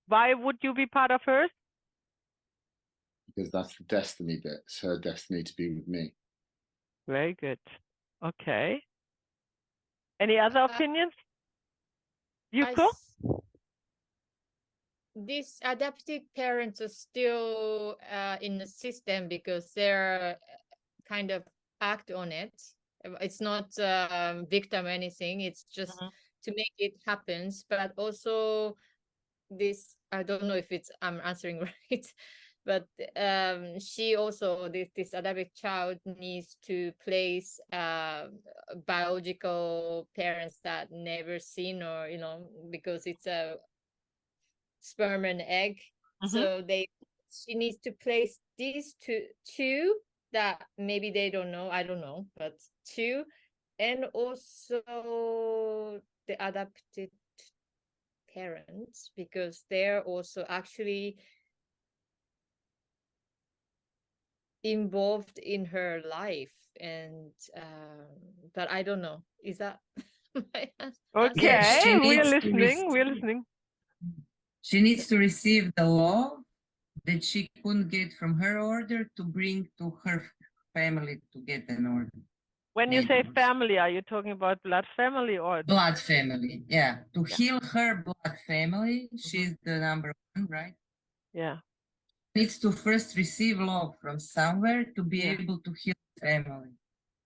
[SPEAKER 1] Why would you be part of hers?
[SPEAKER 3] Because that's the destiny bit. It's her destiny to be with me.
[SPEAKER 1] Very good. Okay. Any other opinions? Yuko?
[SPEAKER 4] These adoptive parents are still in the system because they're kind of act on it. It's not victim or anything. It's just to make it happen. But also this, I don't know if it's I'm answering right, but she also this adopted child needs to place biological parents that never seen, or because it's a sperm and egg. So she needs to place these two that maybe they don't know, I don't know, but two, and also the adopted parents, because they're also actually involved in her life. And but I don't know, is that my answer?
[SPEAKER 1] Okay,
[SPEAKER 2] she
[SPEAKER 1] we're
[SPEAKER 2] needs to
[SPEAKER 1] listening. We're listening.
[SPEAKER 2] She needs to receive the law that she couldn't get from her order to bring to her family to get an order.
[SPEAKER 1] When you say
[SPEAKER 2] Neighbors.
[SPEAKER 1] family, are you talking about blood family or?
[SPEAKER 2] Blood family, yeah. To heal her blood family, she's the number one, right?
[SPEAKER 1] Yeah.
[SPEAKER 2] Needs to first receive love from somewhere to be
[SPEAKER 1] Yeah.
[SPEAKER 2] able to heal family.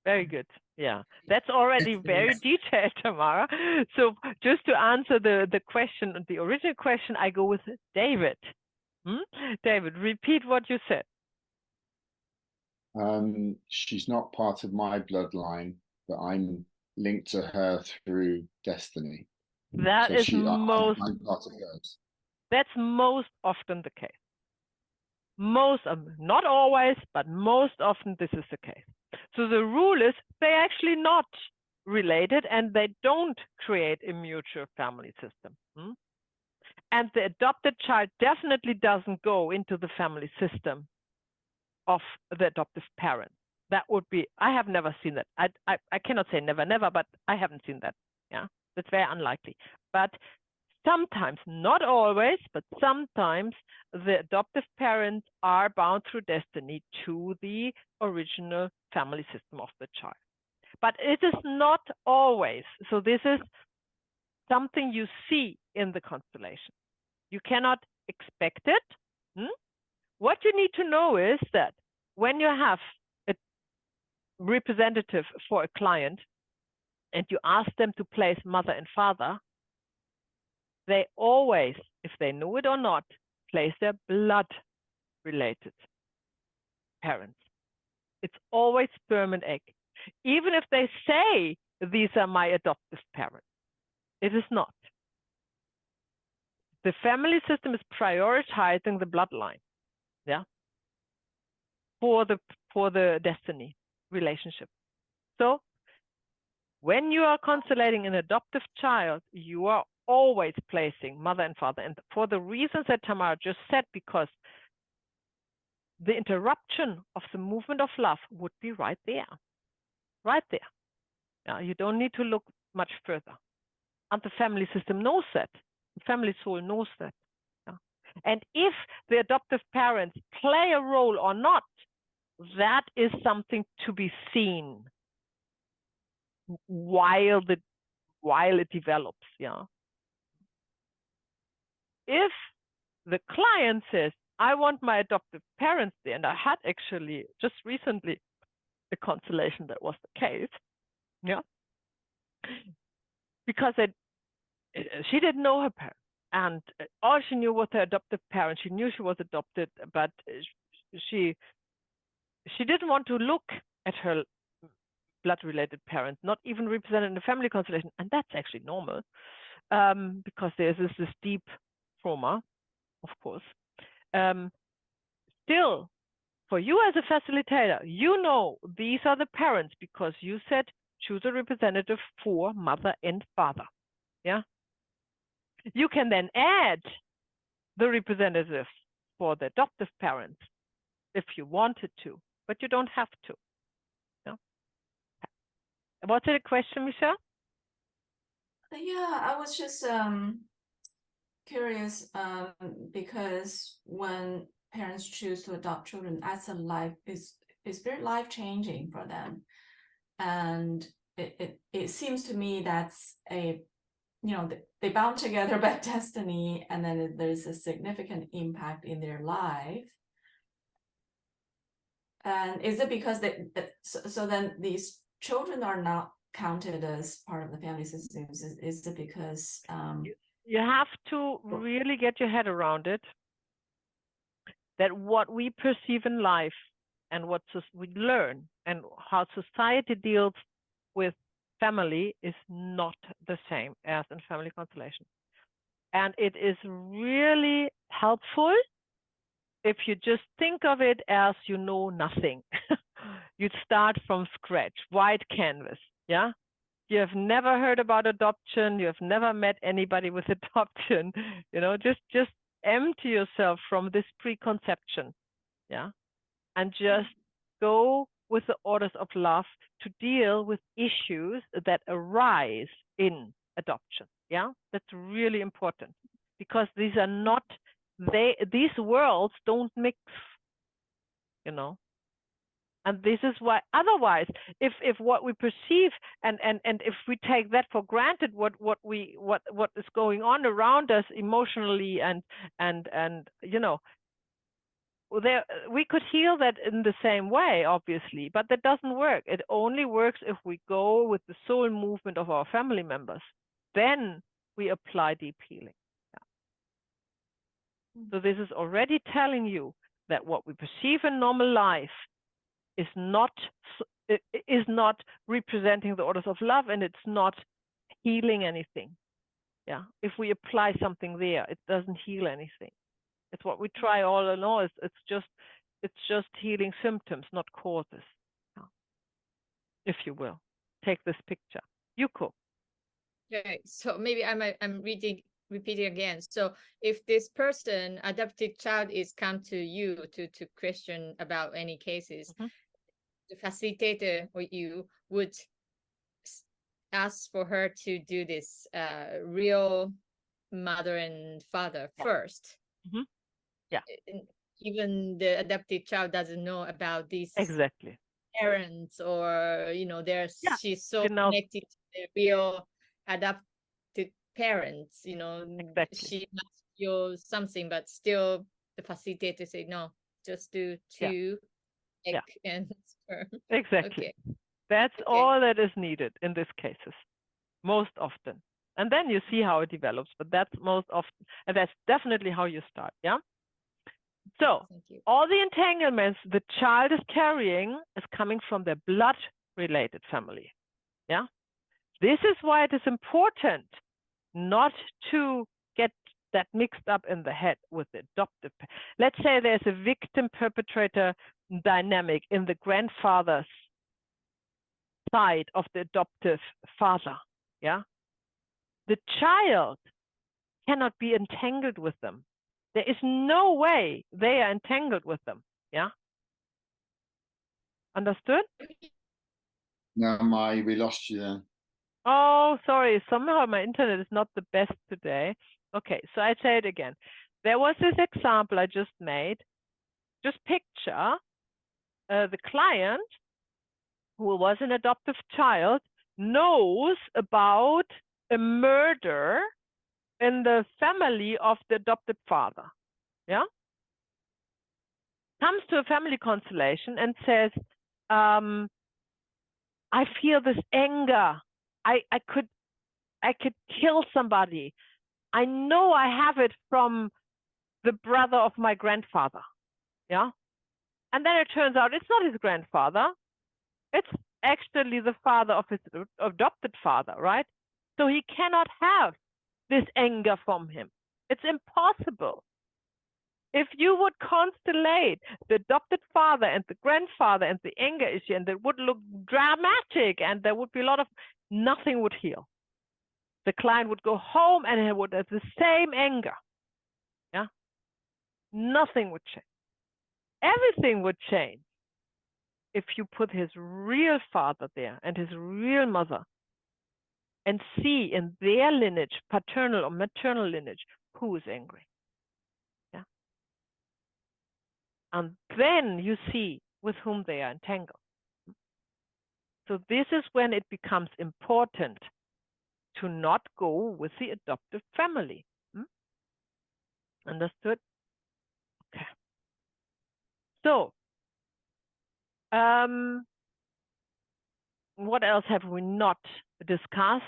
[SPEAKER 1] Very good. Yeah, that's already
[SPEAKER 2] That's the
[SPEAKER 1] very
[SPEAKER 2] reason.
[SPEAKER 1] detailed, Tamara. So just to answer the question, the original question, I go with David. David, repeat what you said.
[SPEAKER 3] She's not part of my bloodline, but I'm linked to her through destiny.
[SPEAKER 1] That
[SPEAKER 3] So
[SPEAKER 1] is
[SPEAKER 3] I'm part of hers.
[SPEAKER 1] That's most often the case. Most, not always, but most often this is the case. So the rule is they're actually not related and they don't create a mutual family system. And the adopted child definitely doesn't go into the family system of the adoptive parent. That would be, I have never seen that. I cannot say never, never, but I haven't seen that. Yeah, that's very unlikely. But sometimes, not always, but sometimes the adoptive parents are bound through destiny to the original family system of the child. But it is not always. So this is something you see in the constellation. You cannot expect it. What you need to know is that when you have a representative for a client and you ask them to place mother and father, they always, if they know it or not, place their blood-related parents. It's always sperm and egg. Even if they say, these are my adoptive parents, it is not. The family system is prioritizing the bloodline, yeah, for the destiny relationship. So when you are consolating an adoptive child, you are always placing mother and father, and for the reasons that Tamara just said, because the interruption of the movement of love would be right there, right there. Yeah, you don't need to look much further. And the family system knows that. The family soul knows that. Yeah. And if the adoptive parents play a role or not, that is something to be seen while it develops. Yeah. If the client says, I want my adoptive parents there, and I had actually just recently a constellation that was the case, yeah, because she didn't know her parents, and all she knew was her adoptive parents. She knew she was adopted, but she didn't want to look at her blood-related parents, not even represented in the family constellation, and that's actually normal, because there's this deep trauma, of course. Still, for you as a facilitator, you know these are the parents because you said choose a representative for mother and father. Yeah. You can then add the representative for the adoptive parents if you wanted to, but you don't have to. Yeah. Was it a question, Michelle?
[SPEAKER 5] Yeah, I was just curious because when parents choose to adopt children, as a life is very life-changing for them, and it seems to me that's a, you know, they bound together by destiny, and then there's a significant impact in their life. And is it because so then these children are not counted as part of the family systems? Is it because
[SPEAKER 1] you have to really get your head around it, that what we perceive in life and what we learn and how society deals with family is not the same as in family constellation. And it is really helpful if you just think of it as you know nothing. You'd start from scratch, white canvas, yeah? You have never heard about adoption, you have never met anybody with adoption, you know, just empty yourself from this preconception, yeah? And just go with the orders of love to deal with issues that arise in adoption, yeah? That's really important, because these are not, these worlds don't mix, you know? And this is why, otherwise, if what we perceive and if we take that for granted, what is going on around us emotionally and you know, there we could heal that in the same way, obviously, but that doesn't work. It only works if we go with the soul movement of our family members. Then we apply deep healing. Yeah. So this is already telling you that what we perceive in normal life is not representing the orders of love, and it's not healing anything. Yeah, if we apply something there, it doesn't heal anything. It's what we try all along. It's just healing symptoms, not causes. Yeah. If you will, take this picture. Yuko.
[SPEAKER 4] Okay, so maybe I'm repeating again. So if this person, adopted child, is come to you to question about any cases, the facilitator or you would ask for her to do this real mother and father first.
[SPEAKER 1] Yeah.
[SPEAKER 4] Even the adopted child doesn't know about these
[SPEAKER 1] exactly
[SPEAKER 4] parents, or you know, she's so connected to the real adopted parents, you know.
[SPEAKER 1] Exactly.
[SPEAKER 4] She must feel something, but still the facilitator say no, just do two egg and sperm.
[SPEAKER 1] Exactly.
[SPEAKER 4] Okay.
[SPEAKER 1] That's all that is needed in these cases, most often. And then you see how it develops, but that's most often, and that's definitely how you start, yeah? So
[SPEAKER 4] Thank you.
[SPEAKER 1] all the entanglements the child is carrying is coming from their blood-related family, yeah? This is why it is important not to get that mixed up in the head with the adoptive. Let's say there's a victim-perpetrator dynamic in the grandfather's side of the adoptive father, yeah? The child cannot be entangled with them. There is no way they are entangled with them, yeah? Understood?
[SPEAKER 3] No, we lost you then.
[SPEAKER 1] Oh, sorry. Somehow my internet is not the best today. Okay, so I say it again. There was this example I just made. Just picture the client who was an adoptive child knows about a murder in the family of the adopted father. Yeah? Comes to a family constellation and says, I feel this anger. I could kill somebody. I know I have it from the brother of my grandfather. Yeah. And then it turns out it's not his grandfather. It's actually the father of his adopted father, right? So he cannot have this anger from him. It's impossible. If you would constellate the adopted father and the grandfather and the anger issue, and it would look dramatic and there would be a lot of, nothing would heal. The client would go home and he would have the same anger. Yeah. Nothing would change. Everything would change if you put his real father there and his real mother and see in their lineage, paternal or maternal lineage, who is angry. Yeah. And then you see with whom they are entangled. So this is when it becomes important to not go with the adoptive family. Understood? Okay. So, what else have we not discussed?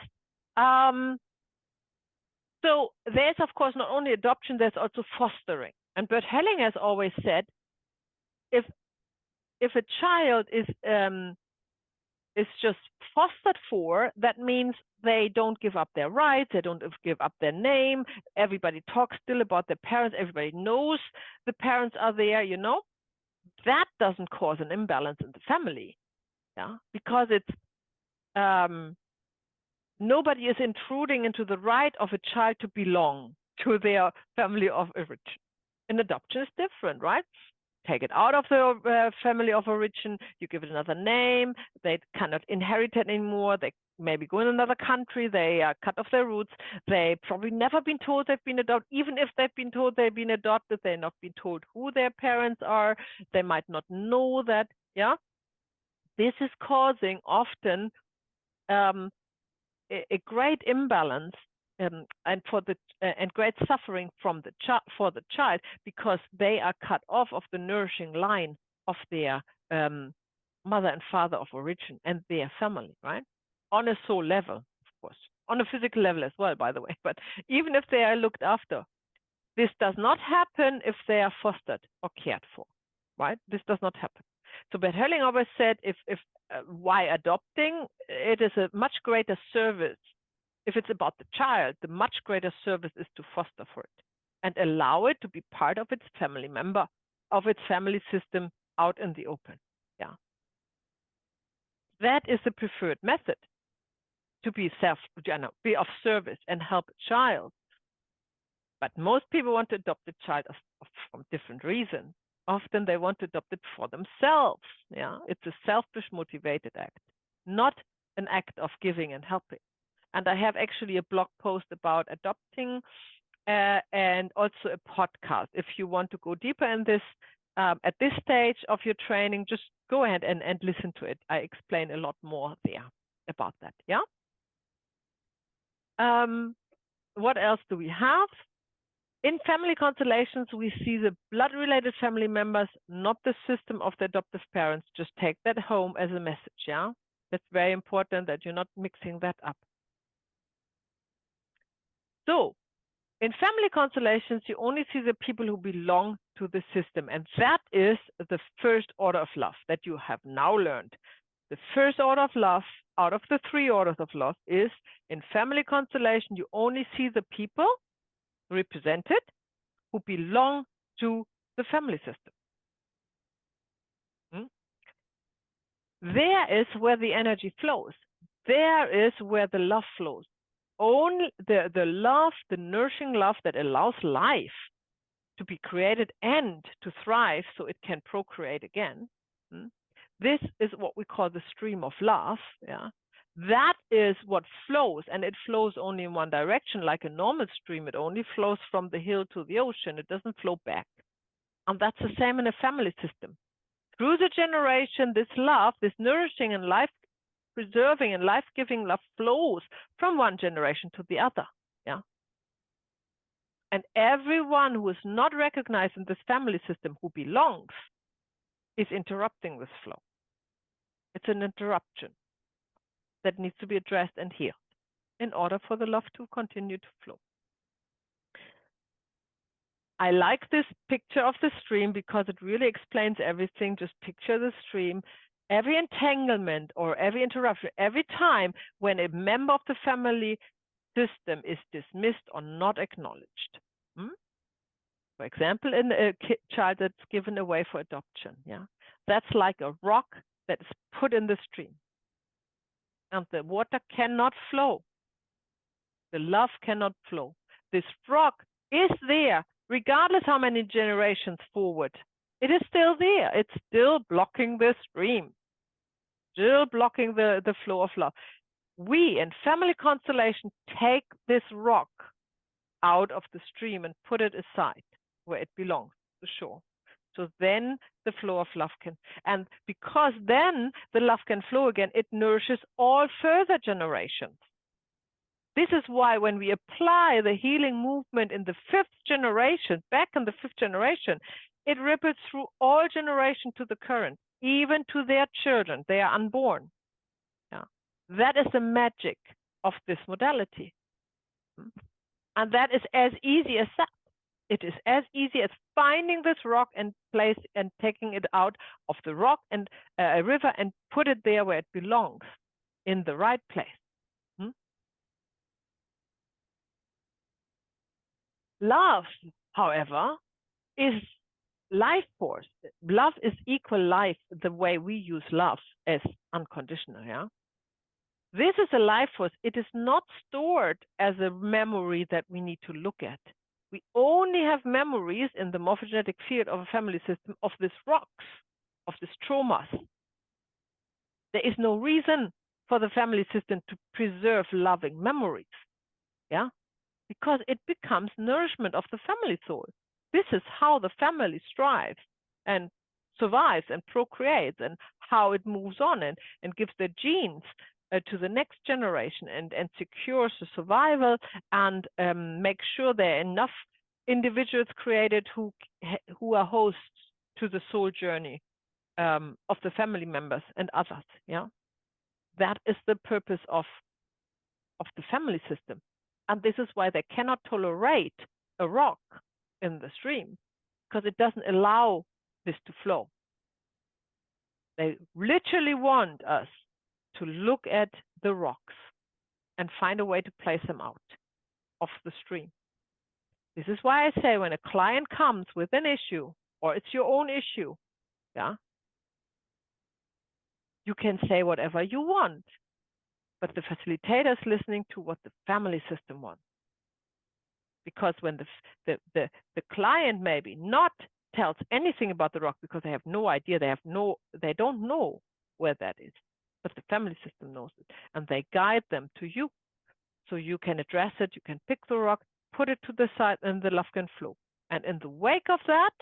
[SPEAKER 1] So there's, of course, not only adoption, there's also fostering. And Bert Helling has always said, if a child is just fostered for, that means they don't give up their rights, they don't give up their name, everybody talks still about their parents, everybody knows the parents are there, you know? That doesn't cause an imbalance in the family, yeah? Because it's, nobody is intruding into the right of a child to belong to their family of origin. An adoption is different, right? Take it out of the family of origin, you give it another name, they cannot inherit it anymore, they maybe go in another country, they are cut off their roots, they probably never been told they've been adopted, even if they've been told they've been adopted, they've not been told who their parents are, they might not know that, yeah? This is causing often a great imbalance and great suffering from for the child, because they are cut off of the nourishing line of their mother and father of origin and their family, right? On a soul level, of course, on a physical level as well, by the way. But even if they are looked after, this does not happen if they are fostered or cared for, right? This does not happen. So Bert Helling always said, why adopting? It is a much greater service. If it's about the child, the much greater service is to foster for it and allow it to be part of its family member, of its family system out in the open. Yeah. That is the preferred method to be be of service and help a child. But most people want to adopt a child from different reasons. Often they want to adopt it for themselves. Yeah, it's a selfish motivated act, not an act of giving and helping. And I have actually a blog post about adopting and also a podcast. If you want to go deeper in this, at this stage of your training, just go ahead and listen to it. I explain a lot more there about that, yeah? What else do we have? In family constellations, we see the blood-related family members, not the system of the adoptive parents. Just take that home as a message, yeah? That's very important that you're not mixing that up. So in family constellations, you only see the people who belong to the system. And that is the first order of love that you have now learned. The first order of love out of the 3 orders of love is in family constellation, you only see the people represented who belong to the family system. There is where the energy flows. There is where the love flows. Only the love, the nourishing love that allows life to be created and to thrive so it can procreate again. This is what we call the stream of love. Yeah, that is what flows, and it flows only in one direction, like a normal stream. It only flows from the hill to the ocean. It doesn't flow back. And that's the same in a family system. Through the generation, this love, this nourishing and life-preserving and life-giving love flows from one generation to the other. Yeah. And everyone who is not recognized in this family system who belongs is interrupting this flow. It's an interruption that needs to be addressed and healed in order for the love to continue to flow. I like this picture of the stream because it really explains everything. Just picture the stream. Every entanglement or every interruption, every time when a member of the family system is dismissed or not acknowledged. For example, in a child that's given away for adoption. Yeah, that's like a rock that is put in the stream. And the water cannot flow. The love cannot flow. This rock is there, regardless how many generations forward. It is still there. It's still blocking the stream, still blocking the flow of love. We in family constellation take this rock out of the stream and put it aside where it belongs, the shore. So then the flow of love can, and because then the love can flow again, it nourishes all further generations. This is why when we apply the healing movement in the 5th generation, back in the 5th generation, it ripples through all generations to the current, even to their children. They are unborn. Yeah. That is the magic of this modality. And that is as easy as that. It is as easy as finding this rock and place and taking it out of the rock and a river and put it there where it belongs, in the right place. Love, however, is life force. Love is equal life, the way we use love as unconditional. Yeah. This is a life force. It is not stored as a memory that we need to look at. We only have memories in the morphogenetic field of a family system of these rocks, of these traumas. There is no reason for the family system to preserve loving memories. Yeah. Because it becomes nourishment of the family soul. This is how the family strives and survives and procreates, and how it moves on and gives their genes to the next generation and secures the survival and makes sure there are enough individuals created who are hosts to the soul journey of the family members and others. Yeah, that is the purpose of the family system. And this is why they cannot tolerate a rock in the stream, because it doesn't allow this to flow. They literally want us to look at the rocks and find a way to place them out of the stream. This is why I say when a client comes with an issue, or it's your own issue, yeah, you can say whatever you want, but the facilitator is listening to what the family system wants. Because when the client maybe not tells anything about the rock because they have no idea, they don't know where that is, but the family system knows it, and they guide them to you, so you can address it. You can pick the rock, put it to the side, and the love can flow. And in the wake of that,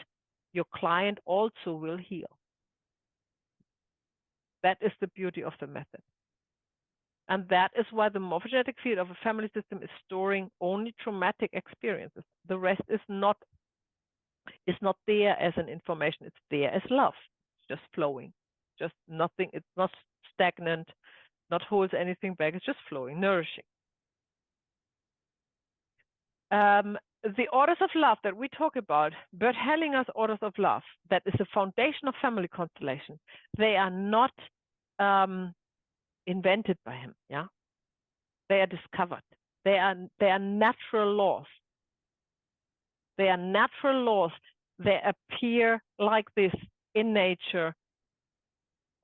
[SPEAKER 1] your client also will heal. That is the beauty of the method. And that is why the morphogenetic field of a family system is storing only traumatic experiences. The rest is not there as an information. It's there as love, just flowing, just nothing. It's not stagnant, not holds anything back. It's just flowing, nourishing. The orders of love that we talk about, Bert Hellinger's orders of love, that is the foundation of family constellation. They are not invented by him. Yeah, they are discovered. They are natural laws. They are natural laws. They appear like this in nature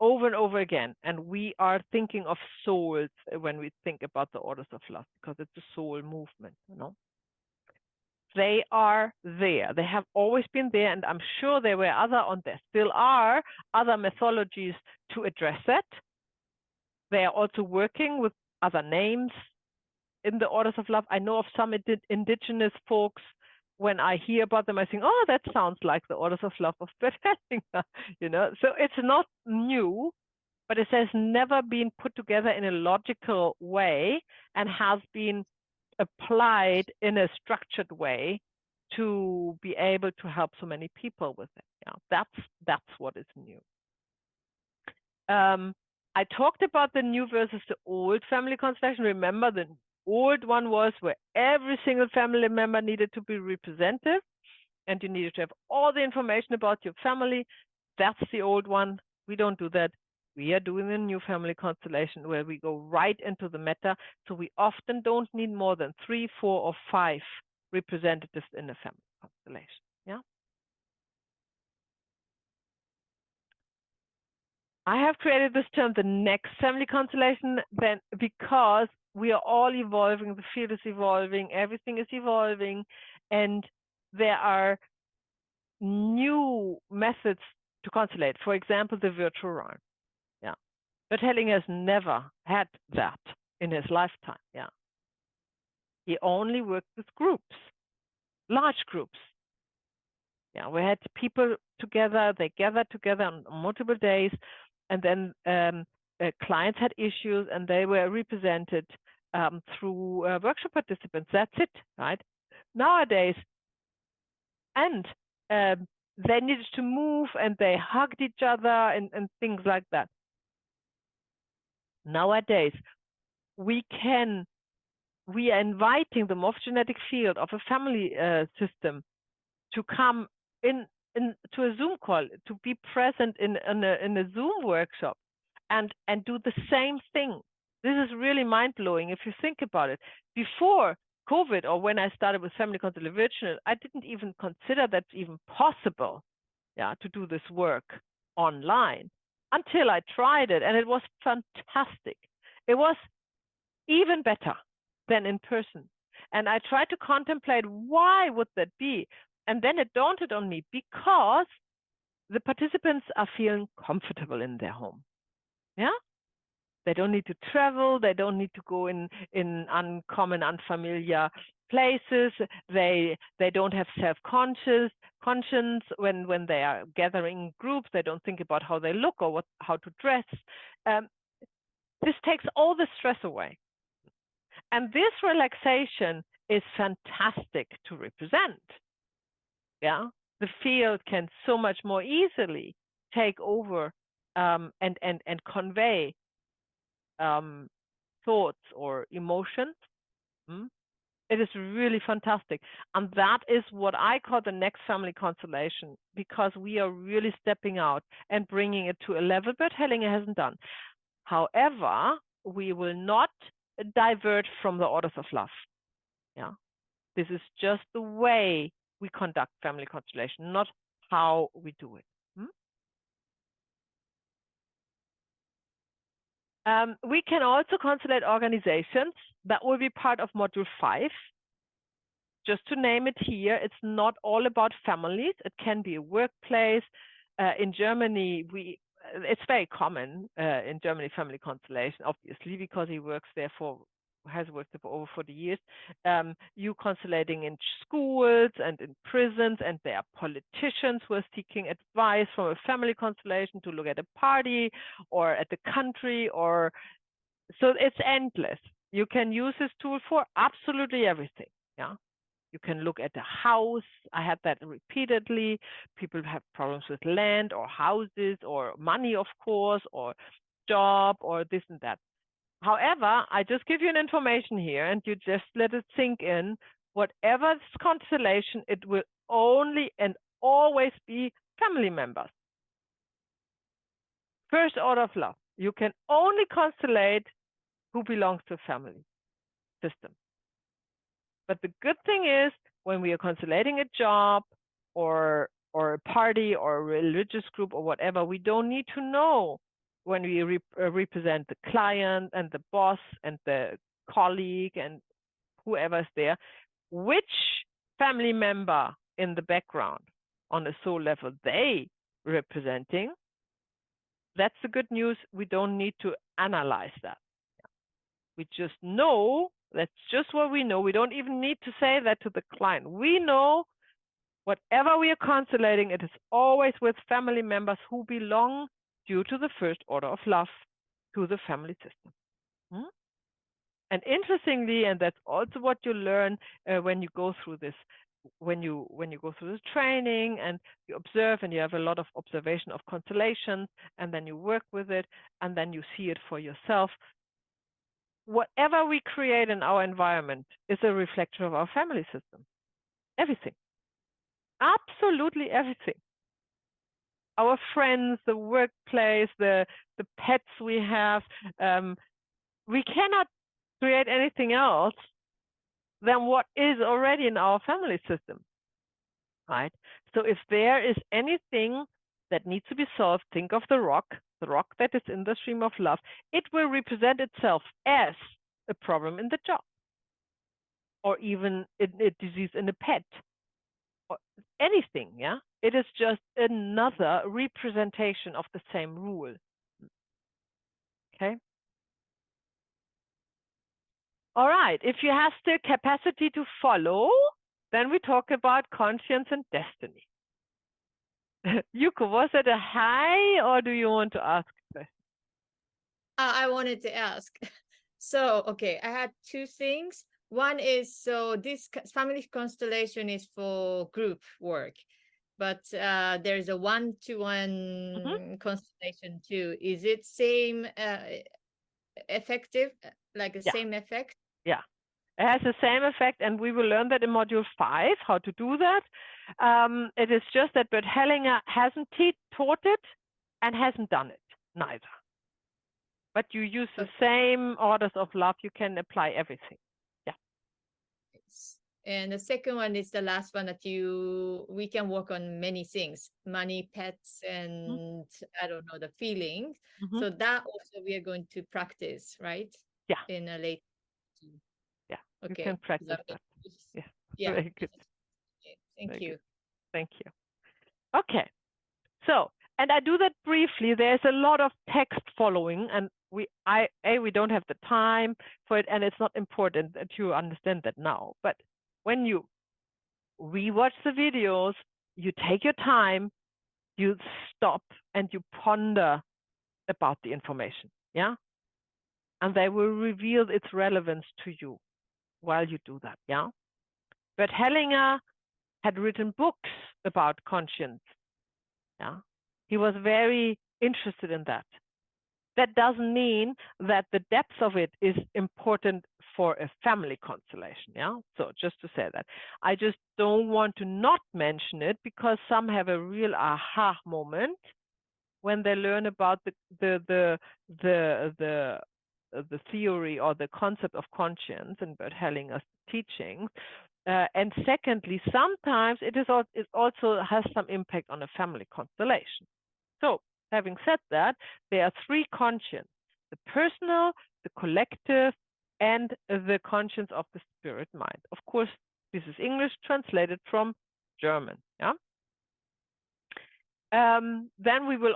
[SPEAKER 1] over and over again. And we are thinking of souls when we think about the orders of love, because it's a soul movement, you know. They are there. They have always been there, and I'm sure there were there still are other mythologies to address that. They are also working with other names in the orders of love. I know of some indigenous folks. When I hear about them, I think, oh, that sounds like the orders of love of Bert Hellinger, you know. So it's not new, but it has never been put together in a logical way and has been applied in a structured way to be able to help so many people with it. Yeah, that's what is new. I talked about the new versus the old family constellation. Remember, the old one was where every single family member needed to be representative, and you needed to have all the information about your family. That's the old one. We don't do that. We are doing a new family constellation where we go right into the meta. So we often don't need more than 3, 4, or 5 representatives in a family constellation. Yeah. I have created this term, the next family constellation, then because we are all evolving, the field is evolving, everything is evolving, and there are new methods to constellate. For example, the virtual rhyme. Yeah. But Hellinger has never had that in his lifetime. Yeah. He only worked with groups, large groups. Yeah, we had people together, they gathered together on multiple days, and then clients had issues and they were represented through workshop participants. That's it, right? Nowadays, and they needed to move and they hugged each other and things like that. Nowadays, we are inviting the morphogenetic field of a family system to come in to a Zoom call, to be present in a Zoom workshop and do the same thing. This is really mind-blowing if you think about it. Before COVID, or when I started with Family Constellation, I didn't even consider that's even possible, yeah, to do this work online until I tried it, and it was fantastic. It was even better than in person. And I tried to contemplate why would that be? And then it dawned on me, because the participants are feeling comfortable in their home. Yeah? They don't need to travel. They don't need to go in uncommon, unfamiliar places. They don't have self-conscience when they are gathering groups. They don't think about how they look or how to dress. This takes all the stress away. And this relaxation is fantastic to represent. Yeah, the field can so much more easily take over and convey thoughts or emotions. It is really fantastic. And that is what I call the next family constellation, because we are really stepping out and bringing it to a level Bert Hellinger hasn't done. However, we will not divert from the orders of love. Yeah, this is just the way we conduct family constellation, not how we do it. We can also constellate organizations. That will be part of module 5. Just to name it here, it's not all about families. It can be a workplace. In Germany, it's very common in Germany, family constellation, obviously, because he works there has worked there for over 40 years. You constellating in schools and in prisons, and there are politicians who are seeking advice from a family constellation to look at a party or at the country, or so it's endless. You can use this tool for absolutely everything. Yeah. You can look at the house. I had that repeatedly. People have problems with land or houses or money, of course, or job or this and that. However, I just give you an information here and you just let it sink in. whatever constellation, it will only and always be family members. First order of love. You can only constellate who belongs to a family system. But the good thing is, when we are constellating a job or a party or a religious group or whatever, we don't need to know when we represent the client and the boss and the colleague and whoever's there, which family member in the background on a soul level they representing. That's the good news. We don't need to analyze that. We just know, that's just what we know. We don't even need to say that to the client. We know whatever we are constellating, it is always with family members who belong due to the first order of love to the family system. And interestingly, and that's also what you learn when you go through this, when you go through this training and you observe and you have a lot of observation of constellations, and then you work with it and then you see it for yourself. Whatever we create in our environment is a reflection of our family system. Everything. Absolutely everything. Our friends, the workplace, the pets we have. We cannot create anything else than what is already in our family system, right? So if there is anything that needs to be solved, think of the rock that is in the stream of love. It will represent itself as a problem in the job, or even a disease in a pet, or anything, yeah? It is just another representation of the same rule, okay? All right, if you have the capacity to follow, then we talk about conscience and destiny. Yuko, was it a hi, or do you want to ask?
[SPEAKER 4] I wanted to ask. So, okay, I had two things. One is, so this family constellation is for group work, but there's a one-to-one constellation too. Is it same effective, like the same effect?
[SPEAKER 1] Yeah, it has the same effect, and we will learn that in module 5, how to do that. It is just that Bert Hellinger hasn't taught it and hasn't done it, neither. But you use the same orders of love, you can apply everything. Yeah.
[SPEAKER 4] And the second one is the last one that we can work on many things, money, pets, and I don't know, the feelings. So that also we are going to practice, right?
[SPEAKER 1] Yeah.
[SPEAKER 4] In a late.
[SPEAKER 1] Yeah.
[SPEAKER 4] Okay.
[SPEAKER 1] You can practice that. Yeah.
[SPEAKER 4] Yeah.
[SPEAKER 1] Very good.
[SPEAKER 4] Thank
[SPEAKER 1] Very
[SPEAKER 4] you.
[SPEAKER 1] good. Thank you. Okay. So, and I do that briefly. There's a lot of text following, and we don't have the time for it, and it's not important that you understand that now. But when you rewatch the videos, you take your time, you stop, and you ponder about the information. Yeah, and they will reveal its relevance to you while you do that. Yeah, but Hellinger had written books about conscience. Yeah, he was very interested in that. That doesn't mean that the depth of it is important for a family constellation. Yeah, so just to say that, I just don't want to not mention it, because some have a real aha moment when they learn about the theory or the concept of conscience and Bert Hellinger's teachings. And secondly, sometimes it also has some impact on a family constellation. So, having said that, there are 3 conscience: the personal, the collective, and the conscience of the spirit mind. Of course, this is English translated from German. Yeah. Then we will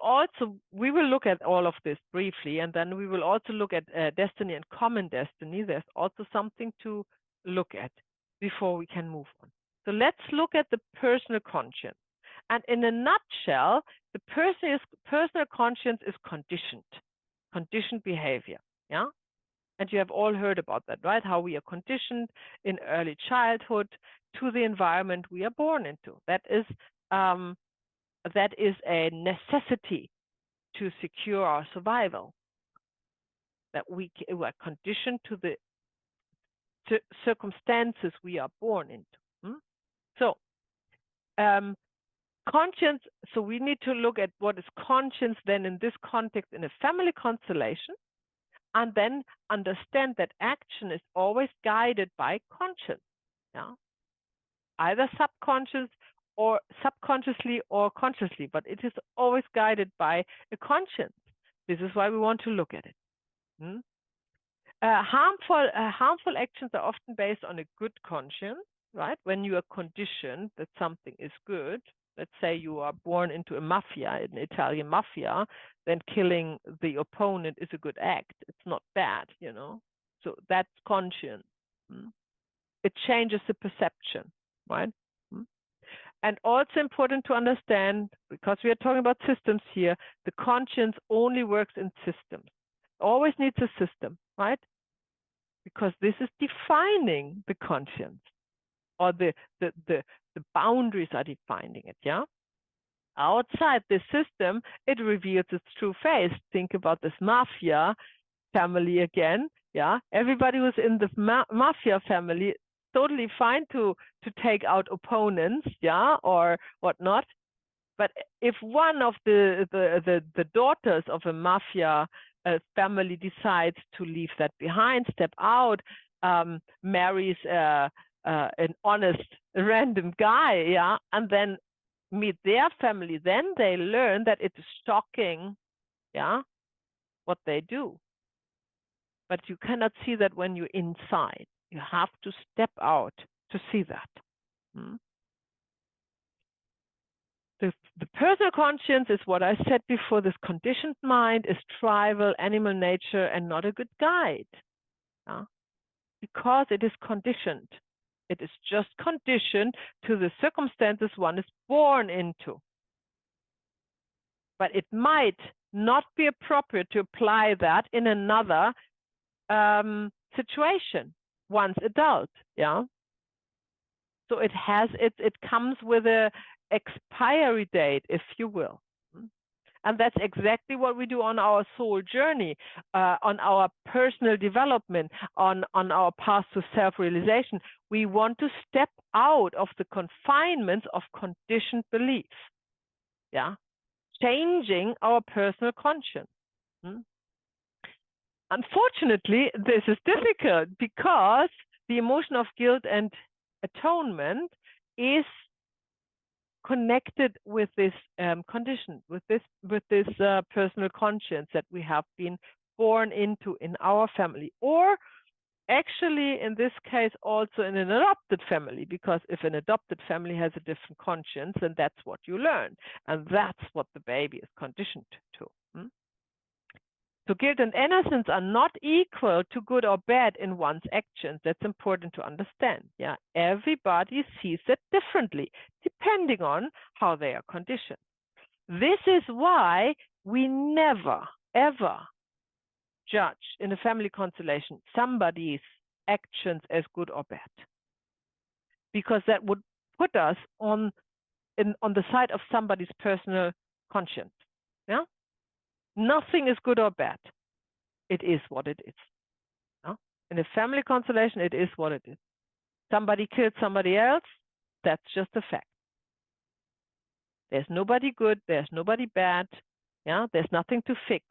[SPEAKER 1] look at all of this briefly, and then we will also look at destiny and common destiny. There's also something to look at before we can move on. So let's look at the personal conscience. And in a nutshell, the personal conscience is conditioned behavior. Yeah, and you have all heard about that, right? How we are conditioned in early childhood to the environment we are born into. That is a necessity to secure our survival. That we are conditioned to the circumstances we are born into. So conscience, so we need to look at what is conscience then in this context in a family constellation, and then understand that action is always guided by conscience, either subconsciously or consciously, but it is always guided by a conscience. This is why we want to look at it. Harmful actions are often based on a good conscience, right? When you are conditioned that something is good, let's say you are born into a mafia, an Italian mafia, then killing the opponent is a good act. It's not bad, So that's conscience. It changes the perception, right? And also important to understand, because we are talking about systems here, the conscience only works in systems. Always needs a system, right? Because this is defining the conscience, or the boundaries are defining it, Outside this system, it reveals its true face. Think about this mafia family again, Everybody who's in the mafia family, totally fine to take out opponents, or whatnot. But if one of the daughters of a mafia family decides to leave that behind, step out, marries an honest random guy, and then meet their family, then they learn that it is shocking, what they do. But you cannot see that when you're inside. You have to step out to see that. The personal conscience is what I said before. This conditioned mind is tribal, animal nature, and not a good guide. Because it is conditioned. It is just conditioned to the circumstances one is born into. But it might not be appropriate to apply that in another situation once adult, So it comes with a expiry date, if you will. And that's exactly what we do on our soul journey, on our personal development, on our path to self-realization. We want to step out of the confinements of conditioned beliefs, changing our personal conscience. Unfortunately, this is difficult because the emotion of guilt and atonement is connected with this condition, with this personal conscience that we have been born into in our family, or actually in this case also in an adopted family, because if an adopted family has a different conscience, then that's what you learn, and that's what the baby is conditioned to. So guilt and innocence are not equal to good or bad in one's actions. That's important to understand. Everybody sees it differently, depending on how they are conditioned. This is why we never, ever judge in a family constellation somebody's actions as good or bad, because that would put us on the side of somebody's personal conscience. Nothing is good or bad. It is what it is. In a family constellation, it is what it is. Somebody killed somebody else, that's just a fact. There's nobody good, there's nobody bad. There's nothing to fix.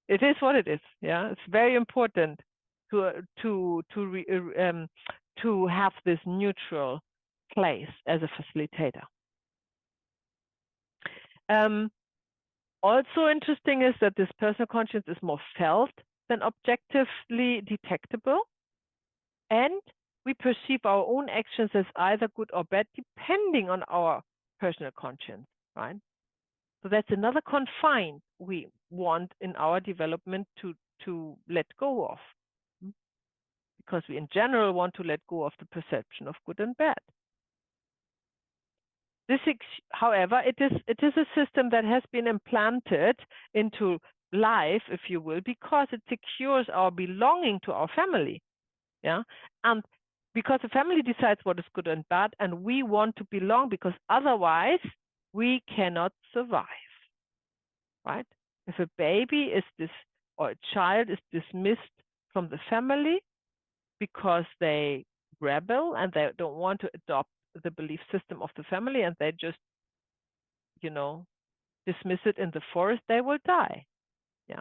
[SPEAKER 1] It is what it is. It's very important to have this neutral place as a facilitator. Also interesting is that this personal conscience is more felt than objectively detectable. And we perceive our own actions as either good or bad, depending on our personal conscience, right? So that's another confine we want in our development to let go of. Because we in general want to let go of the perception of good and bad. This, however, it is a system that has been implanted into life, if you will, because it secures our belonging to our family, and because the family decides what is good and bad, and we want to belong, because otherwise we cannot survive, right? If a baby or a child is dismissed from the family, because they rebel and they don't want to adopt the belief system of the family, and they just, you know, dismiss it in the forest, they will die. Yeah.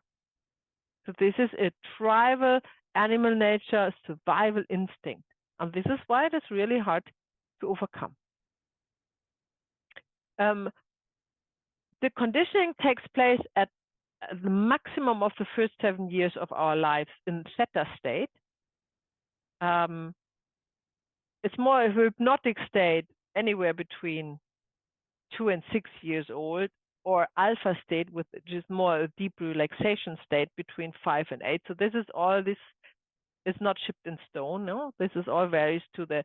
[SPEAKER 1] So this is a tribal animal nature survival instinct. And this is why it is really hard to overcome. The conditioning takes place at the maximum of the first 7 years of our lives in theta state. It's more a hypnotic state anywhere between 2 and 6 years old, or alpha state, which is more a deep relaxation state between 5 and 8. So this is all, this is not shipped in stone. No, this is all varies to the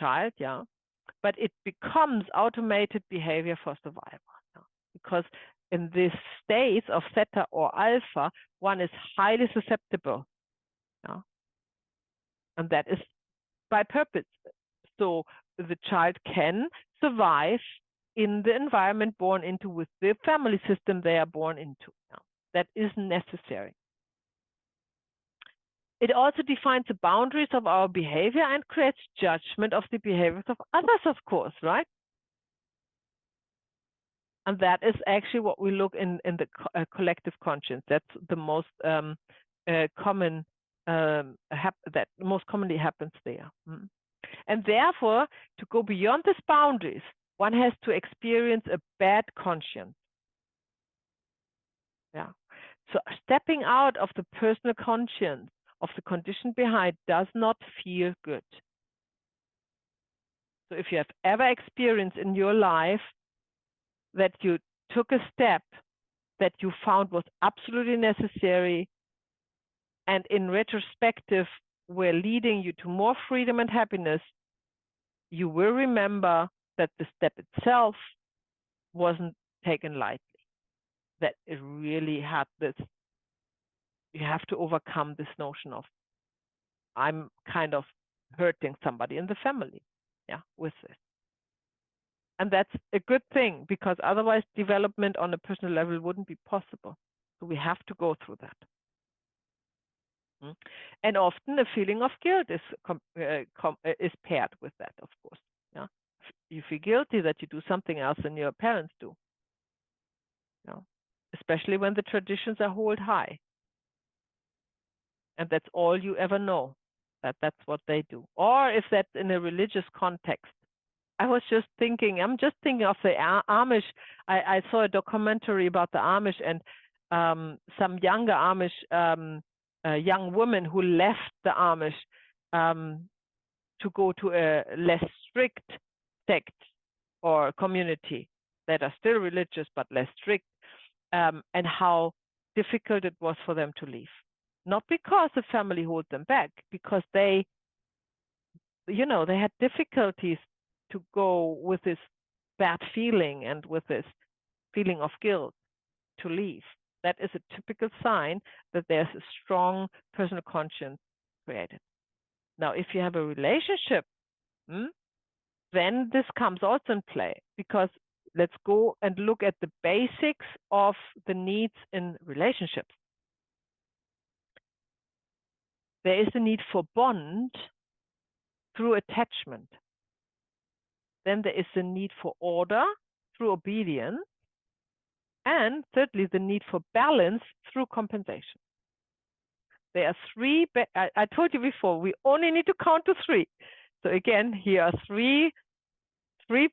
[SPEAKER 1] child. Yeah, but it becomes automated behavior for survival. Yeah? Because in this states of theta or alpha, one is highly susceptible. Yeah? And that is by purpose. So the child can survive in the environment born into, with the family system they are born into. Yeah? That is necessary. It also defines the boundaries of our behavior and creates judgment of the behaviors of others, of course, right? And that is actually what we look in the collective conscience. That's the most common, that most commonly happens there. And therefore, to go beyond these boundaries, one has to experience a bad conscience. Yeah. So stepping out of the personal conscience of the condition behind does not feel good. So if you have ever experienced in your life that you took a step that you found was absolutely necessary and in retrospective were leading you to more freedom and happiness, you will remember that the step itself wasn't taken lightly, that it really had this, you have to overcome this notion of, I'm kind of hurting somebody in the family, yeah, with this. And that's a good thing, because otherwise development on a personal level wouldn't be possible. So we have to go through that. And often a feeling of guilt is paired with that, of course. Yeah, you feel guilty that you do something else than your parents do. Yeah, especially when the traditions are held high, and that's all you ever know, that that's what they do. Or if that's in a religious context. I was just thinking, I'm just thinking of the Amish. I saw a documentary about the Amish, and some younger Amish young woman who left the Amish to go to a less strict sect or community that are still religious but less strict, and how difficult it was for them to leave. Not because the family held them back, because they, you know, they had difficulties to go with this bad feeling and with this feeling of guilt to leave. That is a typical sign that there's a strong personal conscience created. Now, if you have a relationship, then this comes also in play, because let's go and look at the basics of the needs in relationships. There is a need for bond through attachment. Then there is the need for order through obedience. And thirdly, the need for balance through compensation. There are three, I told you before, we only need to count to 3. So again, here are three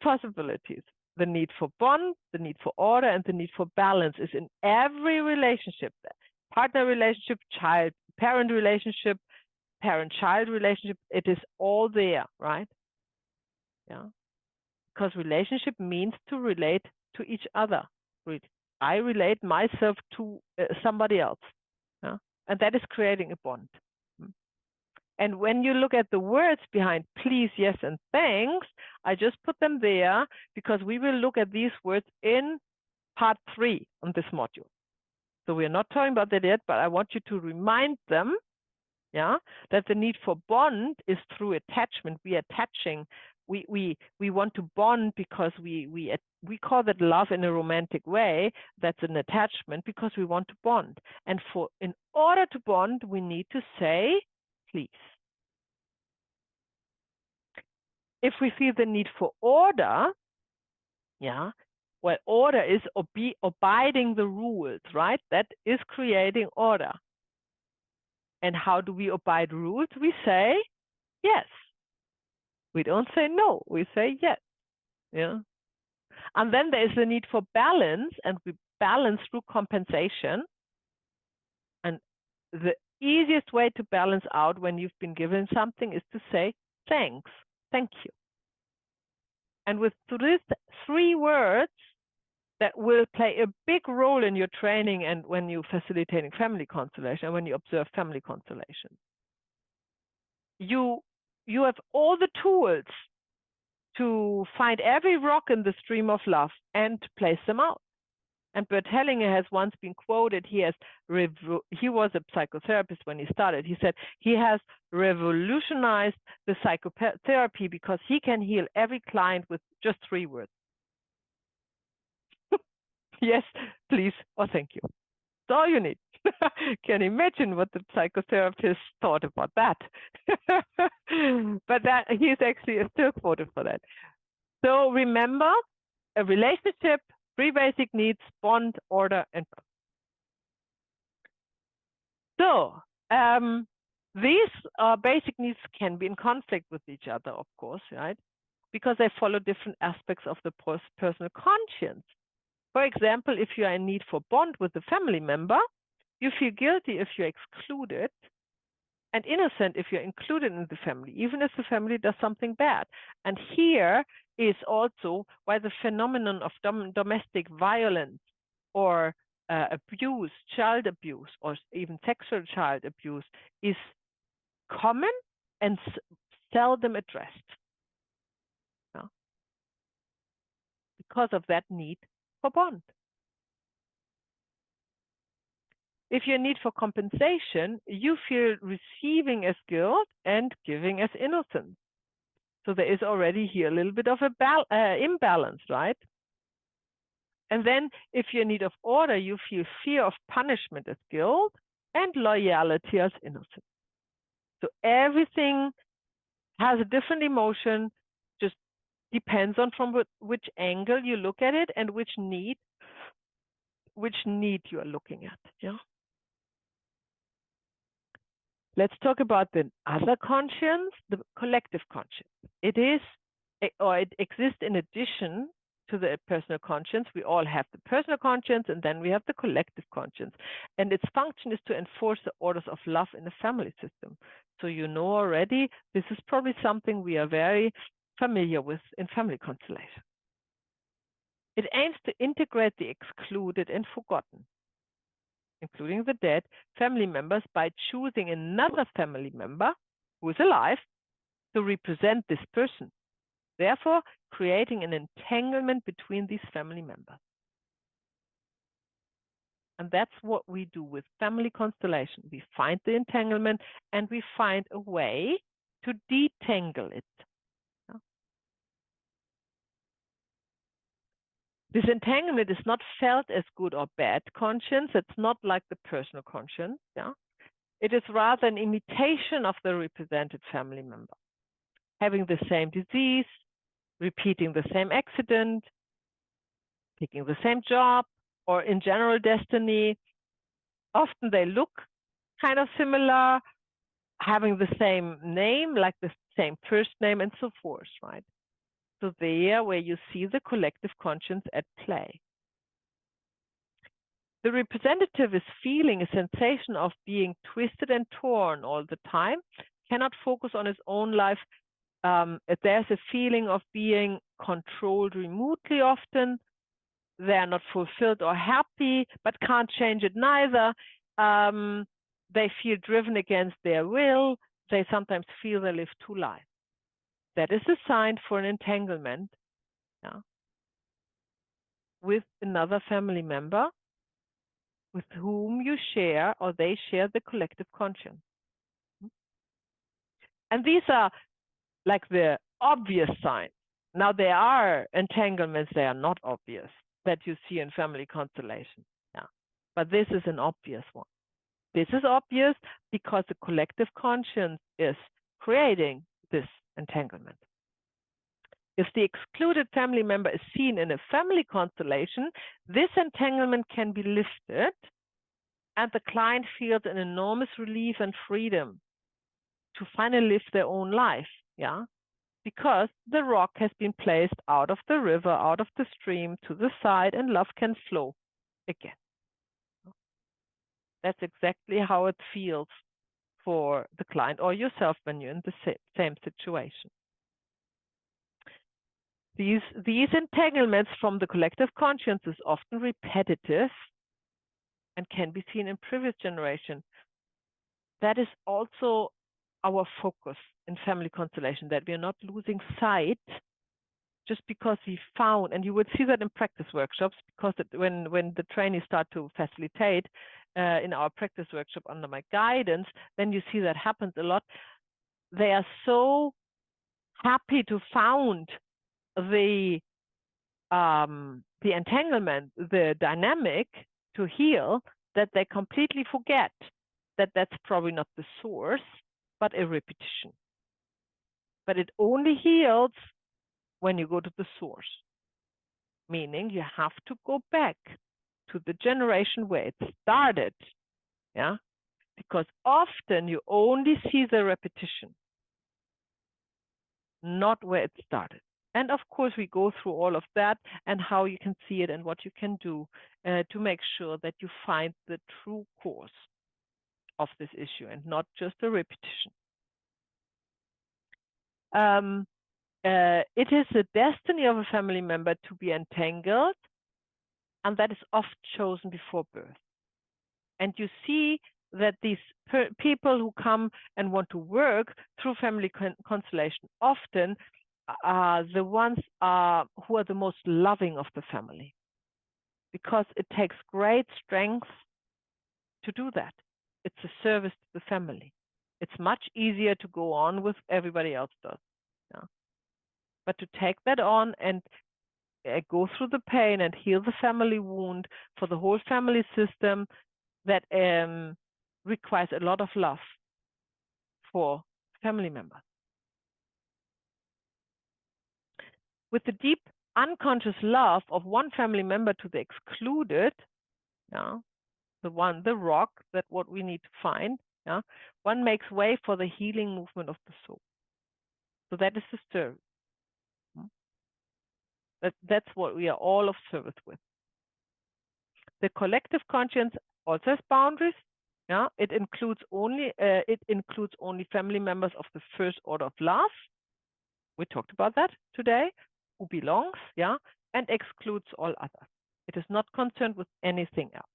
[SPEAKER 1] possibilities. The need for bond, the need for order, and the need for balance is in every relationship. Partner relationship, parent relationship, parent-child relationship, it is all there, right? Yeah. Because relationship means to relate to each other. I relate myself to somebody else. Yeah? And that is creating a bond. And when you look at the words behind please, yes, and thanks, I just put them there because we will look at these words in part 3 on this module. So we're not talking about that yet, but I want you to remind them, yeah, that the need for bond is through attachment. We are attaching. We want to bond because we call that love in a romantic way. That's an attachment because we want to bond. And in order to bond, we need to say please. if we see the need for order, yeah, well, order is abiding the rules, right? That is creating order. And how do we abide rules? We say yes. We don't say no, we say yes. Yeah. And then there is the need for balance, and we balance through compensation. And the easiest way to balance out when you've been given something is to say thanks, thank you. And with these 3 words that will play a big role in your training and when you're facilitating family constellation and when you observe family constellation, you have all the tools to find every rock in the stream of love and place them out. And Bert Hellinger has once been quoted, he was a psychotherapist when he started. He said he has revolutionized the psychotherapy because he can heal every client with just 3 words. Yes, please, or thank you. That's all you need. Can imagine what the psychotherapist thought about that. But that he's actually still quoted for that. So remember, a relationship, 3 basic needs: bond, order, and so these basic needs can be in conflict with each other, of course, right? Because they follow different aspects of the personal conscience. For example, if you are in need for bond with a family member, you feel guilty if you're excluded, and innocent if you're included in the family, even if the family does something bad. And here is also why the phenomenon of domestic violence or abuse, child abuse, or even sexual child abuse is common and seldom addressed. Yeah? Because of that need for bond. If you need for compensation, you feel receiving as guilt and giving as innocence. So there is already here a little bit of a imbalance, right? And then if you're in need of order, you feel fear of punishment as guilt and loyalty as innocence. So everything has a different emotion, just depends on from which angle you look at it and which need you are looking at. Yeah. Let's talk about the other conscience, the collective conscience. It exists in addition to the personal conscience. We all have the personal conscience, and then we have the collective conscience. And its function is to enforce the orders of love in the family system. So you know already, this is probably something we are very familiar with in family constellation. It aims to integrate the excluded and forgotten, including the dead family members, by choosing another family member who is alive to represent this person, therefore creating an entanglement between these family members. And that's what we do with family constellation. We find the entanglement and we find a way to detangle it. This entanglement is not felt as good or bad conscience. It's not like the personal conscience. Yeah? It is rather an imitation of the represented family member, having the same disease, repeating the same accident, picking the same job, or in general destiny. Often they look kind of similar, having the same name, like the same first name and so forth, right? So there where you see the collective conscience at play. The representative is feeling a sensation of being twisted and torn all the time, cannot focus on his own life. There's a feeling of being controlled remotely often. They're not fulfilled or happy, but can't change it neither. They feel driven against their will. They sometimes feel they live 2 lives. That is a sign for an entanglement, yeah, with another family member with whom you share, or they share, the collective conscience. And these are like the obvious signs. Now there are entanglements, they are not obvious, that you see in family constellation. Yeah. But this is an obvious one. This is obvious because the collective conscience is creating this entanglement. If the excluded family member is seen in a family constellation, this entanglement can be lifted and the client feels an enormous relief and freedom to finally live their own life, yeah? Because the rock has been placed out of the river, out of the stream, to the side, and love can flow again. That's exactly how it feels for the client or yourself when you're in the same situation. These entanglements from the collective conscience is often repetitive and can be seen in previous generation. That is also our focus in family constellation, that we are not losing sight just because we found, and you would see that in practice workshops, because when the trainees start to facilitate in our practice workshop under my guidance, then you see that happens a lot. They are so happy to found the entanglement, the dynamic to heal, that they completely forget that that's probably not the source, but a repetition. But it only heals when you go to the source, meaning you have to go back to the generation where it started, yeah? Because often you only see the repetition, not where it started. And of course, we go through all of that and how you can see it and what you can do to make sure that you find the true cause of this issue and not just a repetition. It is the destiny of a family member to be entangled, and that is oft chosen before birth. And you see that these people who come and want to work through family constellation often are the ones who are the most loving of the family, because it takes great strength to do that. It's a service to the family. It's much easier to go on with everybody else does. Yeah. But to take that on and go through the pain and heal the family wound for the whole family system, that requires a lot of love for family members. With the deep unconscious love of one family member to the excluded, yeah, the rock, that what we need to find, yeah, one makes way for the healing movement of the soul. So that is the service. That's what we are all of service with. The collective conscience also has boundaries. Yeah, it includes only family members of the first order of love. We talked about that today. Who belongs, yeah, and excludes all others. It is not concerned with anything else.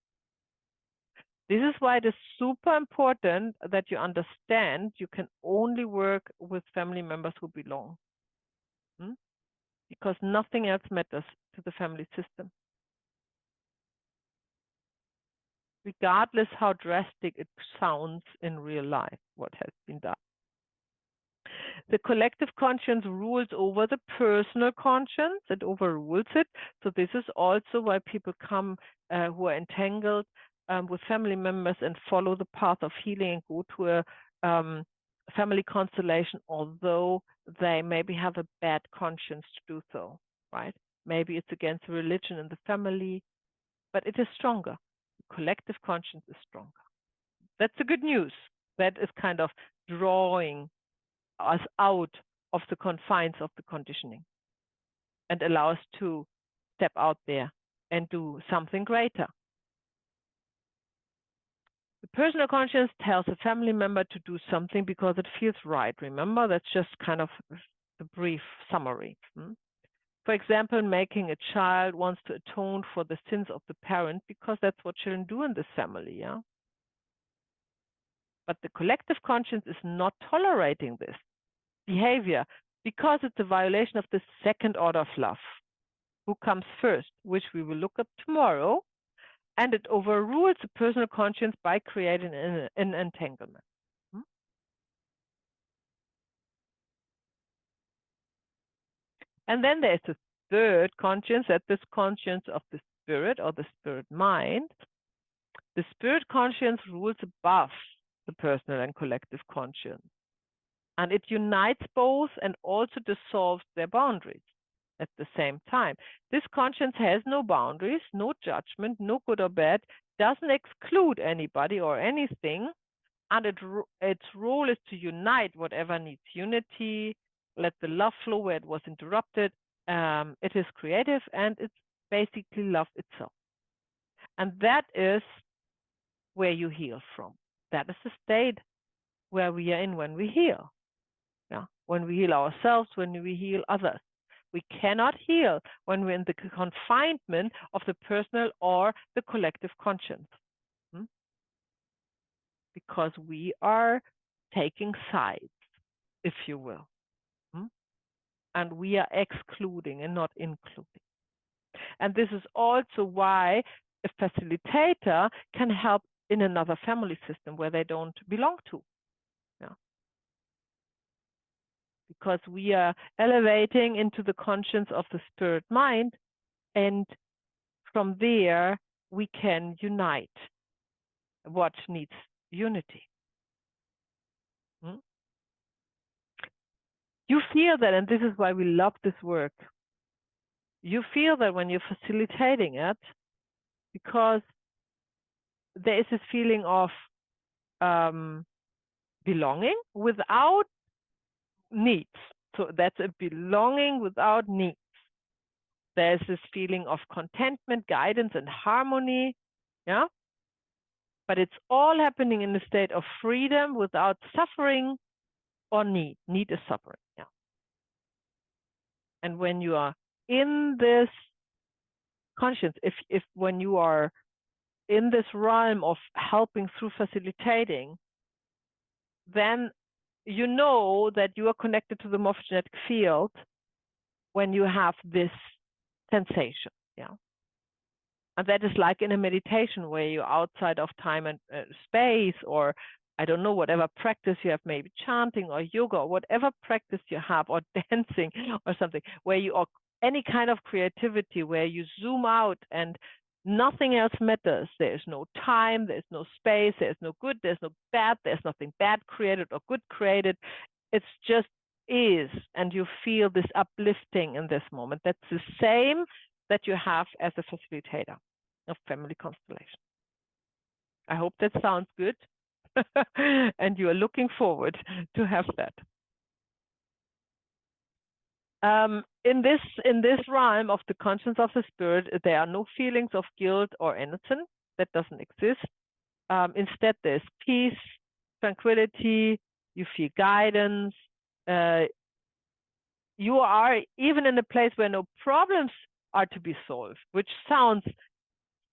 [SPEAKER 1] This is why it is super important that you understand you can only work with family members who belong. Because nothing else matters to the family system. Regardless how drastic it sounds in real life, what has been done. The collective conscience rules over the personal conscience, it overrules it. So this is also why people come who are entangled with family members and follow the path of healing and go to a family constellation, although they maybe have a bad conscience to do so, right? Maybe it's against religion in the family, but it is stronger. The collective conscience is stronger. That's the good news. That is kind of drawing us out of the confines of the conditioning and allow us to step out there and do something greater. The personal conscience tells a family member to do something because it feels right. Remember, that's just kind of the brief summary. For example, making a child wants to atone for the sins of the parent because that's what children do in this family, yeah? But the collective conscience is not tolerating this behavior because it's a violation of the second order of love, who comes first, which we will look at tomorrow, and it overrules the personal conscience by creating an entanglement. And then there's the third conscience, that this conscience of the spirit or the spirit mind. The spirit conscience rules above the personal and collective conscience. And it unites both and also dissolves their boundaries at the same time. This conscience has no boundaries, no judgment, no good or bad, doesn't exclude anybody or anything, and its role is to unite whatever needs unity, let the love flow where it was interrupted. It is creative, and it's basically love itself. And that is where you heal from. That is the state where we are in when we heal. Yeah, when we heal ourselves, when we heal others. We cannot heal when we're in the confinement of the personal or the collective conscience. Because we are taking sides, if you will. And we are excluding and not including. And this is also why a facilitator can help in another family system where they don't belong to. Yeah. Because we are elevating into the conscience of the spirit mind, and from there we can unite what needs unity. You feel that, and this is why we love this work. You feel that when you're facilitating it, because there is this feeling of belonging without needs. So that's a belonging without needs. There's this feeling of contentment, guidance, and harmony. Yeah. But it's all happening in a state of freedom without suffering or need. Need is suffering. Yeah. And when you are in this conscience, if when you are in this realm of helping through facilitating, then you know that you are connected to the morphogenetic field when you have this sensation. Yeah. And that is like in a meditation where you're outside of time and space, or I don't know, whatever practice you have, maybe chanting or yoga or whatever practice you have, or dancing or something, where you are any kind of creativity, where you zoom out and nothing else matters. There's no time, there's no space, there's no good, there's no bad, there's nothing bad created or good created. It's just is, and you feel this uplifting in this moment. That's the same that you have as a facilitator of family constellation. I hope that sounds good. And you are looking forward to have that. In this realm of the conscience of the spirit, there are no feelings of guilt or innocence. That doesn't exist. Instead, there's peace, tranquility. You feel guidance. You are even in a place where no problems are to be solved, which sounds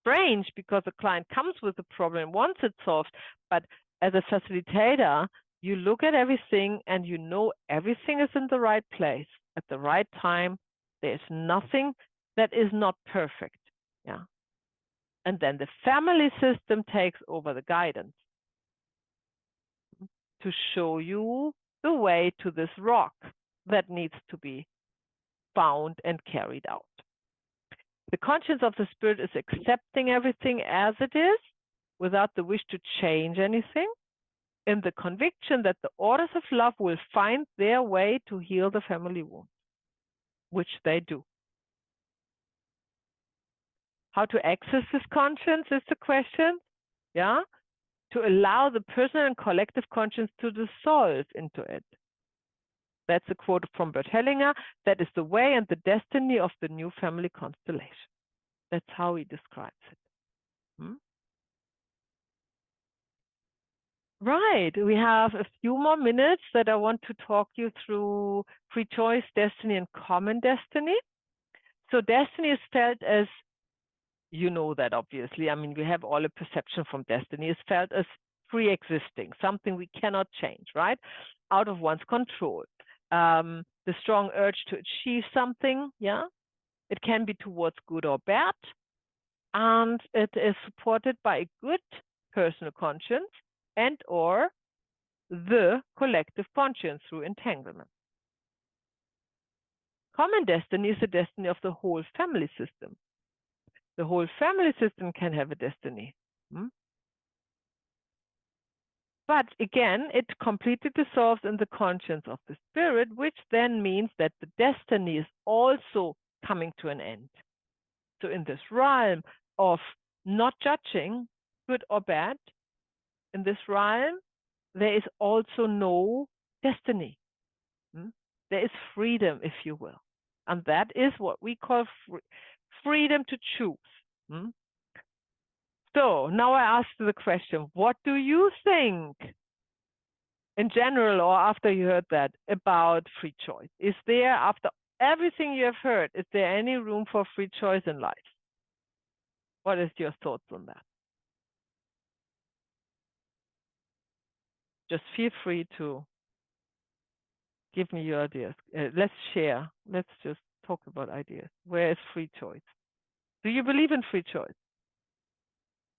[SPEAKER 1] strange because the client comes with a problem, wants it solved. But as a facilitator, you look at everything and you know everything is in the right place at the right time. There's nothing that is not perfect. Yeah. And then the family system takes over the guidance to show you the way to this rock that needs to be found and carried out. The conscience of the spirit is accepting everything as it is without the wish to change anything, in the conviction that the orders of love will find their way to heal the family wound, which they do. How to access this conscience is the question. Yeah, to allow the personal and collective conscience to dissolve into it. That's a quote from Bert Hellinger. That is the way and the destiny of the new family constellation. That's how he describes it. Right, we have a few more minutes that I want to talk you through free choice, destiny, and common destiny. So destiny is felt as, you know that obviously, I mean, we have all a perception from destiny, is felt as pre-existing, something we cannot change, right? Out of one's control. The strong urge to achieve something, yeah? It can be towards good or bad, and it is supported by a good personal conscience and or the collective conscience through entanglement. Common destiny is the destiny of the whole family system. The whole family system can have a destiny. But But again, it completely dissolves in the conscience of the spirit, which then means that the destiny is also coming to an end. So in this realm of not judging good or bad, in this realm, there is also no destiny. There is freedom, if you will. And that is what we call freedom to choose. So now I ask you the question, what do you think in general, or after you heard that, about free choice? Is there, after everything you have heard, is there any room for free choice in life? What is your thoughts on that? Just feel free to give me your ideas. Let's share. Let's just talk about ideas. Where is free choice? Do you believe in free choice?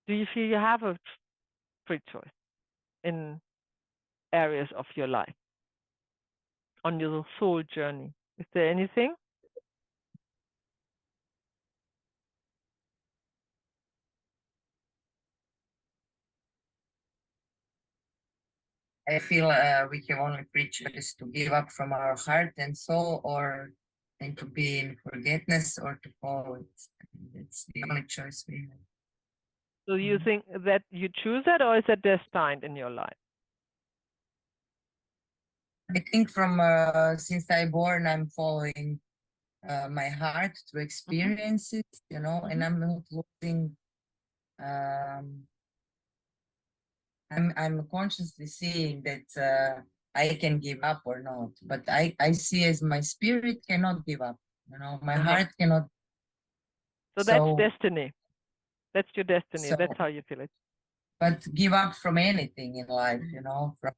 [SPEAKER 1] Do you feel you have a free choice in areas of your life, on your soul journey? Is there anything?
[SPEAKER 2] I feel we have only free choice to give up from our heart and soul, or and to be in forgetfulness, or to follow it. It's the only choice we have.
[SPEAKER 1] So you think that you choose that, or is that destined in your life?
[SPEAKER 2] I think from since I born, I'm following my heart through experiences, you know, and I'm not looking. I'm consciously seeing that I can give up or not, but I see as my spirit cannot give up. You know, my heart cannot.
[SPEAKER 1] So that's destiny. That's your destiny.
[SPEAKER 2] So,
[SPEAKER 1] That's how you feel it.
[SPEAKER 2] but give up from anything in life, you know, from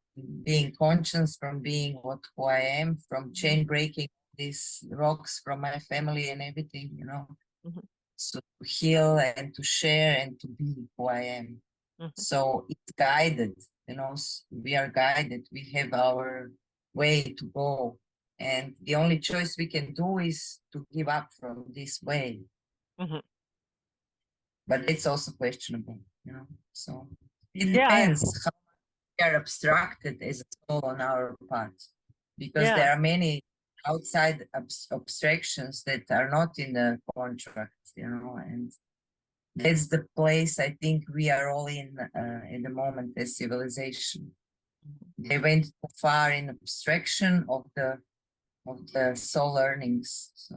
[SPEAKER 2] being conscious, from being who I am, from chain breaking these rocks from my family and everything, you know. So to heal and to share and to be who I am. So it's guided, you know, we are guided. We have our way to go. And the only choice we can do is to give up from this way. But it's also questionable, you know. So it depends how we are abstracted as a soul on our part. Because there are many outside abstractions that are not in the contract, you know, and that's the place I think we are all in the moment as civilization. They went too far in abstraction of the soul learnings. So.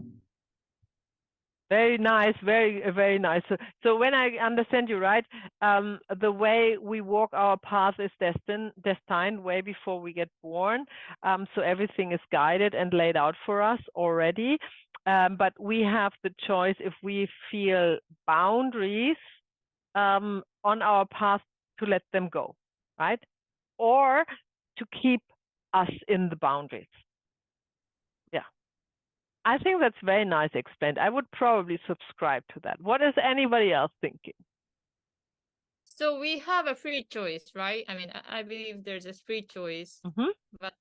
[SPEAKER 1] Very nice, very nice. So when I understand you right, the way we walk our path is destined way before we get born. So everything is guided and laid out for us already. But we have the choice if we feel boundaries on our path to let them go, right? Or to keep us in the boundaries. Yeah. I think that's very nice explained. I would probably subscribe to that. What is anybody else thinking?
[SPEAKER 4] So we have a free choice, right? I mean, I believe there's a free choice, but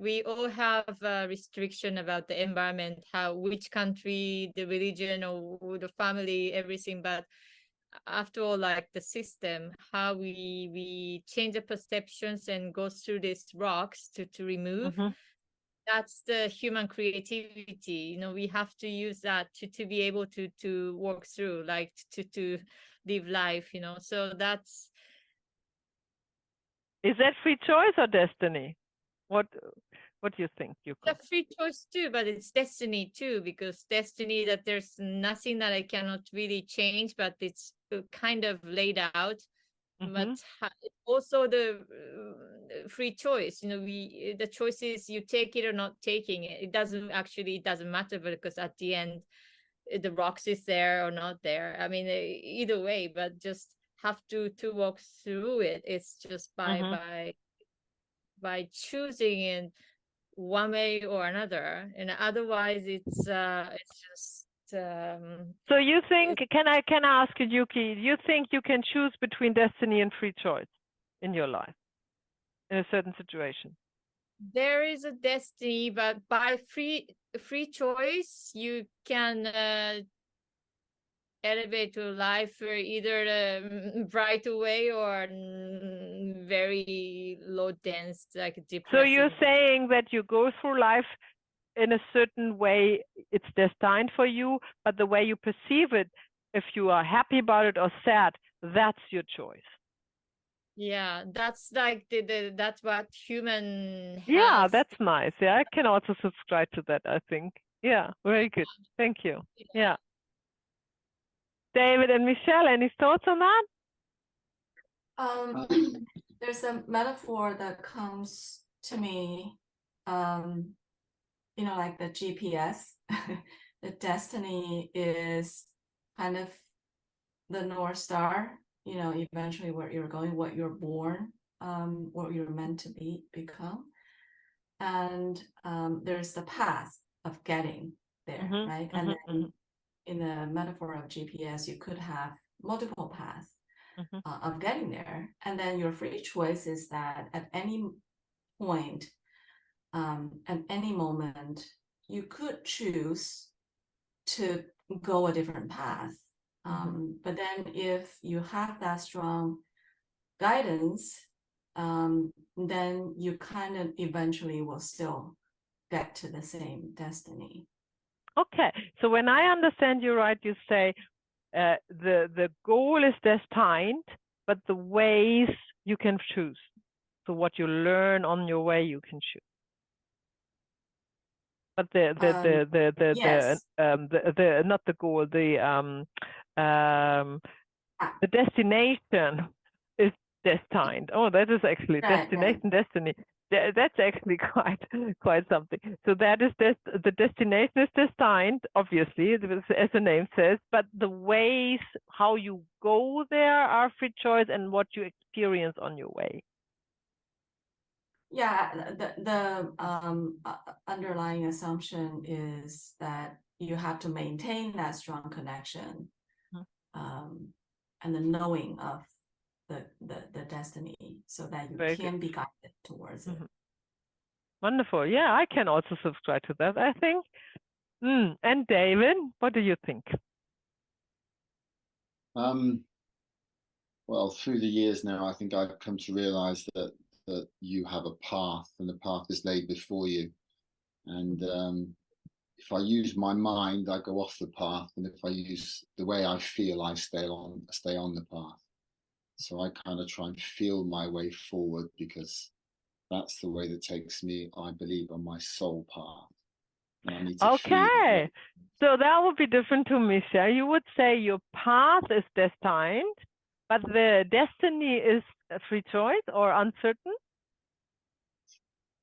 [SPEAKER 4] we all have a restriction about the environment, which country, the religion, or the family, everything. But after all, like the system, how we change the perceptions and go through these rocks to remove. That's the human creativity. You know, we have to use that to be able to work through, like to live life, you know. So that's.
[SPEAKER 1] Is that free choice or destiny? What do you think?
[SPEAKER 4] It's a free choice too, but it's destiny too, because destiny that there's nothing that I cannot really change, but it's kind of laid out. But also the free choice, you know, the choice is you take it or not taking it. It doesn't matter, because at the end the rocks is there or not there. I mean, either way, but just have to walk through it. It's just by choosing in one way or another, and otherwise it's just
[SPEAKER 1] so you think, can I ask you, Yuki, you think you can choose between destiny and free choice in your life in a certain situation?
[SPEAKER 4] There is a destiny, but by free choice you can elevate to life either right away or very low dense, like depressive.
[SPEAKER 1] So you're saying that you go through life in a certain way, it's destined for you, but the way you perceive it, if you are happy about it or sad, that's your choice.
[SPEAKER 4] Yeah, that's like that's what human
[SPEAKER 1] Yeah,
[SPEAKER 4] has.
[SPEAKER 1] that's nice. Yeah, I can also subscribe to that, I think. Yeah, very good. Thank you. Yeah. David and Michelle, any thoughts on that?
[SPEAKER 5] There's a metaphor that comes to me, you know, like the GPS. The destiny is kind of the North Star, you know, eventually where you're going, what you're born, what you're meant to become. And there's the path of getting there, right? And then in the metaphor of GPS, you could have multiple paths of getting there. And then your free choice is that at any point, at any moment, you could choose to go a different path. But then if you have that strong guidance, then you kind of eventually will still get to the same destiny.
[SPEAKER 1] Okay, so when I understand you right, you say the goal is destined, but the ways you can choose. So what you learn on your way, you can choose. But
[SPEAKER 5] Yes.
[SPEAKER 1] the not the goal, the destination is destined. Oh, that is actually destination, destiny. That's actually quite something. So that is the destination is destined, obviously, as the name says, but the ways how you go there are free choice and what you experience on your way.
[SPEAKER 5] Yeah, the underlying assumption is that you have to maintain that strong connection, and the knowing of the destiny, so that you can be guided towards it.
[SPEAKER 1] Wonderful. Yeah, I can also subscribe to that, I think. And David, what do you think?
[SPEAKER 3] Well, through the years now, I think I've come to realize that you have a path, and the path is laid before you. And if I use my mind, I go off the path, and if I use the way I feel, I stay on the path. So I kind of try and feel my way forward, because that's the way that takes me, I believe, on my soul path. And I need to
[SPEAKER 1] okay, so that would be different to Michelle. You would say your path is destined, but the destiny is a free choice or uncertain.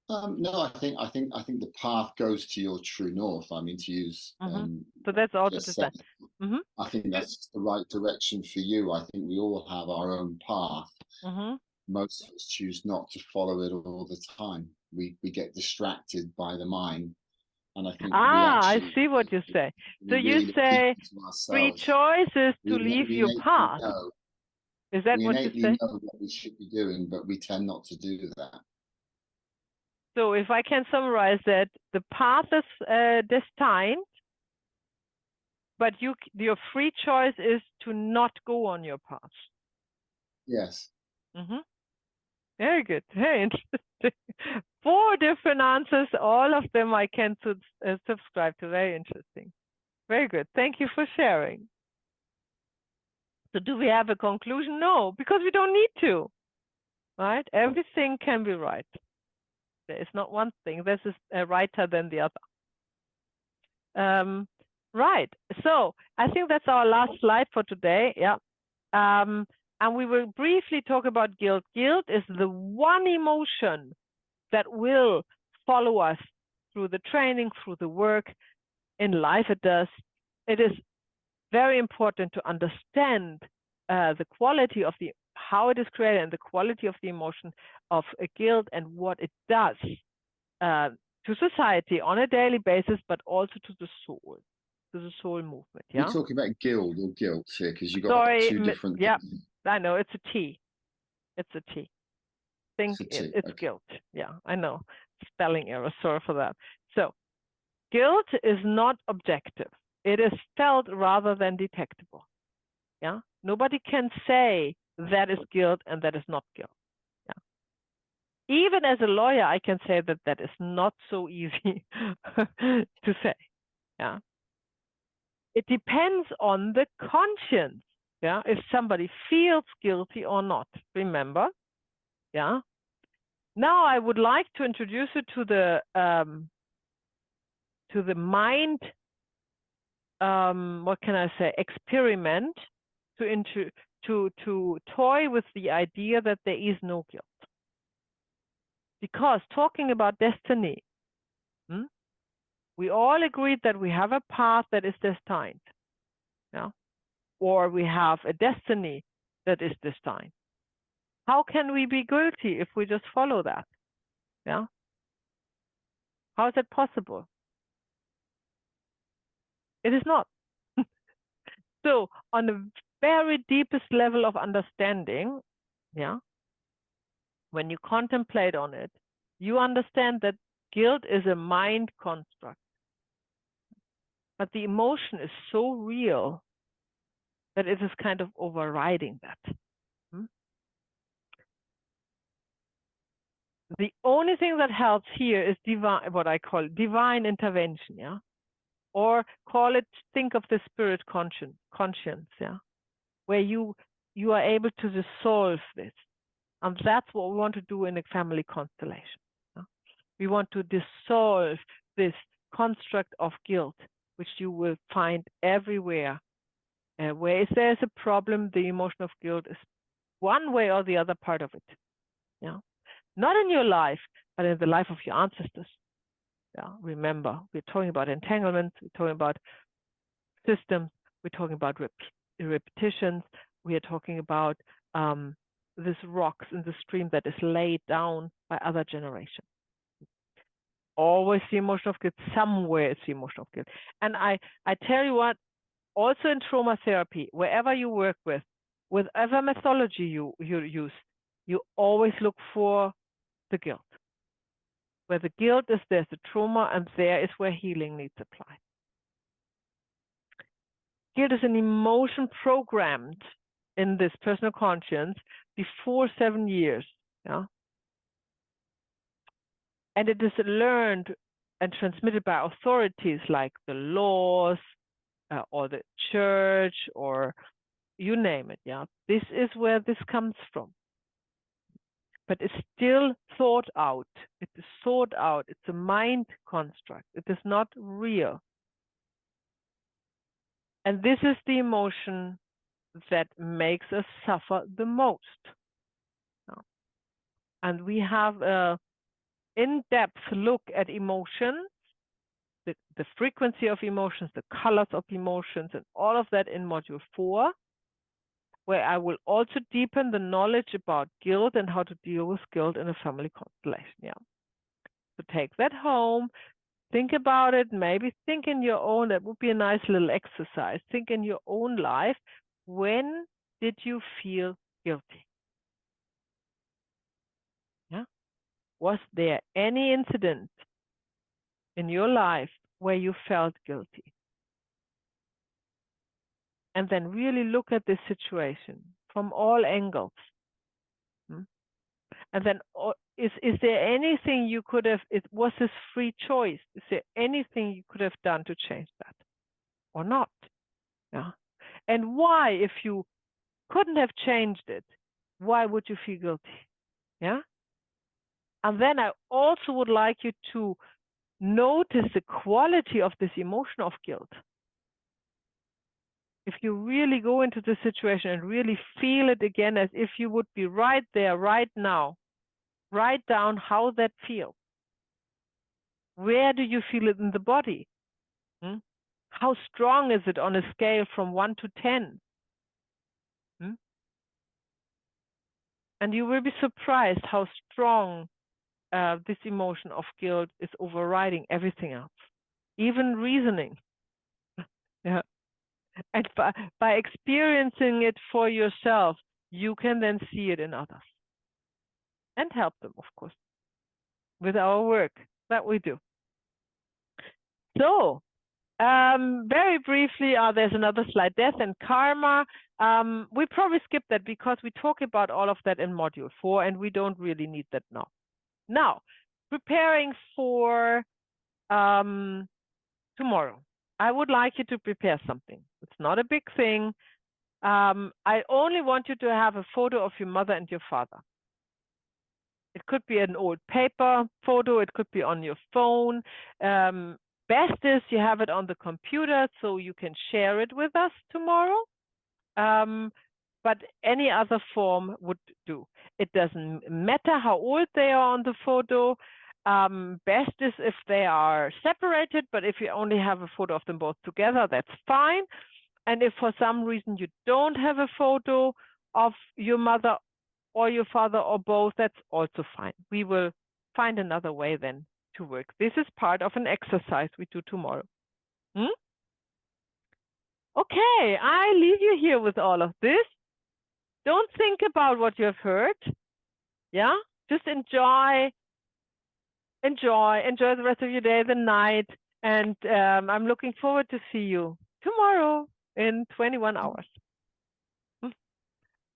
[SPEAKER 3] No, I think the path goes to your true north. I mean, to use
[SPEAKER 1] so that's also destined.
[SPEAKER 3] I think that's the right direction for you. I think we all have our own path. Most of us choose not to follow it all the time. We get distracted by the mind, and I think
[SPEAKER 1] I see what you say. So you say free choice is to leave your path. Is that what you say?
[SPEAKER 3] We innately know what we should be doing, but we tend not to do that.
[SPEAKER 1] So if I can summarize that, the path is destined, but your free choice is to not go on your path.
[SPEAKER 3] Yes.
[SPEAKER 1] Very good. Very interesting. 4 different answers. All of them I can subscribe to. Very interesting. Very good. Thank you for sharing. So do we have a conclusion? No, because we don't need to. Right? Everything can be right. There is not one thing. This is righter than the other. Right. So I think that's our last slide for today. Yeah. And we will briefly talk about guilt. Guilt is the one emotion that will follow us through the training, through the work. In life it does. It is very important to understand the quality of how it is created and the quality of the emotion of guilt and what it does to society on a daily basis, but also to the soul movement. Yeah.
[SPEAKER 3] You're talking about guilt or guilt here, because you got 2 different.
[SPEAKER 1] Yeah, I know it's a T. It's a T. Think it's
[SPEAKER 3] okay.
[SPEAKER 1] Guilt. Yeah, I know. Spelling error. Sorry for that. So, guilt is not objective. It is felt rather than detectable. Yeah, nobody can say that is guilt and that is not guilt. Yeah, even as a lawyer, I can say that that is not so easy to say. Yeah, it depends on the conscience. Yeah, if somebody feels guilty or not. Remember. Yeah. Now I would like to introduce you to the mind. What can I say? Experiment to toy with the idea that there is no guilt. Because talking about destiny, we all agreed that we have a path that is destined, yeah, or we have a destiny that is destined. How can we be guilty if we just follow that? Yeah. How is that possible? It is not. So on the very deepest level of understanding, yeah, when you contemplate on it, you understand that guilt is a mind construct. But the emotion is so real that it is kind of overriding that. The only thing that helps here is divine, what I call divine intervention, yeah, or call it, think of the spirit conscience, yeah, where you are able to dissolve this, and that's what we want to do in a family constellation. Yeah? We want to dissolve this construct of guilt, which you will find everywhere. Where if there's a problem, the emotion of guilt is one way or the other part of it. Yeah, not in your life, but in the life of your ancestors. Yeah, remember, we're talking about entanglements, we're talking about systems, we're talking about repetitions, we are talking about this rocks in the stream that is laid down by other generations. Always the emotion of guilt, somewhere it's the emotion of guilt. And I tell you what, also in trauma therapy, wherever you work with, whatever methodology you use, you always look for the guilt. Where the guilt is, there's the trauma, and there is where healing needs applied. Guilt is an emotion programmed in this personal conscience before 7 years. Yeah. And it is learned and transmitted by authorities like the laws or the church or you name it. Yeah. This is where this comes from. But it's still thought out. It is thought out. It's a mind construct. It is not real. And this is the emotion that makes us suffer the most. And we have an in-depth look at emotions, the frequency of emotions, the colors of emotions, and all of that in Module 4, where I will also deepen the knowledge about guilt and how to deal with guilt in a family constellation. Yeah. So take that home, think about it, maybe think in your own, that would be a nice little exercise. Think in your own life, when did you feel guilty? Yeah. Was there any incident in your life where you felt guilty? And then really look at this situation from all angles. And then is there anything you could have, was this free choice? Is there anything you could have done to change that or not? Yeah. And why, if you couldn't have changed it, why would you feel guilty? Yeah. And then I also would like you to notice the quality of this emotion of guilt. If you really go into the situation and really feel it again as if you would be right there, right now, write down how that feels. Where do you feel it in the body? How strong is it on a scale from 1 to 10? And you will be surprised how strong this emotion of guilt is overriding everything else, even reasoning. Yeah. And by experiencing it for yourself, you can then see it in others and help them, of course, with our work that we do. So Very briefly, there's another slide, death and karma. We probably skip that because we talk about all of that in module 4 and we don't really need that now. Now, preparing for tomorrow. I would like you to prepare something. It's not a big thing. I only want you to have a photo of your mother and your father. It could be an old paper photo. It could be on your phone. Best is you have it on the computer so you can share it with us tomorrow. But any other form would do. It doesn't matter how old they are on the photo. Best is if they are separated, but if you only have a photo of them both together, that's fine. And if for some reason you don't have a photo of your mother or your father or both, that's also fine. We will find another way then to work. This is part of an exercise we do tomorrow. Okay, I leave you here with all of this. Don't think about what you have heard. Yeah, just enjoy the rest of your day, the night, and I'm looking forward to see you tomorrow in 21 hours.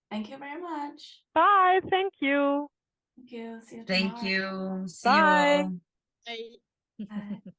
[SPEAKER 5] Thank you very much.
[SPEAKER 1] Bye. Thank you.
[SPEAKER 5] Thank you. See you
[SPEAKER 2] Thank
[SPEAKER 5] tomorrow.
[SPEAKER 2] you. See you
[SPEAKER 1] Bye.
[SPEAKER 2] all.
[SPEAKER 4] Bye.
[SPEAKER 5] Bye.